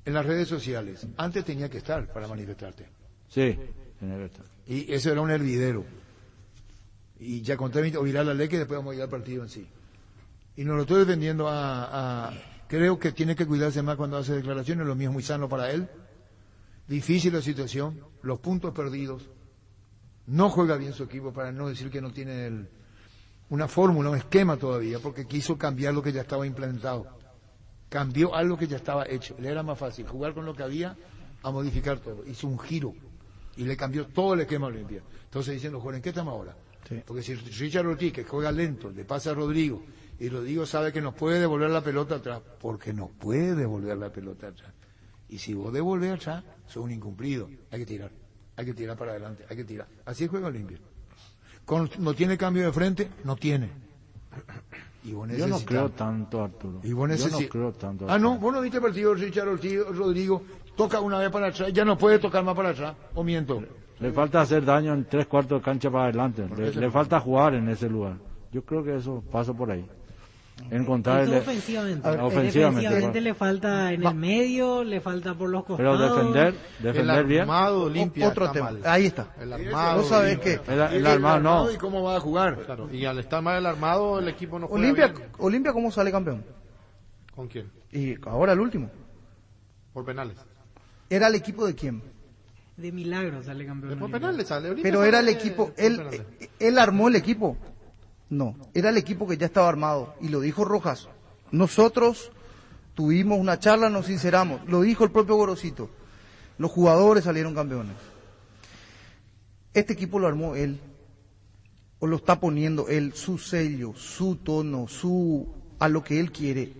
en las redes sociales, antes tenía que estar para manifestarte. Sí, tenía que estar. Y eso era un hervidero. Y ya conté virar la ley que después vamos a ir al partido en sí. Y no lo estoy defendiendo creo que tiene que cuidarse más cuando hace declaraciones, lo mío es muy sano para él. Difícil la situación, los puntos perdidos. No juega bien su equipo, para no decir que no tiene una fórmula, un esquema todavía, porque quiso cambiar lo que ya estaba implementado. Cambió algo que ya estaba hecho. Le era más fácil jugar con lo que había a modificar todo. Hizo un giro y le cambió todo el esquema a Olimpia. Entonces dicen los jóvenes, ¿en qué estamos ahora? Sí. Porque si Richard Ortiz, que juega lento, le pasa a Rodrigo, y Rodrigo sabe que nos puede devolver la pelota atrás, porque nos puede devolver la pelota atrás. Y si vos devolvés atrás, sos un incumplido. Hay que tirar para adelante, hay que tirar. Así juega Olimpia. ¿No tiene cambio de frente? No tiene. Y vos yo no creo tanto, Arturo. Y vos yo no creo tanto. No, vos no viste el partido de Richard Ortiz, Rodrigo, toca una vez para atrás, ya no puede tocar más para atrás, o miento. Le falta hacer daño en 3/4 de cancha para adelante. Le falta jugar en ese lugar. Yo creo que eso pasa por ahí. Encontrar ofensivamente. Ofensivamente le falta en el medio, le falta por los costados. Pero defender bien. Otro tema. Mal. Ahí está. El armado. ¿Vos sabés qué? El armado no. ¿Y cómo va a jugar? Claro. Y al estar mal el armado, el equipo no juega bien. Olimpia, ¿cómo sale campeón? ¿Con quién? Y ahora el último. Por penales. ¿Era el equipo de quién? De Milagro sale campeón. Por penales sale. Olimpia pero sale era el equipo, él armó el equipo. No, era el equipo que ya estaba armado. Y lo dijo Rojas. Nosotros tuvimos una charla, nos sinceramos. Lo dijo el propio Gorosito. Los jugadores salieron campeones. Este equipo lo armó él. O lo está poniendo él, su sello, su tono, a lo que él quiere.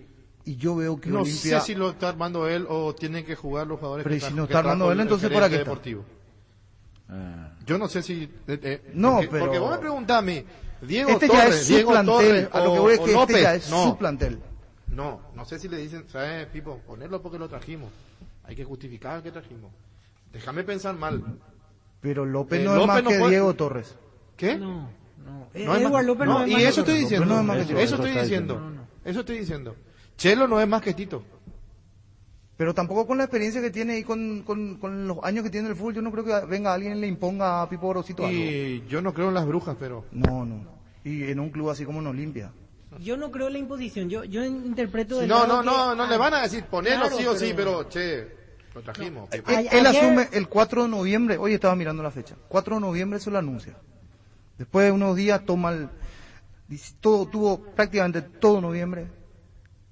Y yo veo que no Olimpia... sé si lo está armando él o tienen que jugar los jugadores. Pero si no está armando él, entonces ¿para qué está? Yo no sé si... no, porque vos me preguntás a mí, Diego este Torres, ya es su Diego plantel, Torres, a lo que voy es que López, este ya es su plantel. No sé si le dicen, ¿sabes, Pipo? Ponerlo porque lo trajimos. Hay que justificar que trajimos. Déjame pensar mal. Pero López no es más que Diego Torres. ¿Qué? No. Edward López no es más. Y eso estoy diciendo. Eso estoy diciendo. Chelo no es más que Tito. Pero tampoco con la experiencia que tiene y con los años que tiene el fútbol, yo no creo que venga alguien y le imponga a Pipo Gorosito algo. Y yo no creo en las brujas, pero... No. Y en un club así como en Olimpia. Yo no creo en la imposición. Yo interpreto... No le van a decir ponerlo sí o sí, pero lo trajimos. Él asume el 4 de noviembre, hoy estaba mirando la fecha, 4 de noviembre se lo anuncia. Después de unos días tuvo prácticamente todo noviembre,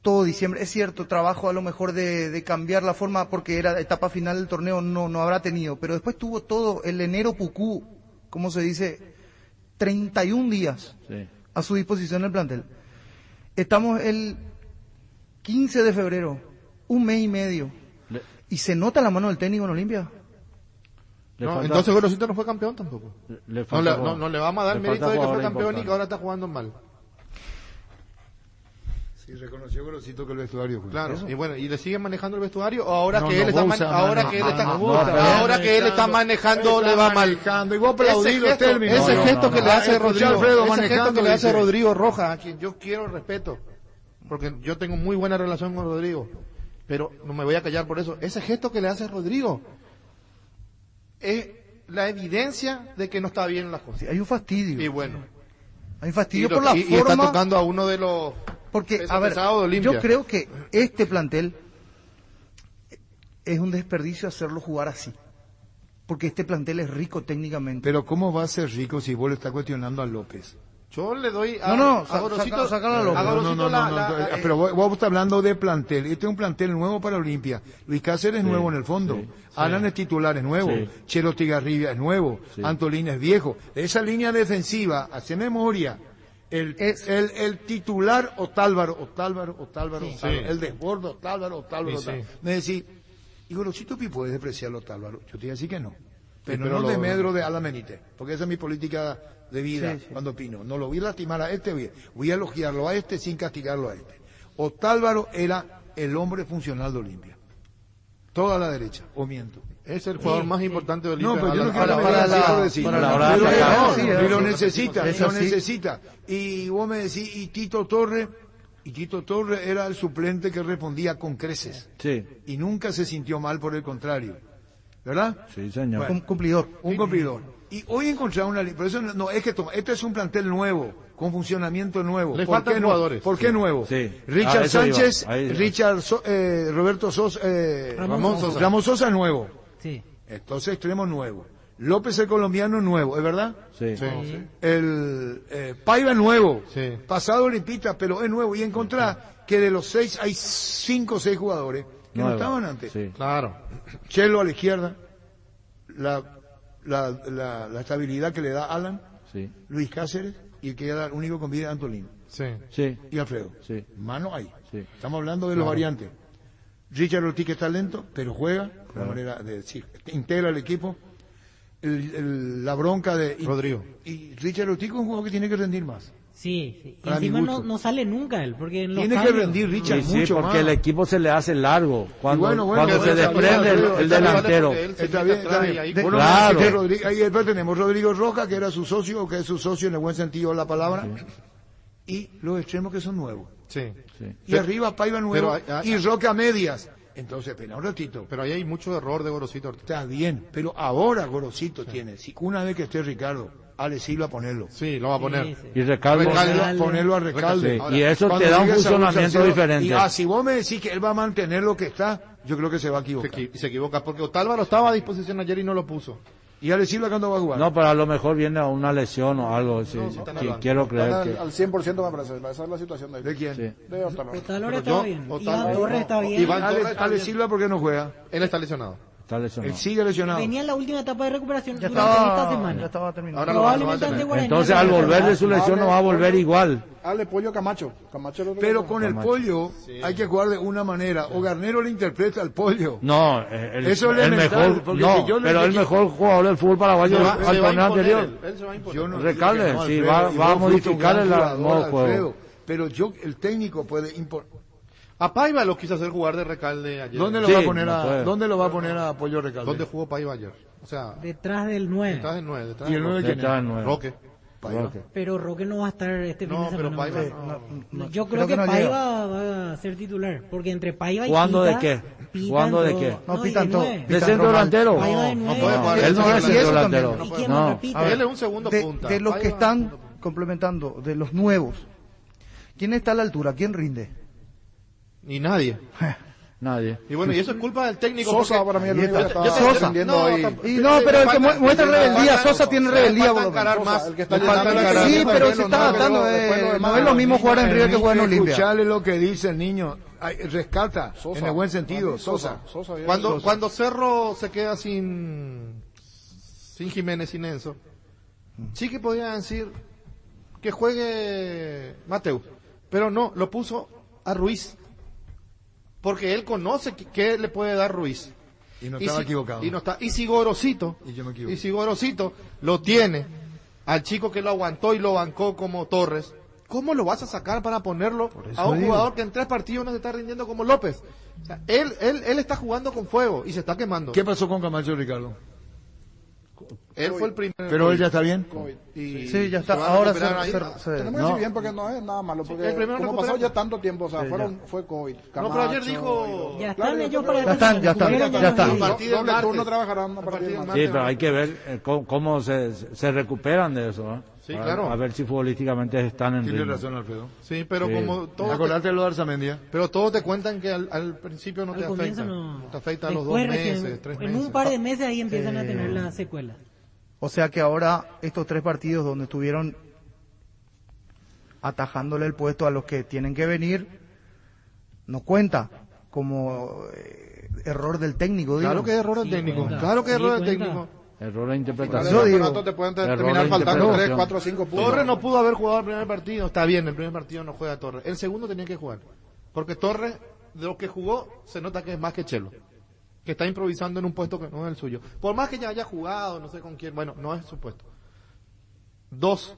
todo diciembre. Es cierto, trabajo a lo mejor de cambiar la forma porque era etapa final del torneo, no habrá tenido, pero después tuvo todo el enero pucú, como se dice, 31 días a su disposición el plantel. Estamos el 15 de febrero, un mes y medio, y se nota la mano del técnico en Olimpia. Entonces Gorosito no fue campeón tampoco. No le vamos a dar mérito de que fue campeón y que ahora está jugando mal. Sí, reconoció Gorosito que el vestuario fue. Claro, y bueno, ¿y le siguen manejando el vestuario? ¿O ahora que él está manejando le va mal? Y vos aplaudís los términos. Ese gesto que le hace Rodrigo Rojas, a quien yo quiero respeto, porque yo tengo muy buena relación con Rodrigo, pero no me voy a callar por eso. Ese gesto que le hace Rodrigo es la evidencia de que no está bien las cosas. Sí, hay un fastidio. Y bueno. Hay un fastidio por la forma. Y está tocando a uno de los... Porque, a ver, yo creo que este plantel es un desperdicio hacerlo jugar así. Porque este plantel es rico técnicamente. Pero ¿cómo va a ser rico si vos le estás cuestionando a López? Yo le doy a Gorosito. Pero vos estás hablando de plantel. Este es un plantel nuevo para Olimpia. Luis Cáceres es nuevo en el fondo. Alan es titular, es nuevo. Chelo Tigarribia es nuevo. Antolín es viejo. De esa línea defensiva, hace memoria, el titular Otálvaro. El desbordo Otálvaro. Me decís, y Gorosito puede despreciar a Otálvaro. Yo te voy a decir que no. Pero no de medro de Alan Benítez. Porque esa es mi política de vida cuando opino. No lo voy a lastimar a este, voy a elogiarlo a este sin castigarlo a este. Otálvaro era el hombre funcional de Olimpia. Toda la derecha, o miento. Es el jugador más importante de Olimpia. No, pero yo no quiero lo necesita. Y vos me decís, y Tito Torres era el suplente que respondía con creces. Y nunca se sintió mal, por el contrario. ¿Verdad? Sí, señor. Bueno, un cumplidor. Y hoy encontramos una... Pero eso no es que este es un plantel nuevo, con funcionamiento nuevo. Le faltan jugadores. ¿Por qué nuevo? Richard Sánchez, Roberto Sosa, Ramón Sosa nuevo. Entonces extremo nuevo. López el colombiano nuevo, ¿es verdad? El Paiva nuevo. Pasado olimpista, pero es nuevo. Y encontrás que de los 6 hay 5 o 6 jugadores que no estaban antes. Claro. Chelo a la izquierda, la estabilidad que le da Alan, Luis Cáceres, y el que era el único con vida, Antolín. Y Alfredo. Mano ahí. Estamos hablando de los variantes. Richard Ortiz, que está lento, pero juega, la manera de decir, integra el equipo. La bronca de Rodrigo. Y Richard Ortiz es un jugador que tiene que rendir más. Sí, sí. Y Para mi encima gusto. no sale nunca él, porque en los Tiene que cambios- rendir Richard Sí, mucho porque más. el equipo se le hace largo cuando, Y bueno, cuando se está bien, desprende el delantero. Está bien, está bien. Bueno, Claro. Ahí después tenemos Rodrigo Roca, que era su socio, o que es su socio en el buen sentido de la palabra, y los extremos que son nuevos. Sí. Y arriba Paiva nuevo pero y Roca a medias. Entonces, espera un ratito. Pero ahí hay mucho error de Gorosito. Está bien, pero ahora Gorosito tiene, si una vez que esté Ricardo, Ale Silva ponerlo. Sí, lo va a poner. Sí, sí. Y Recalde. Ponerlo a Recalde. Sí, y eso Cuando te da un diga Saúl funcionamiento Salcedo, diferente. Y, si vos me decís que él va a mantener lo que está, yo creo que se va a equivocar. Se equivoca, porque Otálvaro estaba a disposición ayer y no lo puso. ¿Y Ale Silva cuándo va a jugar? No, pero a lo mejor viene a una lesión o algo. Sí, sí, quiero creer que... Al 100% me parece. Esa es la situación de él. ¿De quién? Sí. De Otálvaro. Otálvaro está bien. Iván Torres está bien. Iván Torres está Ale bien. Silva, ¿por qué no juega? Él está lesionado. Está lesionado. Él sigue lesionado. Venía en la última etapa de recuperación Ya durante esta estaba, semana. ya estaba terminado. Ahora lo va a Probablemente tener. ante Guaraní. Entonces al volver de su lesión no va a volver igual. Ale Pollo Camacho. Camacho lo Pero con el pollo hay que jugar de una manera. O Garnero le interpreta al pollo. No, Eso es el elemental, mejor, porque no, si yo le pero el dije- mejor jugador del fútbol paraguayo Se va al a torneo imponer anterior. él se va a imponer. Yo no Recalde, dije que no, sí, Alfredo, va y a vos fuiste un modificar gran el jugador, modo juego. Alfredo, pero el técnico puede A Paiva lo quiso hacer jugar de Recalde ayer. ¿Dónde lo Sí, va a poner no puede. ¿Dónde lo va a poner a Pollo Recalde? ¿Dónde jugó Paiva ayer? O sea, Detrás del 9. detrás del 9. Detrás ¿Y el del 9 quién Está es? en nueve. Roque. Paiva. Pero Roque no va a estar este fin No, de pero semana. Paiva No, yo creo que no Paiva va a ser titular. Porque entre Paiva y ¿Jugando Pita, de qué? pitan ¿Jugando de todo. qué? No, y pitan todo. nueve. ¿De Pitan centro Román. delantero? Paiva de No nueve. puede jugar. Él no es Y centro eso delantero. también. ¿Y quién No. más repite? A ver, Él es un segundo punta. De los que Paiva- están complementando, de los nuevos, ¿quién está a la altura? ¿Quién rinde? Ni nadie. Nadie. Y bueno, y eso es culpa del técnico. Sosa porque- para mí es el único que está Sosa. rindiendo No, ahí. Y no, pero el que muestra rebeldía, Sosa tiene rebeldía. por lo menos. encarar más. El que está Le falta llenando encarar. Sí, pero se está adaptando. No es lo mismo jugar en River que jugar en Olimpia. Escuchale lo que dice el niño. Ay, rescata, Sosa. en el buen sentido, Sosa. bien. Cuando Cerro se queda sin Jiménez, sin Enzo, sí que podían decir que juegue Mateus, pero no, lo puso a Ruiz, porque él conoce qué le puede dar Ruiz. Y no estaba si, equivocado. Y no está, y si Gorosito, Y yo me equivoco. y si Gorosito lo tiene al chico que lo aguantó y lo bancó como Torres, ¿cómo lo vas a sacar para ponerlo a un jugador que en 3 partidos no se está rindiendo como López? O sea, él está jugando con fuego y se está quemando. ¿Qué pasó con Camacho, Ricardo? Él fue el primero. Pero él ya está bien. Y Sí, ya está. se van a Ahora recuperar ahí. Tenemos que decir bien porque no es nada malo. Porque el primero como recuperado. pasó ya tanto tiempo, o sea, fue COVID. No, pero ayer Camacho, dijo... Ya Claro, están yo ellos creo para que- Ya están, ya están, Pero ya están. A partir del Doble martes. turno trabajarán a partir del Sí, martes. pero hay que ver cómo se recuperan de eso. ¿eh? Sí, claro. A ver si futbolísticamente están en Tienes ritmo. razón, Alfredo. Sí, pero Sí. como todos Acordate de lo de Arzamendia. pero todos te cuentan que al principio no Al te comienzo afecta. no. Te afecta a los 2 Después recién, meses, 3 en meses. un par de meses ahí empiezan a tener las secuelas. O sea que ahora estos 3 partidos donde estuvieron atajándole el puesto a los que tienen que venir, no cuenta como error del técnico. Claro digo. que es error del Sí, técnico. cuenta. Claro que es Sí, error del cuenta. técnico. Error de Claro, interpretación. Yo el digo, campeonato te pueden error terminar de faltando interpretación. 3, 4, 5 puntos. Torres no pudo haber jugado el primer partido. Está bien, el primer partido no juega Torres. El segundo tenía que jugar. Porque Torres, de lo que jugó, se nota que es más que Chelo. Que está improvisando en un puesto que no es el suyo. Por más que ya haya jugado, no sé con quién. Bueno, no es su puesto. 2.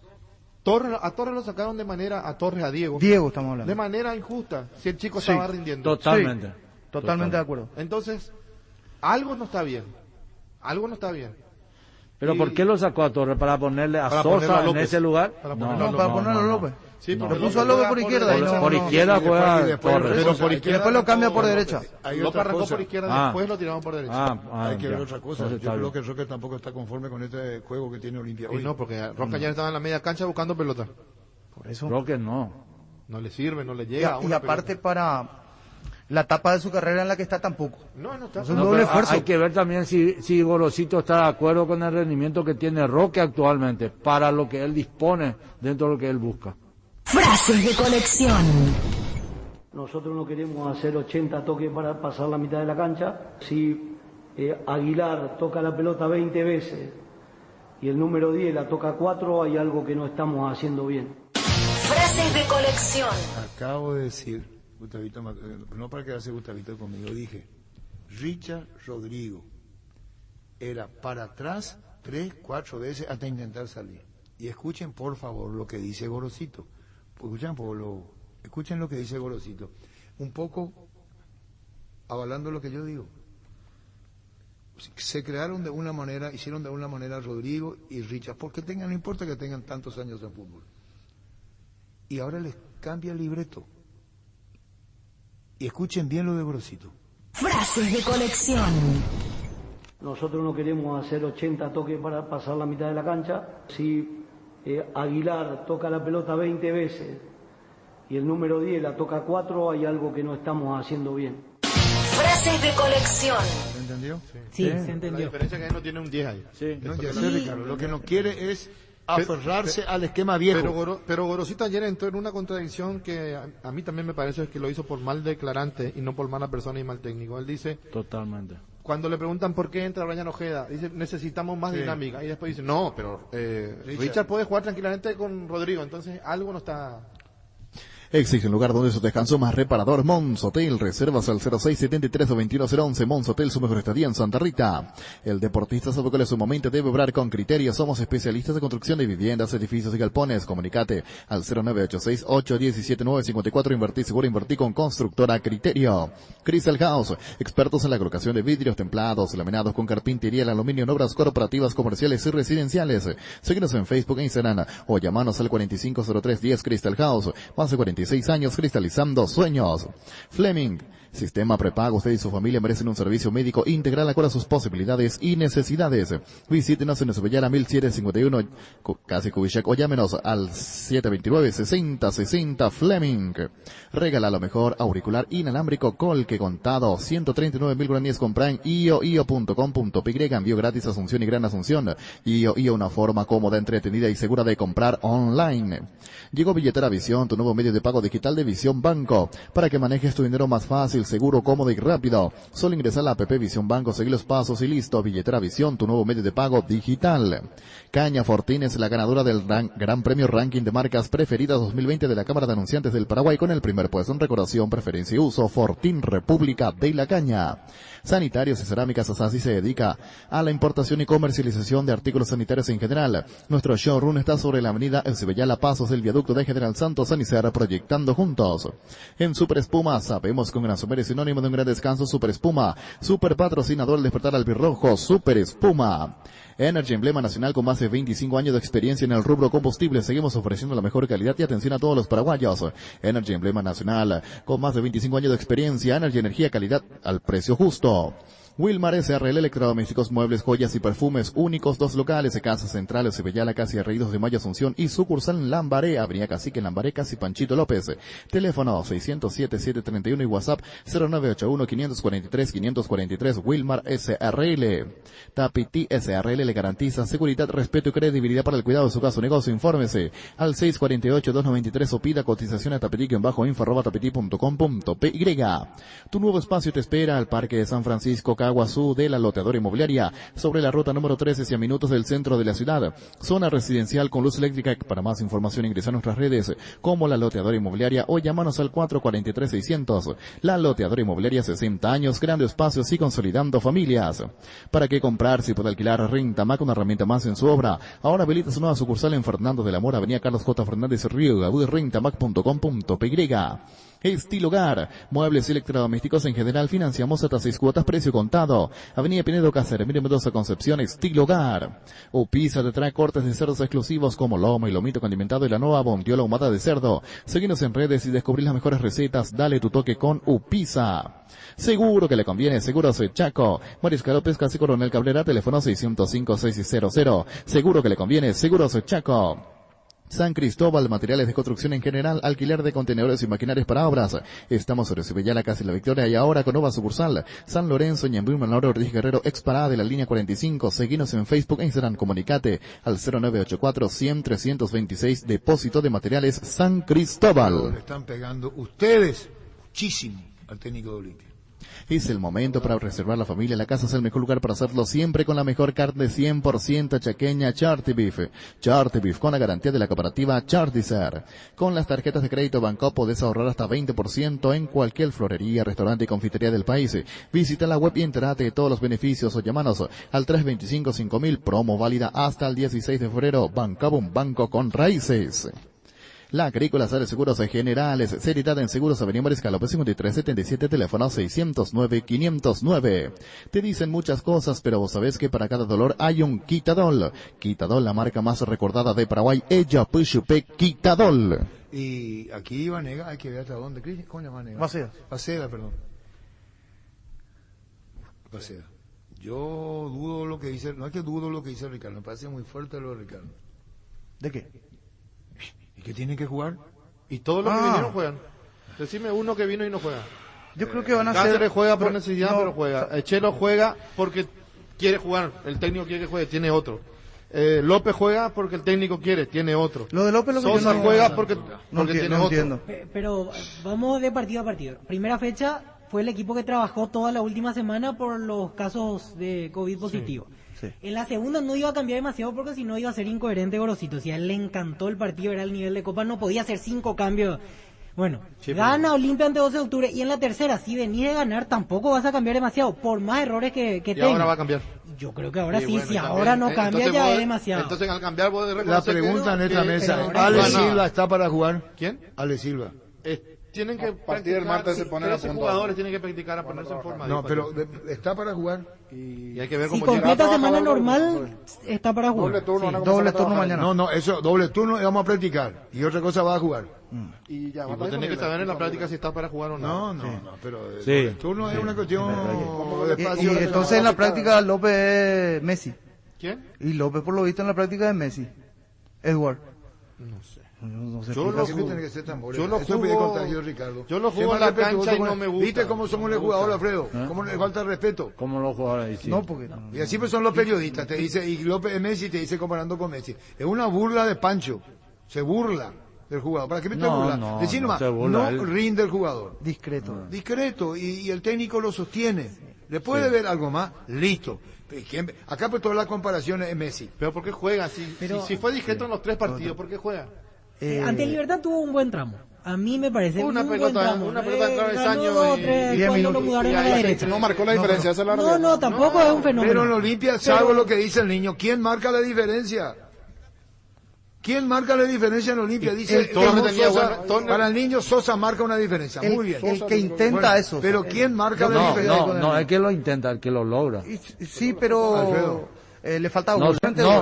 A Torres lo sacaron de manera, a Torres, a Diego. Diego estamos hablando. De manera injusta. Si el chico Sí, estaba rindiendo. Totalmente. Totalmente de acuerdo. Entonces, algo no está bien. Algo no está bien. Pero Y- ¿por qué lo sacó a Torres? ¿Para ponerle a Para ponerlo Sosa a en López. ese lugar? Para No, ponerlo a No, para ponerlo a López. Sí, Lo porque puso a López por izquierda y no. Por no. izquierda juega y después Torres. regresó por a- izquierda. Después lo cambia por derecha. Hay López otra arrancó cosa. por izquierda, Ah. después lo tiraron por derecha. Hay que ver ya. otra cosa. Entonces Yo está creo bien. que Roque tampoco está conforme con este juego que tiene Olimpia Y hoy. no, porque Roca ya estaba en la media cancha buscando pelota. Por eso. Roque no. No le sirve, no le Y, llega. y una aparte pelota. para la etapa de su carrera en la que está tampoco. No está. Es un No, doble pero esfuerzo. hay que ver también si Gorosito está de acuerdo con el rendimiento que tiene Roque actualmente para lo que él dispone dentro de lo que él busca. Frases de conexión. Nosotros no queremos hacer 80 toques para pasar la mitad de la cancha. Si Aguilar toca la pelota 20 veces y el número 10 la toca 4, hay algo que no estamos haciendo bien. Frases de conexión. Acabo de decir, Gustavito, no para quedarse Gustavito conmigo, dije, Richard Rodrigo era para atrás 3, 4 veces hasta intentar salir. Y escuchen por favor lo que dice Gorosito. Escuchen lo que dice Gorosito. Un poco avalando lo que yo digo. Se crearon de una manera, hicieron de una manera Rodrigo y Richard, porque no importa que tengan tantos años en fútbol. Y ahora les cambia el libreto. Y escuchen bien lo de Gorosito. Frases de colección. Nosotros no queremos hacer 80 toques para pasar la mitad de la cancha. Si Aguilar toca la pelota 20 veces y el número 10 la toca 4, hay algo que no estamos haciendo bien. Frases de colección. ¿Se entendió? Sí, se entendió. La diferencia es que él no tiene un 10 ahí. Sí. No, ya sé, Ricardo. Lo que no quiere es aferrarse al esquema viejo. Pero Gorosito ayer entró en una contradicción que a mí también me parece que lo hizo por mal declarante y no por mala persona y mal técnico. Él dice... Totalmente. Cuando le preguntan por qué entra Brian Ojeda, dice, necesitamos más dinámica. Y después dice, no, pero Richard puede jugar tranquilamente con Rodrigo, entonces algo no está... Exige un lugar donde su descanso más reparador. Mons Hotel. Reservas al 0673 o 21011. Mons Hotel, su mejor estadía en Santa Rita. El deportista sabe cuál es su momento, debe obrar con criterio. Somos especialistas de construcción de viviendas, edificios y galpones. Comunicate al 0986-817-954. Invertí seguro, invertí con constructora Criterio. Crystal House. Expertos en la colocación de vidrios templados, laminados con carpintería, el aluminio en obras corporativas, comerciales y residenciales. Síguenos en Facebook e Instagram o llamanos al 450310 Crystal House. Más de 46 años cristalizando sueños. Fleming. Sistema prepago. Usted y su familia merecen un servicio médico integral acorde a sus posibilidades y necesidades. Visítenos en Esbellara 1751, casi Kubitschek, o llámenos al 729-6060 Fleming. Regala lo mejor auricular inalámbrico Colque contado. 139.000 guaraníes con Prime. io.com.py. Envío gratis Asunción y Gran Asunción. IO, una forma cómoda, entretenida y segura de comprar online. Llegó Billetera Visión, tu nuevo medio de pago digital de Visión Banco, para que manejes tu dinero más fácil, seguro, cómodo y rápido. Solo ingresa a la app Visión Banco, seguí los pasos y listo. Billetera Visión, tu nuevo medio de pago digital. Caña Fortín es la ganadora del Gran Premio Ranking de Marcas Preferidas 2020 de la Cámara de Anunciantes del Paraguay, con el primer puesto en recordación, preferencia y uso. Fortín, República de la Caña. Sanitarios y Cerámicas Asasi se dedica a la importación y comercialización de artículos sanitarios en general. Nuestro showroom está sobre la avenida Eusebella Pasos del viaducto de General Santos Sanicera, proyectando juntos. En Super Espuma, sabemos que un gran es sinónimo de un gran descanso. Super Espuma, super patrocinador, el despertar albirrojo. Super Espuma. Energy, emblema nacional con más de 25 años de experiencia en el rubro combustible. Seguimos ofreciendo la mejor calidad y atención a todos los paraguayos. Energy, emblema nacional con más de 25 años de experiencia. Energy, energía, calidad al precio justo. Wilmar SRL, electrodomésticos, muebles, joyas y perfumes únicos, 2 locales, Casa Central, Cibellala, casi Arreídos de Mayo, Asunción, y sucursal en Lambaré, Avenida Cacique, Lambaré, casi Panchito López. Teléfono 607-731 y WhatsApp 0981-543-543, Wilmar SRL. Tapiti SRL le garantiza seguridad, respeto y credibilidad para el cuidado de su casa o negocio. Infórmese al 648-293 o pida cotización a tapiti-info@tapiti.com.py. Tu nuevo espacio te espera al Parque de San Francisco, Caguazú, de la Loteadora Inmobiliaria, sobre la ruta número 13 hacia minutos del centro de la ciudad. Zona residencial con luz eléctrica. Para más información ingresa a nuestras redes como La Loteadora Inmobiliaria o llámanos al 443-600. La Loteadora Inmobiliaria, 60 años, creando espacios y consolidando familias. ¿Para qué comprar si puede alquilar? Rentamac, una herramienta más en su obra. Ahora habilita su nueva sucursal en Fernando de la Mora, Avenida Carlos J. Fernández Río, rentamac.com.py. Estilo Hogar, muebles y electrodomésticos en general, financiamos hasta 6 cuotas, precio contado. Avenida Pinedo Cáceres, Mendoza, Concepción. Estilo Hogar. Upisa te trae cortes de cerdos exclusivos como lomo y lomito condimentado y la nueva bondiola ahumada de cerdo. Seguinos en redes y descubrí las mejores recetas. Dale tu toque con Upisa. Seguro que le conviene, Seguros Chaco. Mariscal Pesca y Coronel Cabrera, teléfono 605-6600. Seguro que le conviene, Seguros Chaco. San Cristóbal, materiales de construcción en general, alquiler de contenedores y maquinarias para obras. Estamos sobre Cibellala, casi La Victoria, y ahora con nueva sucursal. San Lorenzo, Ñembuy, Manolo Ortiz Guerrero, ex parada de la línea 45. Seguinos en Facebook e Instagram. Comunicate al 0984-100-326. Depósito de materiales San Cristóbal. Le están pegando ustedes muchísimo al técnico de Olimpia. Es el momento para reservar la familia. La casa es el mejor lugar para hacerlo, siempre con la mejor carne 100% chaqueña Charty Beef. Charty Beef con la garantía de la cooperativa Charticer. Con las tarjetas de crédito Banco podés ahorrar hasta 20% en cualquier florería, restaurante y confitería del país. Visita la web y entérate de todos los beneficios o llámanos al 325-5000, promo válida hasta el 16 de febrero. Banco, un banco con raíces. La Agrícola Sales Seguros Generales, seriedad en Seguros Avenida Mariscal López 5377, teléfono 609-509. Te dicen muchas cosas, pero vos sabés que para cada dolor hay un Quitadol. Quitadol, la marca más recordada de Paraguay, ella Puchupe Quitadol. Y aquí Vanega, hay que ver hasta dónde, Cris, ¿cómo llama Vanega? Maceda, perdón. Maceda. Yo dudo lo que dice, no es que dudo lo que dice Ricardo, me parece muy fuerte lo de Ricardo. ¿De qué? ¿Y qué tienen que jugar? Y todos los que vinieron juegan. Decime uno que vino y no juega. Yo creo que van a ser... Cáceres juega por necesidad, pero juega. Echelo juega porque quiere jugar. El técnico quiere que juegue, tiene otro. López juega porque el técnico quiere, tiene otro. Lo de López lo que Sosa yo no, juega porque tiene otro. Entiendo. Pero vamos de partido a partido. Primera fecha fue el equipo que trabajó toda la última semana por los casos de COVID positivo. Sí. En la segunda no iba a cambiar demasiado porque si no iba a ser incoherente Gorosito. Si a él le encantó el partido, era el nivel de Copa, no podía hacer 5 cambios. Bueno, gana Olimpia ante 12 de octubre. Y en la tercera, si venís de ganar, tampoco vas a cambiar demasiado, por más errores que tengas. Y ahora va a cambiar. Yo creo que ahora sí, bueno, si también, ahora no cambia ya es demasiado. Entonces al cambiar vos de La pregunta en esta mesa, ¿Ale Silva está para jugar? ¿Quién? Ale Silva. Tienen que a partir del martes se ponen a punto. Jugadores tienen que practicar a ponerse en forma. No, pero está para jugar. Y hay que ver Si cómo completa semana normal, está para jugar. Doble turno mañana. No, eso, doble turno y vamos a practicar. Y otra cosa va a jugar. Y ya vos tenés que saber en la práctica si está para jugar o no. No, pero Sí. el turno es una cuestión de Y espacio. entonces en la práctica López es Messi. ¿Quién? Y López por lo visto en la práctica es Messi. Edward. No sé. No sé. Yo lo Siempre tiene que ser tan bueno. Yo lo Eso pide juego- contagio, Ricardo. yo lo juego Sea en la más respetuoso cancha y con- no me gusta. ¿Viste cómo somos los jugadores, Alfredo? ¿Cómo le falta el respeto? ¿Cómo los jugadores dicen? No, porque Y así pues son los periodistas, te dice, y López Messi te dice comparando con Messi. Es una burla de Pancho. Se burla del jugador. ¿Para qué me te No, burla? no, Decir no nomás, se burla, no él- rinde el jugador. discreto. Discreto, y el técnico lo sostiene. ¿Le puede ver algo más? Listo. Acá pues todas las comparaciones es Messi. Pero ¿por qué juega? Si fue discreto en los 3 partidos, ¿por qué juega? Ante Libertad tuvo un buen tramo. A mí me parece Una un pelota- buen tramo. una pelota en travesaño ganó 2 y- 3 10 cuando lo minutos. mudaron Y a la ahí derecha. No marcó la diferencia, esa es la realidad. No, tampoco es un fenómeno. Pero en Olimpia, salvo lo que dice el niño, ¿quién marca la diferencia? ¿Quién marca la diferencia en Olimpia? Dice el Torres Ramón tenía Sosa, buena- para el niño Sosa marca una diferencia. Muy bien. El que intenta Bueno, eso. pero ¿quién marca la No, diferencia? no es que lo intenta, el que lo logra. Sí, pero Alfredo. le falta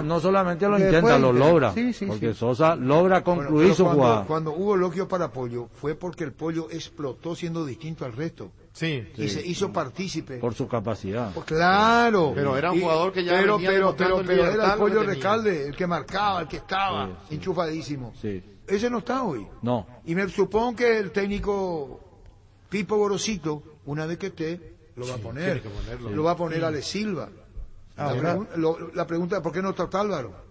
No solamente lo Después intenta, lo intenta. logra. Sí, sí, Porque sí. Sosa logra Bueno, concluir pero su jugada. cuando hubo elogios para Pollo, fue porque el Pollo explotó siendo distinto al resto. Sí. Y se hizo partícipe. Por su capacidad. Pues claro. Pero era un jugador que ya pero, venía pero, demostrando en pero era Libertad el lo que Pollo tenía. Recalde, el que marcaba, el que estaba Sí. enchufadísimo. Sí. Ese no está hoy. No. Y me supongo que el técnico Pipo Gorosito, una vez que esté, lo va a poner. tiene que ponerlo. Lo va a poner Ale Silva. Ahora. La pregunta es ¿por qué no está Álvaro?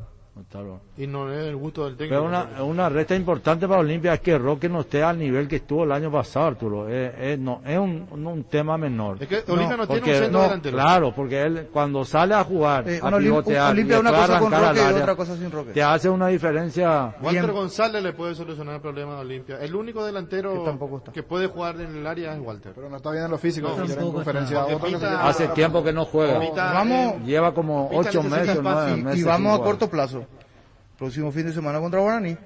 Y no es el gusto del Pero técnico. una resta importante para Olimpia es que Roque no esté al nivel que estuvo el año pasado, Arturo. Es un tema menor. Es que Olimpia no tiene porque- un centro delantero. Claro, porque él cuando sale a jugar, a un pivotear, Olimpia y es una después cosa con arrancar Roque al y área, otra cosa sin Roque. te hace una diferencia. Walter Bien. González le puede solucionar el problema de Olimpia. El único delantero Que tampoco está. que puede jugar en el área es Walter. Pero no está bien en lo físico. No, si quieren tampoco conferencia está. a otro, Porque no se Pita- quiere- Hace tiempo que no juega. Pita, Vamos- Lleva como Pita 8 necesita meses, espacio. 9 meses. Y vamos sin a jugar. corto plazo. Próximo fin de semana contra Guaraní.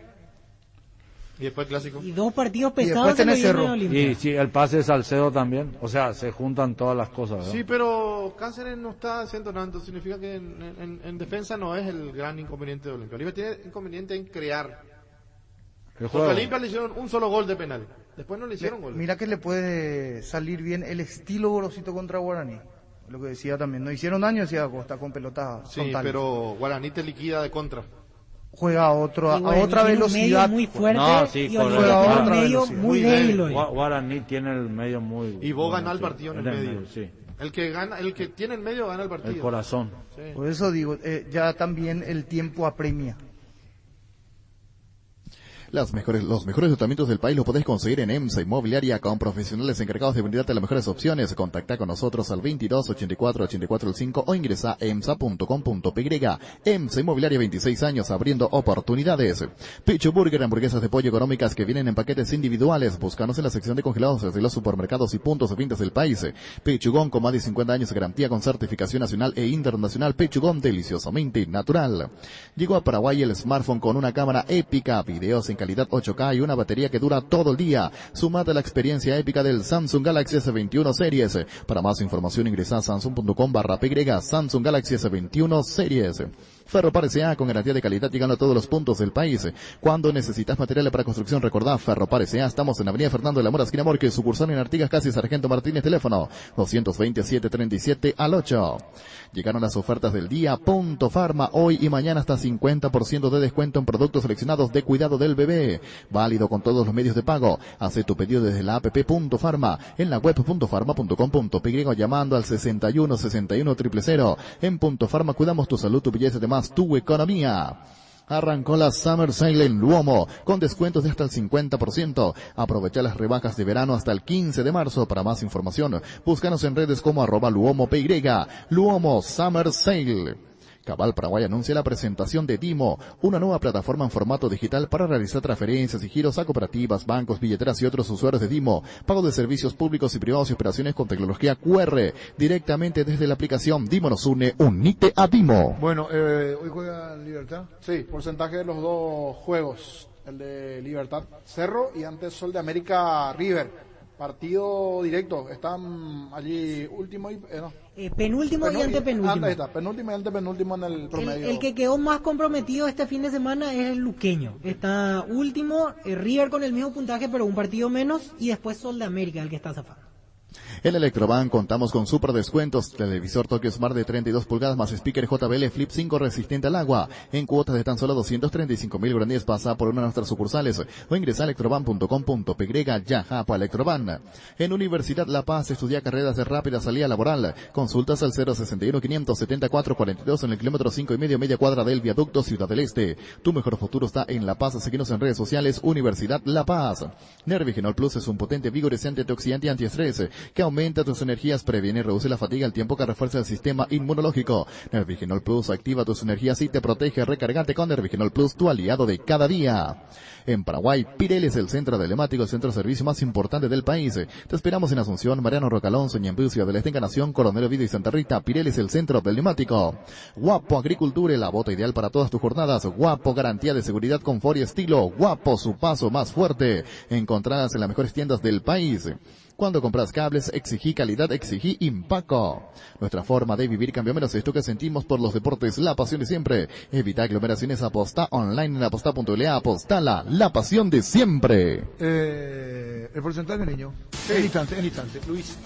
y después clásico. Y 2 partidos Y después pesados se le tenés vienen Cerro. a Olimpia. Y sí, el pase de Salcedo también. O sea, se juntan todas las cosas. ¿verdad? Sí, pero Cáceres no está haciendo tanto. Significa que en defensa no es el gran inconveniente de Olimpia. Olimpia tiene inconveniente en crear. El Porque juego. a Olimpia le hicieron un solo gol de penal. Después no le hicieron gol. Mira que le puede salir bien el estilo Gorosito contra Guaraní. Lo que decía también. No hicieron daño, decía Acosta, con pelotas Sí, frontales. pero Guaraní te liquida de contra. Juega a otra Y bueno, velocidad. tiene un medio muy fuerte No, sí, y correcto. Olimpia tiene Otra un medio velocidad. muy débil hoy. Guaraní tiene el medio muy. Y vos bueno, ganás el sí. partido en el medio. Sí. El que gana, el que tiene el medio gana el partido. El corazón. Sí. Por eso digo, ya también el tiempo apremia. Los mejores tratamientos del país los podés conseguir en EMSA Inmobiliaria con profesionales encargados de brindarte las mejores opciones. Contacta con nosotros al 22 84 84 5 o ingresa a emsa.com.py. EMSA Inmobiliaria, 26 años abriendo oportunidades. Pecho Burger, hamburguesas de pollo económicas que vienen en paquetes individuales. Búscanos en la sección de congelados de los supermercados y puntos de ventas del país. Pechugón con más de 50 años de garantía con certificación nacional e internacional. Pechugón, deliciosamente natural. Llegó a Paraguay el smartphone con una cámara épica, videos en calidad 8K y una batería que dura todo el día. Sumate a la experiencia épica del Samsung Galaxy S21 Series. Para más información ingresa a samsung.com/py. Samsung Galaxy S21 Series. Ferropar S.A. con garantía de calidad llegando a todos los puntos del país. Cuando necesitas materiales para construcción, recordá Ferropar S.A. Estamos en Avenida Fernando de la Mora, esquina Morque, sucursal en Artigas, casi Sargento Martínez, teléfono 227-37 al 8. Llegaron las ofertas del día. Punto Farma, hoy y mañana hasta 50% de descuento en productos seleccionados de cuidado del bebé. Válido con todos los medios de pago. Haz tu pedido desde la app Punto Farma, en la web puntofarma.com.py o llamando al 61 61 000. En Punto Farma cuidamos tu salud, tu belleza, además tu economía. Arrancó la Summer Sale en Luomo, con descuentos de hasta el 50%. Aprovecha las rebajas de verano hasta el 15 de marzo. Para más información, búscanos en redes como @LuomoPY. Luomo Summer Sale. Cabal Paraguay anuncia la presentación de Dimo, una nueva plataforma en formato digital para realizar transferencias y giros a cooperativas, bancos, billeteras y otros usuarios de Dimo, pago de servicios públicos y privados y operaciones con tecnología QR, directamente desde la aplicación. Dimo nos une, unite a Dimo. Bueno, ¿hoy juega Libertad? Sí, porcentaje de los dos juegos, el de Libertad Cerro y antes Sol de América River. Partido directo, están allí último y penúltimo y antepenúltimo. Ahí está, penúltimo y antepenúltimo en el promedio. El que quedó más comprometido este fin de semana es el luqueño. Está último, River con el mismo puntaje pero un partido menos, y después Sol de América, el que está zafando. En Electroban contamos con super descuentos. Televisor Tokyo Smart de 32 pulgadas más speaker JBL Flip 5 resistente al agua. En cuotas de tan solo 235.000 guaraníes. Pasa por una de nuestras sucursales o ingresa a electroban.com.py. Ya, Japa Electroban. En Universidad La Paz estudia carreras de rápida salida laboral. Consultas al 061-574-42 en el kilómetro 5,5, media cuadra del viaducto Ciudad del Este. Tu mejor futuro está en La Paz. Síguenos en redes sociales. Universidad La Paz. Nervigenol Plus es un potente vigorizante antioxidante y antiestrés que aumenta tus energías, previene y reduce la fatiga al tiempo que refuerza el sistema inmunológico. Nervigenol Plus activa tus energías y te protege. Recargate con Nervigenol Plus, tu aliado de cada día. En Paraguay, Pirelli es el centro telemático, el centro de servicio más importante del país. Te esperamos en Asunción, Mariano Rocalonso, Ñemby, Ciudad del Este, Encarnación, Coronel Oviedo y Santa Rita. Pirelli es el centro telemático. Guapo Agricultura, la bota ideal para todas tus jornadas. Guapo, garantía de seguridad, confort y estilo. Guapo, su paso más fuerte. Encontradas en las mejores tiendas del país. Cuando compras cables, exigí calidad, exigí Impaco. Nuestra forma de vivir cambió menos, esto que sentimos por los deportes, la pasión de siempre. Evita aglomeraciones, aposta online en aposta.la, apostala, la pasión de siempre. El porcentaje, niño. Sí. En instante. Luis.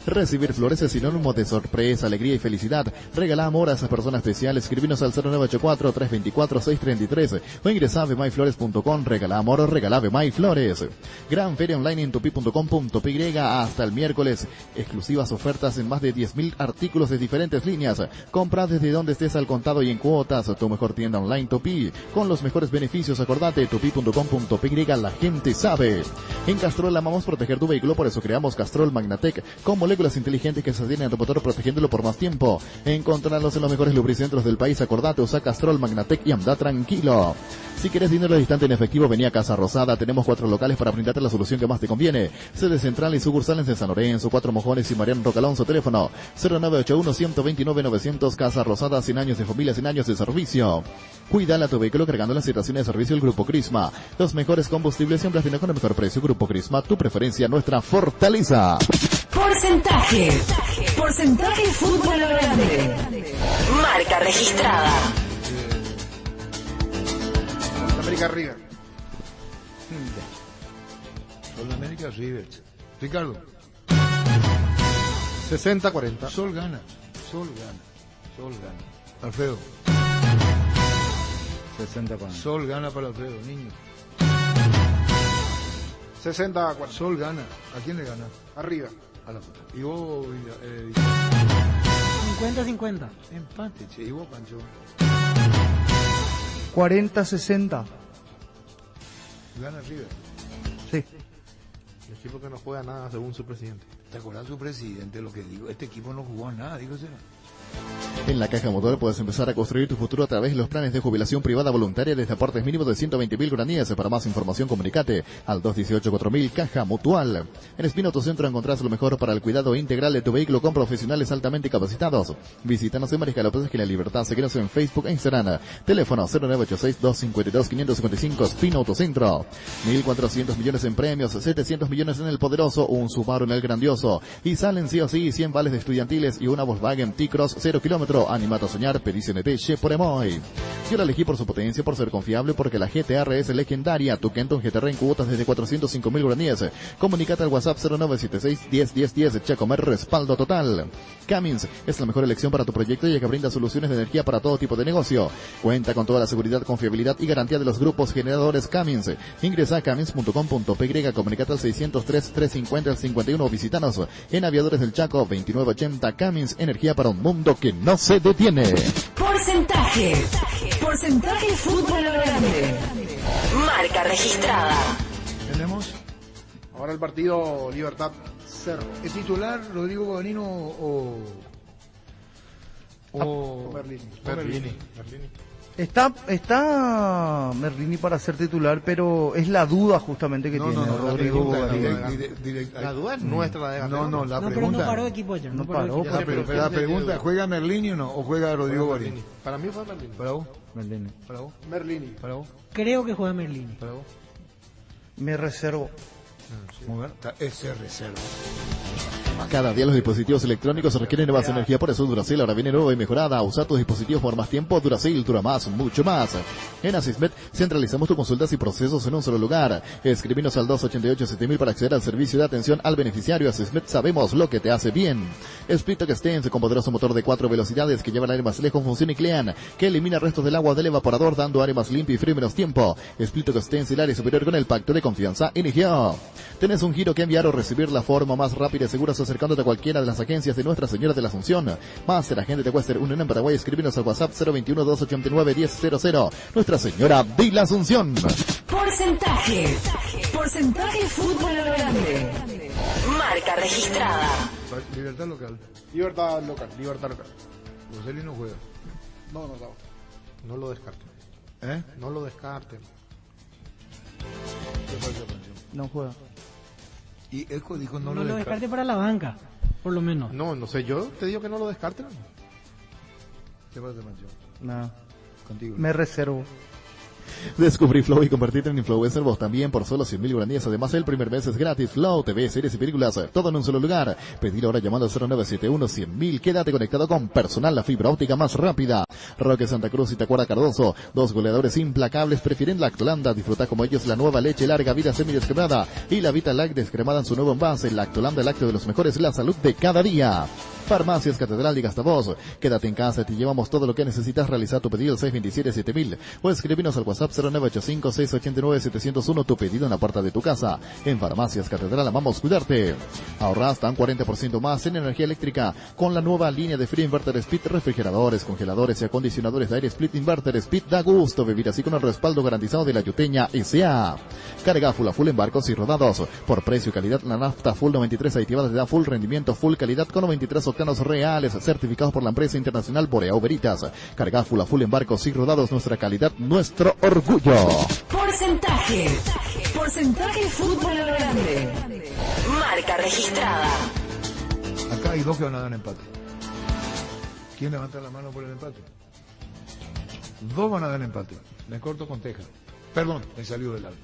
Recibir flores es sinónimo de sorpresa, alegría y felicidad. Regala amor a esas personas especiales. Escribinos al 0984-324-633 o ingresa a bemaiflores.com. Regala amor, regala Bemaiflores. Gran feria online en tupi.com.py hasta el miércoles. Exclusivas ofertas en más de 10.000 artículos de diferentes líneas. Compra desde donde estés al contado y en cuotas. Tu mejor tienda online Tupi, con los mejores beneficios. Acordate, tupi.com.py, la gente sabe. En Castrol amamos proteger tu vehículo, por eso creamos Castrol Magnatec con moléculas inteligentes que se adhieren a tu motor protegiéndolo por más tiempo. Encontrarlos en los mejores lubricentros del país. Acordate, usa Castrol Magnatec y anda tranquilo. Si quieres dinero al instante en efectivo, vení a Casa Rosada. Tenemos 4 locales para brindarte la solución que más te conviene. Sede central y sucursales en San Lorenzo, 4 Mojones y Mariano Rocalonso. Teléfono 0981-129-900. Casa Rosada, 100 años de familia, 100 años de servicio. Cuídala tu vehículo cargando las estaciones de servicio del Grupo Crisma. Los mejores combustibles siempre al con el mejor precio. Grupo Crisma, tu preferencia, nuestra fortaleza. Porcentaje fútbol a lo grande. Marca registrada. América River. Sol América River. Ricardo. 60-40. Sol gana. Alfredo. 60-40. Sol gana para Alfredo, niño. 60-40. Sol gana. ¿A quién le gana? Arriba. A la puta. ¿Y vos? 50-50. Empate, che. ¿Y vos, Pancho? 40-60. Gana River. Sí. El equipo que no juega nada según su presidente. ¿Te acuerdas su presidente lo que digo? Este equipo no jugó nada, digo será. En la Caja Mutual puedes empezar a construir tu futuro a través de los planes de jubilación privada voluntaria desde aportes mínimos de 120.000 guaraníes. Para más información, comunicate al 218-4000 Caja Mutual. En Espino Autocentro encontrás lo mejor para el cuidado integral de tu vehículo con profesionales altamente capacitados. Visítanos en Mariscal López, en La Libertad. Síguenos en Facebook e Instagram. Teléfono 0986-252-525. Espino Autocentro. 1.400 millones en premios, 700 millones en el poderoso, un Subaru en el grandioso. Y salen sí o sí 100 vales de estudiantiles y una Volkswagen T-Cross 0 kilómetro. Animate a soñar, pedí CNT Che por Emoy. Yo la elegí por su potencia, por ser confiable, porque la GTR es legendaria. Tu Kenton GTR en cuotas desde 405.000 guaraníes. Comunicate al WhatsApp 0976-101010. Chacomer, respaldo total. Cummins es la mejor elección para tu proyecto, ya que brinda soluciones de energía para todo tipo de negocio. Cuenta con toda la seguridad, confiabilidad y garantía de los grupos generadores Cummins. Ingresa a cummins.com.py, comunicate al 603-350-51 o visítanos en Aviadores del Chaco 2980. Cummins, energía para un mundo que no se detiene. Porcentaje fútbol a lo grande. Marca registrada. Tenemos ahora el partido Libertad Cerro. ¿Es titular Rodrigo Guadagnino o Merlini? Está Merlini para ser titular, pero es la duda justamente que tiene Rodrigo Guadagnino. La duda es nuestra, la de Guadagnino. No, la No, pero pregunta. no paró equipo ayer. No paró. Pero la pregunta, ¿juega Merlini o no? ¿O juega Rodrigo Guadagnino? Para mí fue Merlini. ¿Para vos? Merlini. ¿Para vos? Merlini. ¿Para vos? Creo que juega Merlini. ¿Para vos? Me reservo. Muy bien. Ese reserva. Cada día los dispositivos electrónicos requieren nuevas energía, por eso Duracell ahora viene nueva y mejorada. Usa tus dispositivos por más tiempo. Duracell dura más, mucho más. En Asismet centralizamos tus consultas y procesos en un solo lugar. Escribinos al 288-7000 para acceder al servicio de atención al beneficiario. Asismet, sabemos lo que te hace bien. Splitock Stance con poderoso motor de 4 velocidades que lleva el aire más lejos, función Clean, que elimina restos del agua del evaporador, dando aire más limpio y frío menos tiempo. Splitock Stance, el aire superior con el pacto de confianza Inigio. ¿Tenés un giro que enviar o recibir? La forma más rápida y segura es acercándote a cualquiera de las agencias de Nuestra Señora de la Asunción. Master Agente de Western Union en Paraguay. Escríbenos al WhatsApp 021-289-1000. Nuestra Señora de la Asunción. Porcentaje fútbol a lo grande. Marca registrada. Libertad local. Libertad local. Roseli no juega. No lo descarten. No lo descarten. No juega. Y Eco dijo no No lo lo descarte para la banca, por lo menos. No sé, yo te digo que no lo descarten. ¿Qué pasa, Mancho? Nada. Contigo. Me reservo. Descubrí Flow y convertirte en influencer vos también por solo 100.000 guaraníes. Además, el primer mes es gratis. Flow, TV, series y películas, todo en un solo lugar. Pedilo ahora llamando al 0971-100.000. Quédate conectado con personal, la fibra óptica más rápida. Roque Santa Cruz y Tacuara Cardoso, dos goleadores implacables, prefieren Lactolanda. Disfruta como ellos la nueva leche larga vida semidescremada y la Vita Lac descremada en su nuevo envase. Lactolanda, el lácteo de los mejores, la salud de cada día. Farmacias Catedral y Gastavos. Quédate en casa, te llevamos todo lo que necesitas. Realizar tu pedido al 627-7000 o escribinos al WhatsApp 0985-689-701. Tu pedido en la puerta de tu casa. En Farmacias Catedral amamos cuidarte. Ahorra hasta un 40% más en energía eléctrica con la nueva línea de Free Inverter Speed, refrigeradores, congeladores y acondicionadores de aire Split Inverter Speed. Da gusto vivir así con el respaldo garantizado de la Yuteña S.A. Carga full a full en barcos y rodados. Por precio y calidad, la nafta Full 93 aditivada te da full rendimiento, full calidad con 93 octanos reales, certificados por la empresa internacional Boreao Veritas. Carga full a full en barcos y rodados, nuestra calidad, nuestro orgullo. Porcentaje fútbol a lo grande. Marca registrada. Acá hay dos que van a dar empate. ¿Quién levanta la mano por el empate? Dos van a dar empate. Me corto con Teja. Perdón, me salió del alto.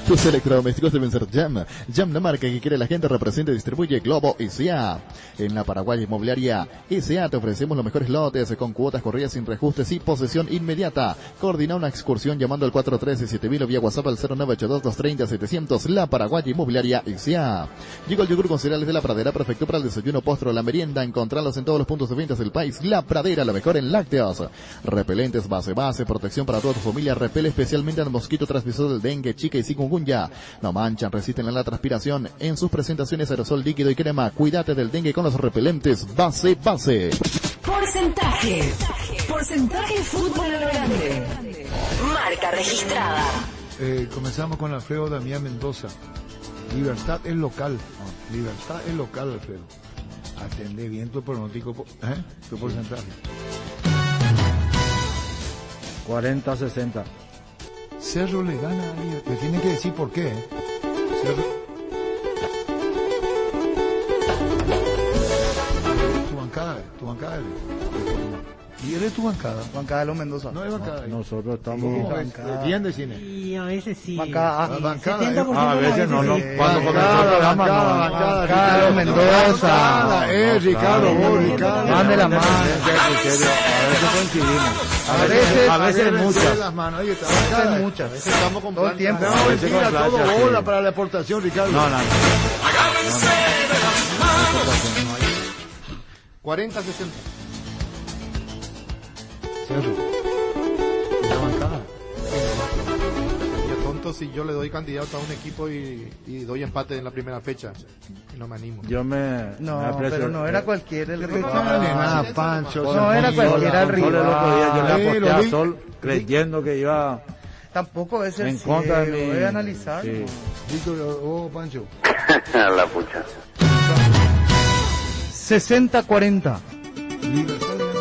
Tus electrodomésticos deben ser Jam. Jam, la marca que quiere la gente, representa y distribuye Globo S.A. En la Paraguay Inmobiliaria S.A. te ofrecemos los mejores lotes con cuotas corridas sin reajustes y posesión inmediata. Coordina una excursión llamando al 413-7000 o vía WhatsApp al 0982-230-700. La Paraguay Inmobiliaria S.A. Llegó el yogur con cereales de La Pradera, perfecto para el desayuno, postre o la merienda. Encontrarlos en todos los puntos de ventas del país. La Pradera, lo mejor en lácteos. Repelentes base, protección para toda tu familia. Repele especialmente al mosquito transmisor del dengue, chica y chikungunya. No manchan, resisten a la transpiración. En sus presentaciones aerosol, líquido y crema. Cuídate del dengue con los repelentes base. Porcentaje fútbol a lo grande. Marca registrada. Comenzamos con Alfredo Damián Mendoza. Libertad es local. Libertad es local, Alfredo. Atende bien tu pronóstico, tu porcentaje. 40-60. Cerro le gana a Libertad. Me tienen que decir por qué. Cerro. Tu bancada eres. ¿Y eres tu bancada? Bancada de los Mendoza. No es bancada. Nosotros estamos... ¿Defiende cine? Y a veces sí. Bancada. Bancada. 70% A veces no. Cuando comenzó el programa, Bancada de los Mendoza. Ricardo, Ricardo. Mande la mano. A veces coincidimos. A veces muchas. Las manos, ahí está. A veces Bancada. muchas. Estamos con Todo el tiempo. No, mentira, todo bola para la exportación, Ricardo. No. 40-60. Cerro. La bancada. Sería tonto si yo le doy candidato a un equipo y doy empate en la primera fecha. Y no me animo. Yo me aprecio. Pero no era cualquiera el rival. Nada, Pancho. No era cualquiera el Solo el otro día yo le aposté rival. a Sol creyendo que iba Tampoco es el en contra de mi... Voy a analizar. Sí. Víctor, Pancho. La pucha. 60-40. Libertad de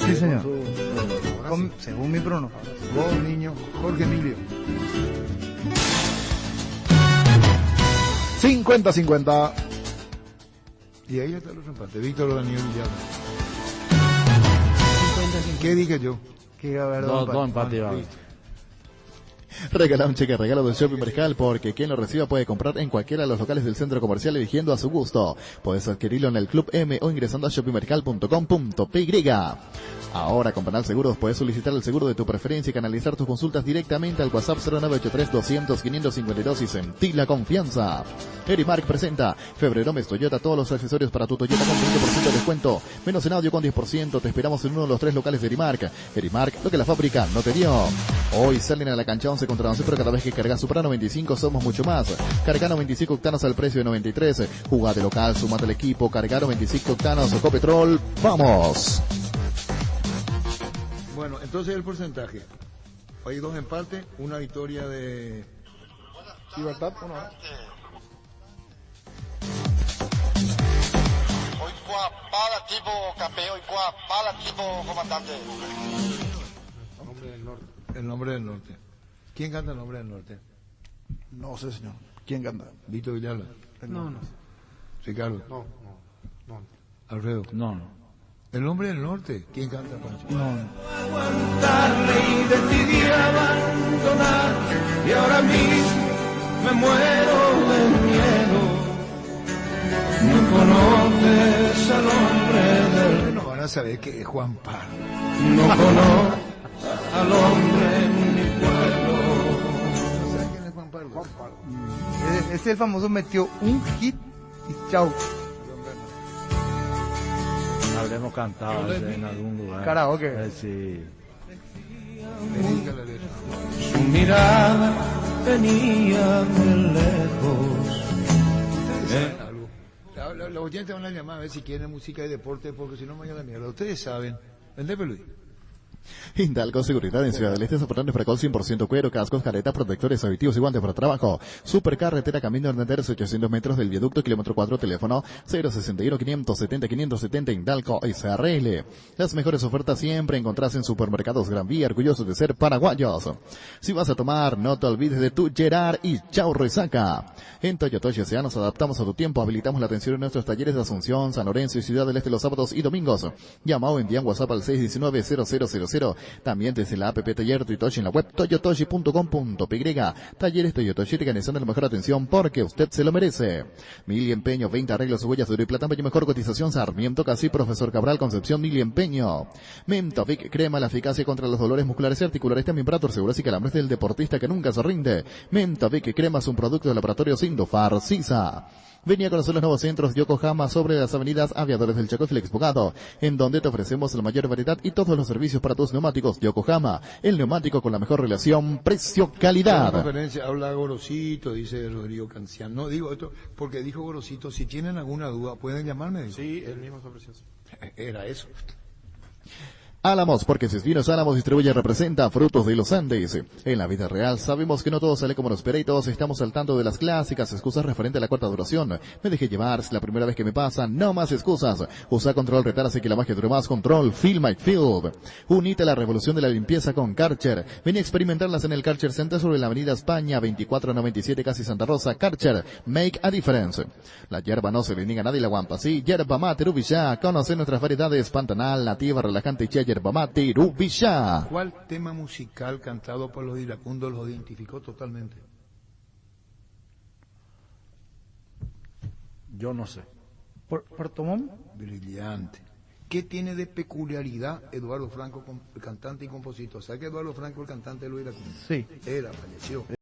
Sí, señor. Según mi pronóstico. Vos, niño, Jorge Emilio. 50-50. Y ahí está el otro empate. Víctor Daniel Villalba. ¿Qué dije yo? Que iba a haber Dos dos empates iba a haber. Listo. Regala un cheque regalo del Shopping Mariscal porque quien lo reciba puede comprar en cualquiera de los locales del centro comercial eligiendo a su gusto. Puedes adquirirlo en el Club M o ingresando a shoppingmariscal.com.py. Ahora con Panal Seguros puedes solicitar el seguro de tu preferencia y canalizar tus consultas directamente al WhatsApp 0983-200-552 y sentí la confianza. Erimark presenta Febrero Mes Toyota, todos los accesorios para tu Toyota con 20% de descuento, menos en audio con 10%. Te esperamos en uno de los 3 locales de Erimark. Erimark, lo que la fábrica no te dio. Hoy salen a la cancha 11 contra 11, pero cada vez que cargas Supra 95 somos mucho más. Carga 95 octanos al precio de 93. Jugá de local, sumate al equipo. Carga 95 octanos, Copetrol. ¡Vamos! Bueno, entonces el porcentaje. Hay 2 empates, una victoria de Libertad. Bueno, Hoy para tipo campeón, hoy para tipo comandante. El nombre del norte. ¿Quién canta el nombre del norte? No sé, señor. ¿Quién canta? Vito Villalba. No. Ricardo. No. Alfredo. No. El nombre del norte. ¿Quién canta, Pancho? No. Aguantarle y decidí abandonar y ahora mismo me muero de miedo. No conoces al hombre del... No van a saber que es Juan Pardo. No conoces al hombre en mi pueblo. ¿No saben quién es Juan Pardo? Juan Pardo. Es el famoso metió un hit y chau. Habremos cantado en algún lugar. Karaoke. Sí. Su mirada venía de lejos. Los oyentes van a llamar a ver si quieren música y deporte, porque si no me vayan a la mierda. Ustedes saben. Vendeme, Luis. Hindalco Seguridad en Ciudad del Este, soportando Fracol 100% cuero, cascos, caretas, protectores auditivos y guantes para trabajo. Supercarretera Camino Hernández, 800 metros del viaducto, kilómetro 4, teléfono 061-570-570, Hindalco SRL. Las mejores ofertas siempre encontrás en Supermercados Gran Vía, orgullosos de ser paraguayos. Si vas a tomar, no te olvides de tu Gerard y chau resaca. En Toyotoshi S.A. nos adaptamos a tu tiempo, habilitamos la atención en nuestros talleres de Asunción, San Lorenzo y Ciudad del Este los sábados y domingos. Llama o envía un WhatsApp al 619-0000. También desde la app Taller Toyotoshi en la web toyotoshi.com.py. Talleres Toyotoshi, organizando la mejor atención porque usted se lo merece. Mil y Empeño, 20 arreglos, huellas de oro y plata, y mejor cotización. Sarmiento, Casi, Profesor Cabral, Concepción, Mil y Empeño. Mentovic, crema, la eficacia contra los dolores musculares y articulares, también para torceduras y calambres del deportista que nunca se rinde. Mentovic, crema es un producto de laboratorio Sindofar Sisa. Venía a conocer los nuevos centros Yokohama sobre las avenidas Aviadores del Chaco y Flex Bogado, en donde te ofrecemos la mayor variedad y todos los servicios para tus neumáticos. Yokohama, el neumático con la mejor relación precio-calidad. En la conferencia habla Gorosito, dice Rodrigo Cancián. No digo esto porque dijo Gorosito, si tienen alguna duda pueden llamarme. Sí, él mismo se ofreció. Era eso. Álamos, porque Cisvinos Álamos distribuye y representa frutos de los Andes. En la vida real sabemos que no todo sale como nos espera y todos estamos al tanto de las clásicas excusas referente a la corta duración. Me dejé llevar, es la primera vez que me pasa, no más excusas. Usa Control Retar, así que la magia dure más. Control, Feel My Field. Unite a la revolución de la limpieza con Karcher. Ven a experimentarlas en el Karcher Center sobre la avenida España, 2497, casi Santa Rosa. Karcher, make a difference. La hierba no se le niega a nadie, la guampa, sí. Yerba Mate Rubillá, conoce nuestras variedades, Pantanal, Nativa, Relajante y Chaya. Yerba Mate Rubillá. ¿Cuál tema musical cantado por los iracundos los identificó totalmente? Yo no sé. ¿Puerto Montt? Brillante. ¿Qué tiene de peculiaridad Eduardo Franco, el cantante y compositor? ¿Sabe que Eduardo Franco, el cantante de los iracundos? Sí. Falleció.